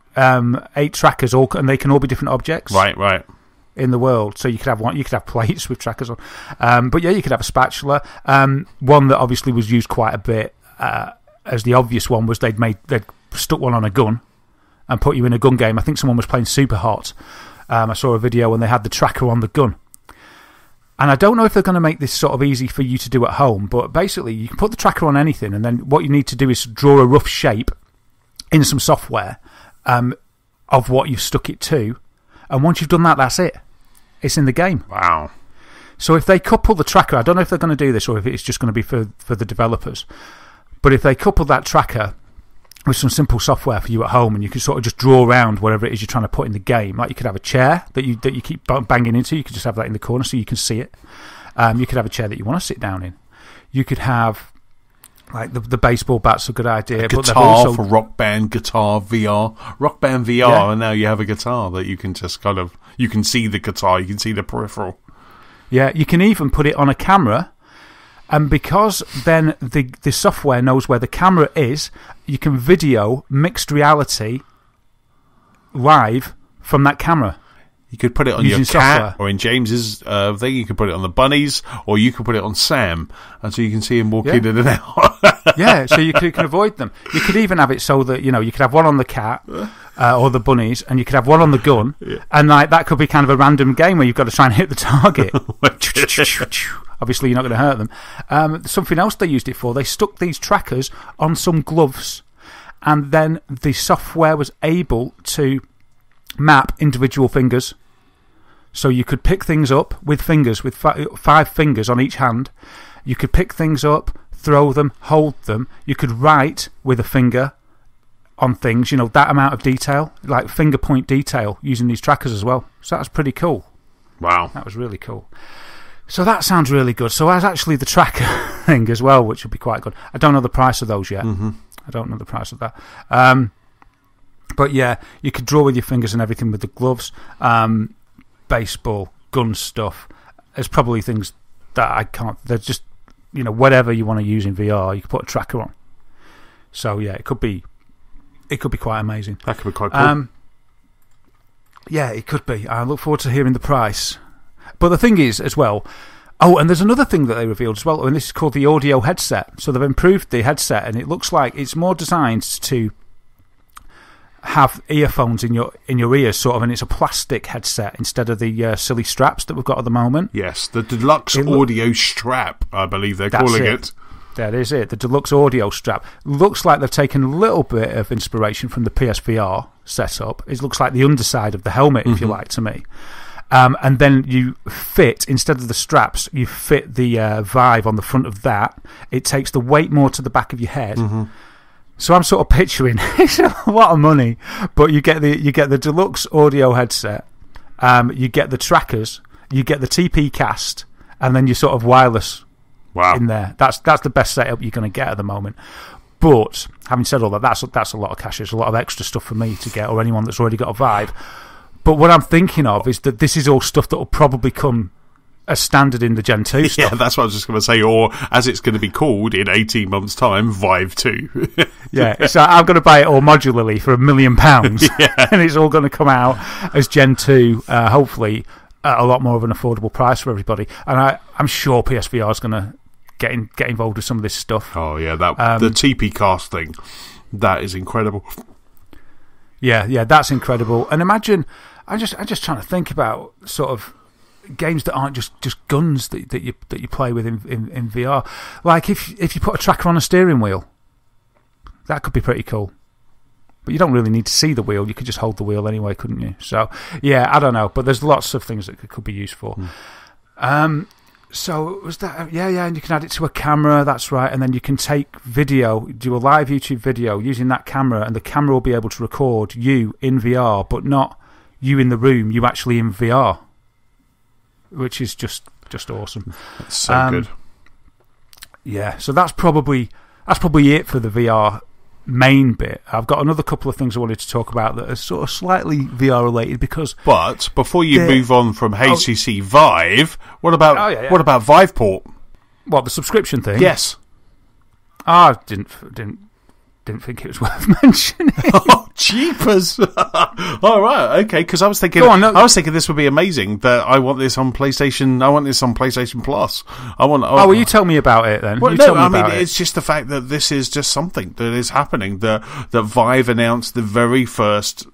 trackers, and they can all be different objects. Right. In the world. So you could have you could have plates with trackers on. But yeah, you could have a spatula. One that obviously was used quite a bit as the obvious one was they'd stuck one on a gun and put you in a gun game. I think someone was playing Super Hot. I saw a video when they had the tracker on the gun. And I don't know if they're going to make this sort of easy for you to do at home, but basically you can put the tracker on anything, and then what you need to do is draw a rough shape in some software of what you've stuck it to. And once you've done that, that's it. It's in the game. Wow. So if they couple the tracker, I don't know if they're going to do this or if it's just going to be for the developers, but if they couple that tracker with some simple software for you at home, and you can sort of just draw around whatever it is you're trying to put in the game, like you could have a chair that you keep banging into, you could just have that in the corner so you can see it. You could have a chair that you want to sit down in. You could have Like the baseball bat's a good idea. A guitar for Rock Band Guitar VR. Rock Band VR, and now you have a guitar that you can just kind of... You can see the guitar, you can see the peripheral. Yeah, you can even put it on a camera, and because then the software knows where the camera is, you can video mixed reality live from that camera. You could put it on your cat, software. Or in James's thing, you could put it on the bunnies, or you could put it on Sam, and so you can see him walk in and out. Yeah, so you can avoid them. You could even have it so that, you could have one on the cat or the bunnies, and you could have one on the gun, and like that could be kind of a random game where you've got to try and hit the target. Obviously, you're not going to hurt them. Something else they used it for, they stuck these trackers on some gloves, and then the software was able to map individual fingers. So you could pick things up with fingers, with 5 fingers on each hand. You could pick things up, throw them, hold them. You could write with a finger on things, that amount of detail, like finger point detail, using these trackers as well. So that's pretty cool. Wow. That was really cool. So that sounds really good. So that's actually the tracker thing as well, which would be quite good. I don't know the price of those yet. Mm-hmm. I don't know the price of that. But yeah, you could draw with your fingers and everything with the gloves. Baseball, gun stuff. There's probably things that I can't. They're just, whatever you want to use in VR, you can put a tracker on. So yeah, it could be quite amazing. That could be quite cool. Yeah, it could be. I look forward to hearing the price. But the thing is, as well. Oh, and there's another thing that they revealed as well, and this is called the audio headset. So they've improved the headset, and it looks like it's more designed to have earphones in your ears, sort of, and it's a plastic headset instead of the silly straps that we've got at the moment. Yes, the deluxe audio strap, I believe they're calling it. That is it, the deluxe audio strap. Looks like they've taken a little bit of inspiration from the PSVR setup. It looks like the underside of the helmet, if you like, to me. And then you fit, instead of the straps, you fit the Vive on the front of that. It takes the weight more to the back of your head. Mm-hmm. So I'm sort of picturing it's a lot of money, but you get the deluxe audio headset, you get the trackers, you get the TP cast, and then you're sort of wireless in there. That's the best setup you're going to get at the moment. But having said all that, that's a lot of cash. It's a lot of extra stuff for me to get, or anyone that's already got a Vive. But what I'm thinking of is that this is all stuff that will probably come as standard in the Gen 2 stuff. Yeah, that's what I was just going to say, or as it's going to be called in 18 months' time, Vive 2. Yeah, so I'm going to buy it all modularly for £1 million, and it's all going to come out as Gen 2, hopefully at a lot more of an affordable price for everybody. And I'm sure PSVR is going to get involved with some of this stuff. Oh, yeah, the TP cast thing, that is incredible. Yeah, that's incredible. And imagine, I'm just trying to think about sort of games that aren't just guns that you play with in VR. Like if you put a tracker on a steering wheel, that could be pretty cool. But you don't really need to see the wheel. You could just hold the wheel anyway, couldn't you? So yeah, I don't know. But there's lots of things that could be used for. So was that? Yeah, and you can add it to a camera. That's right. And then you can take video, do a live YouTube video using that camera, and the camera will be able to record you in VR, but not you in the room. You actually in VR. Which is just awesome. That's so good. Yeah, so that's probably it for the VR main bit. I've got another couple of things I wanted to talk about that are sort of slightly VR related because. But before you move on from HTC Vive, what about Viveport? What, the subscription thing? Yes. I didn't think it was worth mentioning. Oh, jeepers! All right, okay. Because I was thinking, this would be amazing. That I want this on PlayStation. I want this on PlayStation Plus. Well, you tell me about it then. Well, no, I mean it's just the fact that this is just something that is happening. That Vive announced the very first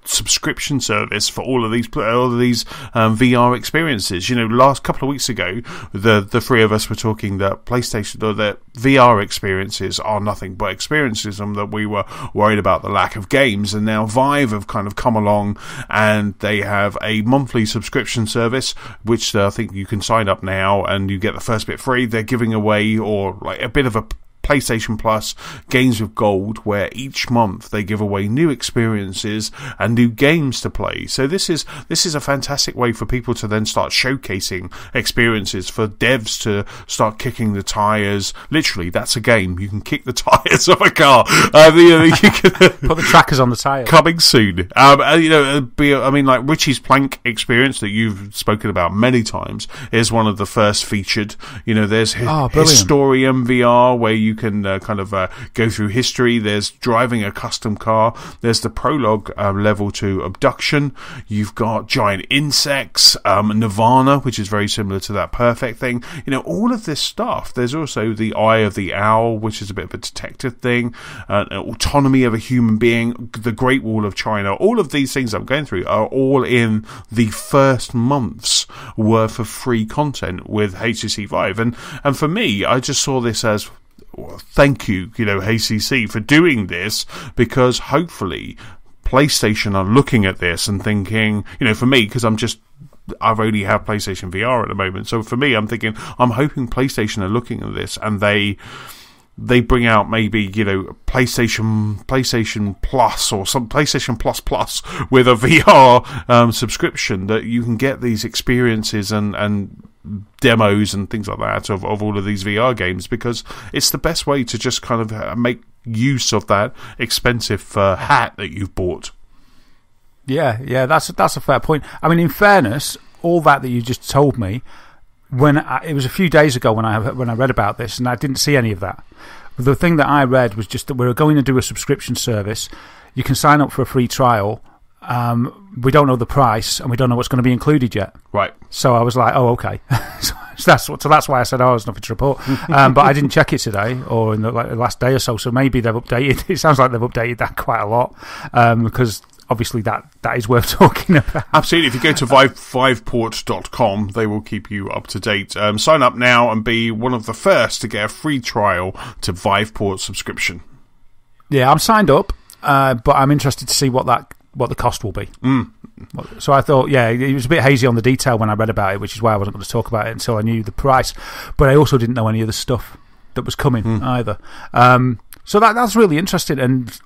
subscription service for all of these VR experiences. Last couple of weeks ago, the three of us were talking that PlayStation or that VR experiences are nothing but experiences, and that we were worried about the lack of games. And now Vive have kind of come along, and they have a monthly subscription service, which I think you can sign up now, and you get the first bit free. They're giving away, or like a bit of a PlayStation Plus Games with Gold, where each month they give away new experiences and new games to play. So this is a fantastic way for people to then start showcasing experiences, for devs to start kicking the tires. Literally, that's a game. You can kick the tires of a car. You can put the trackers on the tires. Coming soon. Like Richie's Plank experience that you've spoken about many times is one of the first featured. There's Historium VR, where you can go through history. There's driving a custom car. There's the prologue level to Abduction. You've got giant insects, Nirvana, which is very similar to that Perfect thing. All of this stuff. There's also the Eye of the Owl, which is a bit of a detective thing. Autonomy of a human being. The Great Wall of China. All of these things I'm going through are all in the first month's worth of free content with HTC Vive. And for me, I just saw this as, thank you, HTC, for doing this, because hopefully PlayStation are looking at this and thinking, for me, because I've only have PlayStation VR at the moment, so for me, I'm hoping PlayStation are looking at this and they bring out maybe, PlayStation Plus or some PlayStation Plus with a VR subscription, that you can get these experiences and demos and things like that of all of these VR games, because it's the best way to just kind of make use of that expensive hat that you've bought. Yeah, that's a fair point. I mean, in fairness, all that you just told me, it was a few days ago when I read about this, and I didn't see any of that. The thing that I read was just that we're going to do a subscription service. You can sign up for a free trial. We don't know the price, and we don't know what's going to be included yet. Right. So I was like, oh, okay. So that's why I said, there's nothing to report. But I didn't check it today or in the last day or so. So maybe they've updated. It sounds like they've updated that quite a lot, because obviously that is worth talking about. Absolutely. If you go to viveport.com, they will keep you up to date. Sign up now and be one of the first to get a free trial to Viveport subscription. Yeah, I'm signed up, but I'm interested to see what the cost will be. So I thought, it was a bit hazy on the detail when I read about it, which is why I wasn't going to talk about it until I knew the price. But I also didn't know any of the stuff that was coming either. So that's really interesting, and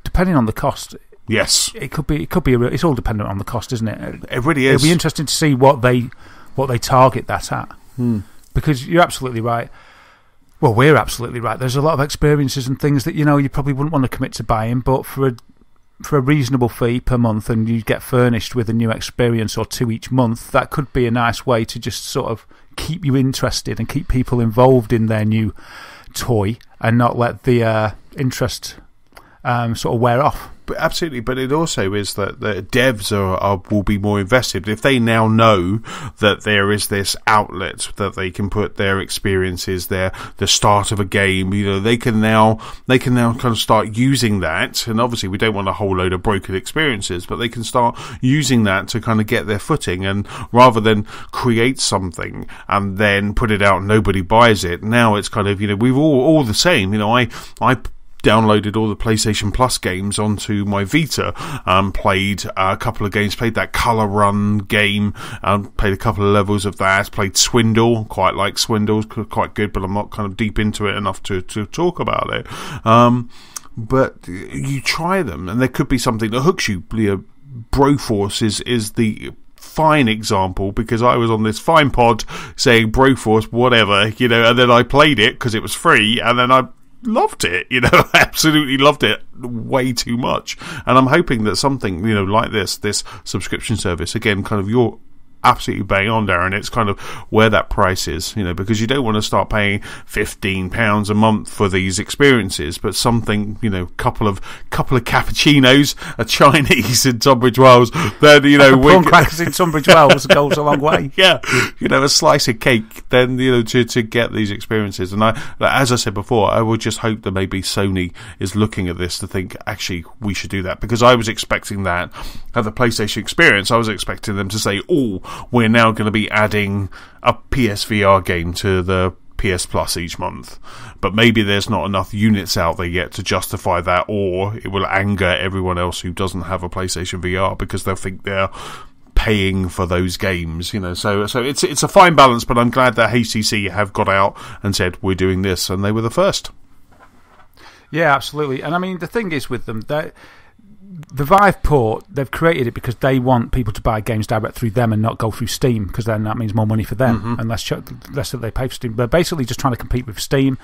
depending on the cost. Yes, it could be. It's all dependent on the cost, isn't it? It really is. It'll be interesting to see what they target that at, because you're absolutely right. Well, we're absolutely right. There's a lot of experiences and things that you probably wouldn't want to commit to buying, but for a reasonable fee per month, and you get furnished with a new experience or two each month, that could be a nice way to just sort of keep you interested and keep people involved in their new toy, and not let the interest sort of wear off. Absolutely, but it also is that the devs will be more invested if they now know that there is this outlet that they can put their experiences there, the start of a game. They can now kind of start using that, and obviously we don't want a whole load of broken experiences, but they can start using that to kind of get their footing, and rather than create something and then put it out and nobody buys it, now it's kind of we've all the same. I downloaded all the PlayStation Plus games onto my Vita, played a couple of games, played that Colour Run game, played a couple of levels of that, played Swindle, quite like Swindle, quite good, but I'm not kind of deep into it enough to talk about it. But you try them, and there could be something that hooks you. Broforce is the fine example, because I was on this fine pod saying Broforce, whatever, and then I played it because it was free, and then I loved it, absolutely loved it way too much. And I'm hoping that something, like this subscription service, again, kind of you're absolutely bang on, Darren. It's kind of where that price is, because you don't want to start paying £15 a month for these experiences, but something, couple of cappuccinos, a Chinese in Tunbridge Wells, then, prawn crackers in Tunbridge Wells goes a long way. Yeah, a slice of cake, then, to get these experiences. And as I said before, I would just hope that maybe Sony is looking at this to think, actually, we should do that, because I was expecting that at the PlayStation experience. I was expecting them to say, we're now going to be adding a PSVR game to the PS Plus each month. But maybe there's not enough units out there yet to justify that, or it will anger everyone else who doesn't have a PlayStation VR, because they'll think they're paying for those games, So it's a fine balance, but I'm glad that HTC have got out and said, we're doing this, and they were the first. Yeah, absolutely. And I mean, the thing is with them, the Vive port, they've created it because they want people to buy games direct through them and not go through Steam, because then that means more money for them and less that they pay for Steam. They're basically just trying to compete with Steam.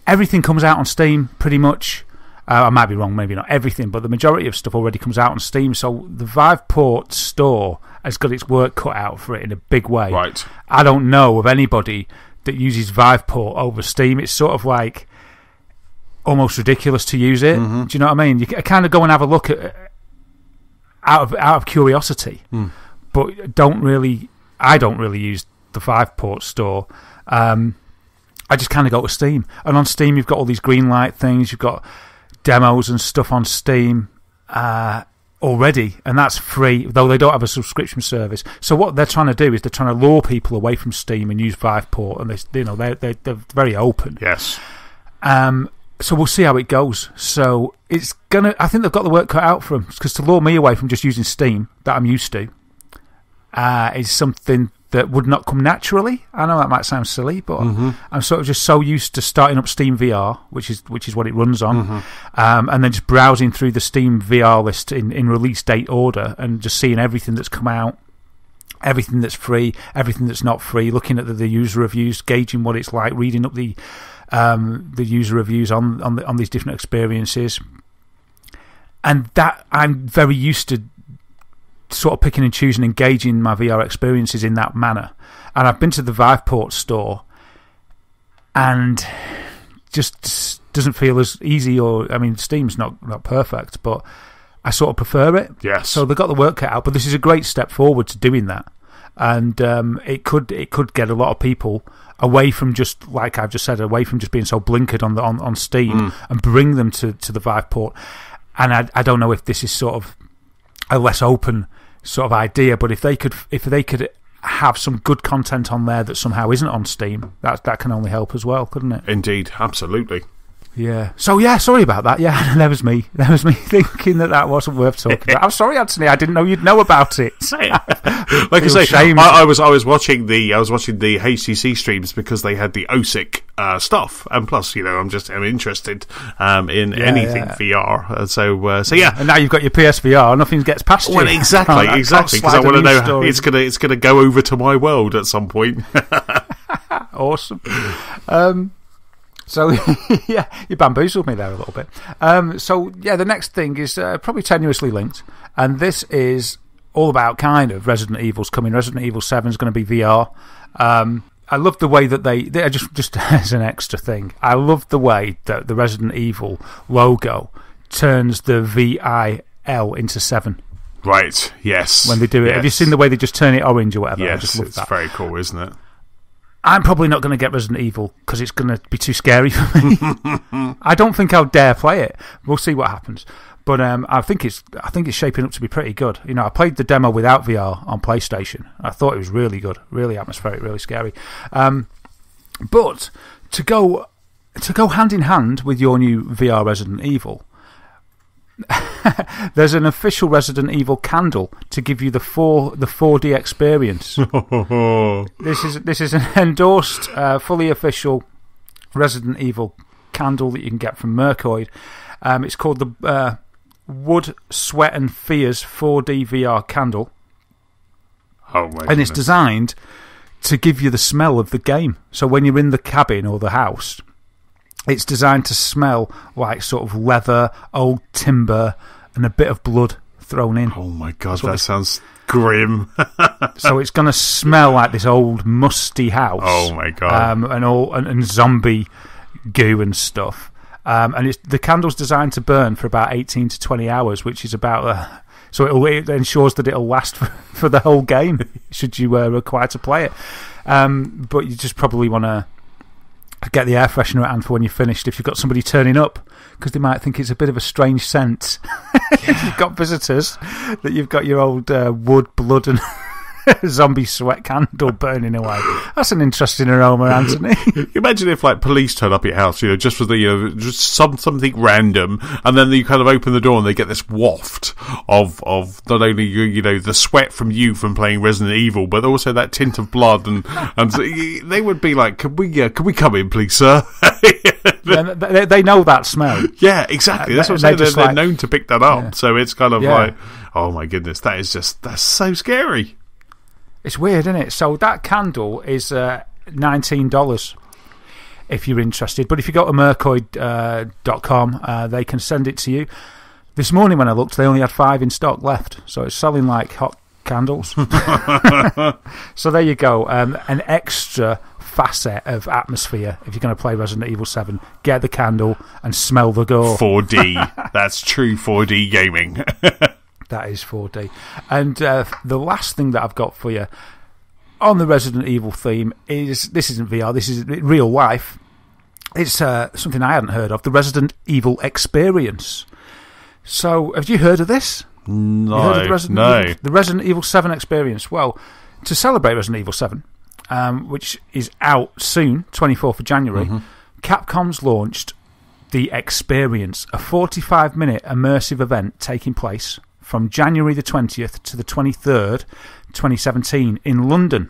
Everything comes out on Steam, pretty much. I might be wrong, maybe not everything, but the majority of stuff already comes out on Steam. So the Vive port store has got its work cut out for it in a big way. Right. I don't know of anybody that uses Vive port over Steam. It's sort of like almost ridiculous to use it. Do you know what I mean? You kind of go and have a look at out of curiosity, but I don't really use the Vive port store. I just kind of go to Steam, and on Steam you've got all these green light things. You've got demos and stuff on Steam already, and that's free, though they don't have a subscription service. So what they're trying to do is they're trying to lure people away from Steam and use Viveport, and they're very open. Yes. So we'll see how it goes. So it's gonna. I think they've got the work cut out for them, because to lure me away from just using Steam that I'm used to is something that would not come naturally. I know that might sound silly, but I'm sort of just so used to starting up Steam VR, which is what it runs on, and then just browsing through the Steam VR list in release date order and just seeing everything that's come out, everything that's free, everything that's not free, looking at the user reviews, gauging what it's like, reading up the user reviews on these different experiences, and that I'm very used to sort of picking and choosing and gauging my VR experiences in that manner. And I've been to the Viveport store and just doesn't feel as easy, or I mean Steam's not perfect, but I sort of prefer it. Yes. So they've got the work cut out, but this is a great step forward to doing that. And it could get a lot of people away from, just like I've just said, away from just being so blinkered on Steam and bring them to the Viveport. And I don't know if this is sort of a less open sort of idea, but if they could have some good content on there that somehow isn't on Steam, that can only help as well, couldn't it? Indeed, absolutely. Yeah. So yeah, sorry about that. Yeah, that was me thinking that wasn't worth talking about. I'm sorry, Anthony. I didn't know you'd know about it. Like I say, I was watching the HTC streams because they had the OSIC stuff, and plus, I'm interested in anything VR. So yeah. And now you've got your PSVR. Nothing gets past you. Well, exactly, because I want to know how it's gonna go over to my world at some point. Awesome. So, yeah, you bamboozled me there a little bit. So, yeah, the next thing is probably tenuously linked, and this is all about kind of Resident Evil's coming. Resident Evil 7 is going to be VR. I love the way that they just as an extra thing, I love the way that the Resident Evil logo turns the VIL into 7. Right, yes. When they do it. Yes. Have you seen the way they just turn it orange or whatever? Yes, I just love that. It's very cool, isn't it? I'm probably not going to get Resident Evil because it's going to be too scary for me. I don't think I'll dare play it. We'll see what happens. But I think it's shaping up to be pretty good. I played the demo without VR on PlayStation. I thought it was really good, really atmospheric, really scary. But to go hand in hand with your new VR Resident Evil, there's an official Resident Evil candle to give you the 4D experience. This is an endorsed, fully official Resident Evil candle that you can get from Mercoid. It's called the Wood, Sweat and Fears 4D VR candle. Oh my! And it's designed to give you the smell of the game. So when you're in the cabin or the house, it's designed to smell like sort of leather, old timber, and a bit of blood thrown in. Oh my God, that sounds grim. So it's going to smell like this old musty house. Oh my God. And zombie goo and stuff. And the candle's designed to burn for about 18 to 20 hours, which is about... so it ensures that it'll last for the whole game, should you require to play it. But you just probably want to get the air freshener at hand for when you're finished if you've got somebody turning up, because they might think it's a bit of a strange scent. If you've got visitors, that you've got your old wood, blood and zombie sweat candle burning away. That's an interesting aroma, Anthony. Imagine if police turn up at your house, just for the just something random, and then you kind of open the door and they get this waft of not only the sweat from you from playing Resident Evil, but also that tint of blood, and so they would be like, "Can we come in, please, sir?" They know that smell. Yeah, exactly. That's what I'm saying. They're known to pick that up. Yeah. So it's kind of like, oh my goodness, that's so scary. It's weird, isn't it? So that candle is $19 if you're interested. But if you go to mercoid.com, they can send it to you. This morning when I looked, they only had 5 in stock left. So it's selling like hot candles. So there you go. An extra facet of atmosphere if you're going to play Resident Evil 7. Get the candle and smell the gore. 4D. That's true 4D gaming. That is 4D. And the last thing that I've got for you on the Resident Evil theme is, this isn't VR, this is real life. It's something I hadn't heard of, the Resident Evil Experience. So, have you heard of this? No, heard of the Resident Evil 7 Experience. Well, to celebrate Resident Evil 7, which is out soon, 24th of January, Capcom's launched the Experience, a 45-minute immersive event taking place from January the 20th to the 23rd, 2017, in London.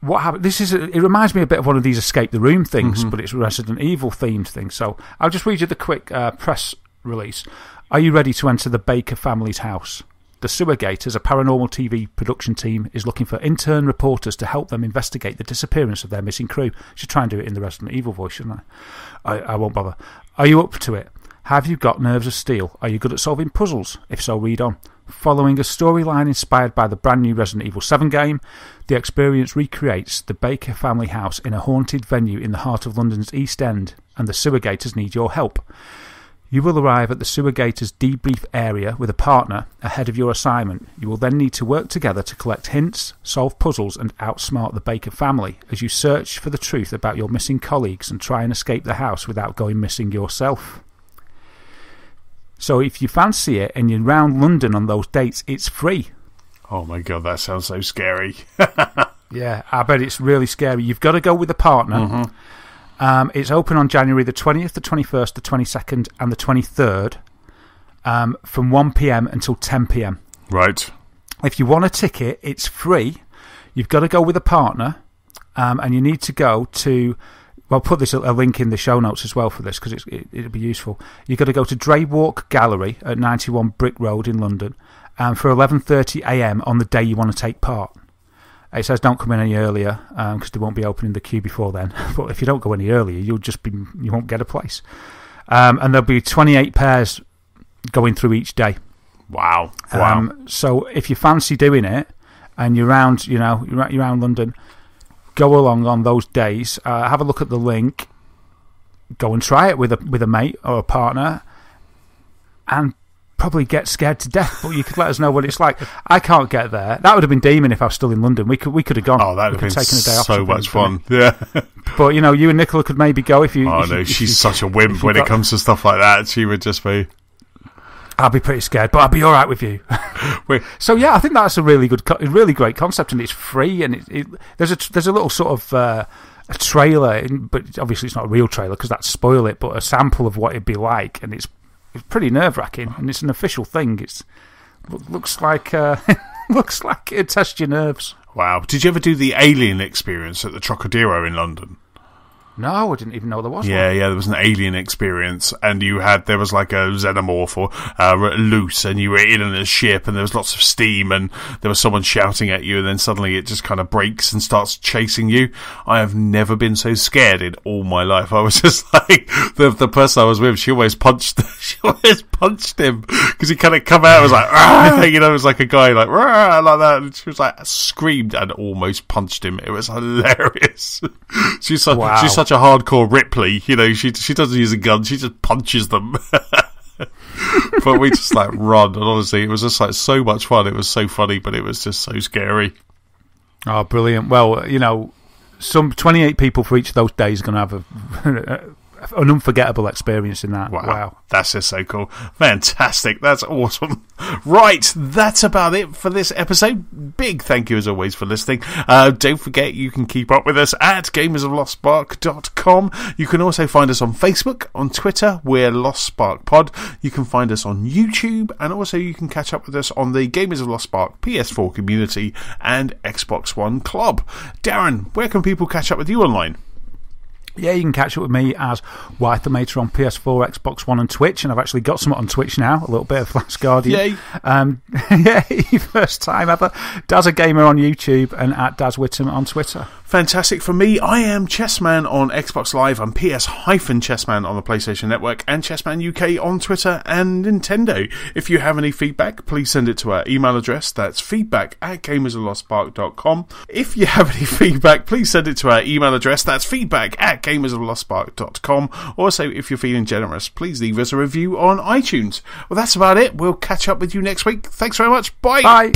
What happened? It reminds me a bit of one of these escape the room things, but it's Resident Evil themed thing. So I'll just read you the quick press release. Are you ready to enter the Baker family's house? The Sewer Gators, a paranormal TV production team, is looking for intern reporters to help them investigate the disappearance of their missing crew. Should try and do it in the Resident Evil voice, shouldn't I? I won't bother. Are you up to it? Have you got nerves of steel? Are you good at solving puzzles? If so, read on. Following a storyline inspired by the brand new Resident Evil 7 game, the Experience recreates the Baker family house in a haunted venue in the heart of London's East End, and the Sewer Gators need your help. You will arrive at the Sewer Gators debrief area with a partner ahead of your assignment. You will then need to work together to collect hints, solve puzzles, and outsmart the Baker family as you search for the truth about your missing colleagues and try and escape the house without going missing yourself. So if you fancy it and you're around London on those dates, it's free. Oh my God, that sounds so scary. Yeah, I bet it's really scary. You've got to go with a partner. It's open on January the 20th, the 21st, the 22nd and the 23rd from 1 p.m. until 10 p.m. Right. If you want a ticket, it's free. You've got to go with a partner and you need to go to... Well, I'll put a link in the show notes as well for this because it'll be useful. You've got to go to Dray Walk Gallery at 91 Brick Road in London for 11:30 a.m. on the day you want to take part. It says don't come in any earlier because they won't be opening the queue before then. But if you don't go any earlier, you won't get a place. And there'll be 28 pairs going through each day. Wow! So if you fancy doing it and you're around London, go along on those days. Have a look at the link. Go and try it with a mate or a partner, and probably get scared to death. But you could let us know what it's like. I can't get there. That would have been demon if I was still in London. We could have gone. Oh, that would have been taken a day off so much fun. Yeah. But you and Nicola could maybe go if you. Oh no, she's such a wimp when it comes to stuff like that. She would just be. I'll be pretty scared, but I'll be all right with you. So yeah, I think that's a really really great concept, and it's free. And there's a little sort of a trailer, but obviously it's not a real trailer because that'd spoil it. But a sample of what it'd be like, and it's pretty nerve wracking, and it's an official thing. It looks like it'd test your nerves. Wow! Did you ever do the Alien Experience at the Trocadero in London? No, I didn't even know there was one. Yeah, there was an Alien Experience, and there was like a xenomorph or loose, and you were in a ship, and there was lots of steam, and there was someone shouting at you, and then suddenly it just kind of breaks and starts chasing you. I have never been so scared in all my life. I was just like, the person I was with, she always punched him, because he kind of come out, it was like, it was like a guy like that, and she was like, screamed and almost punched him. It was hilarious. She's such a hardcore Ripley, she doesn't use a gun, she just punches them. But we just run, and honestly it was just so much fun. It was so funny, but it was just so scary. Oh, brilliant. Well, some 28 people for each of those days are going to have an unforgettable experience in that. Wow. That's just so cool. Fantastic. That's awesome. Right, that's about it for this episode. Big thank you as always for listening. Don't forget you can keep up with us at gamersoflostspark.com. You can also find us on Facebook, on Twitter, we're Lost Spark Pod. You can find us on YouTube, and also you can catch up with us on the Gamers of Lost Spark PS4 community and Xbox One Club. Darren, where can people catch up with you online? Yeah, you can catch up with me as Wythermator on PS4, Xbox One and Twitch, and I've actually got something on Twitch now, a little bit of Last Guardian. Yay. Yeah, first time ever. Daz a Gamer on YouTube and at Daz Whittam on Twitter. Fantastic. For me, I am Chessman on Xbox Live. I'm PS-Chessman on the PlayStation Network and Chessman UK on Twitter and Nintendo. If you have any feedback, please send it to our email address. That's feedback@gamersoflostspark.com. If you have any feedback, please send it to our email address. That's feedback@gamersoflostspark.com. Also, if you're feeling generous, please leave us a review on iTunes. Well, that's about it. We'll catch up with you next week. Thanks very much. Bye. Bye.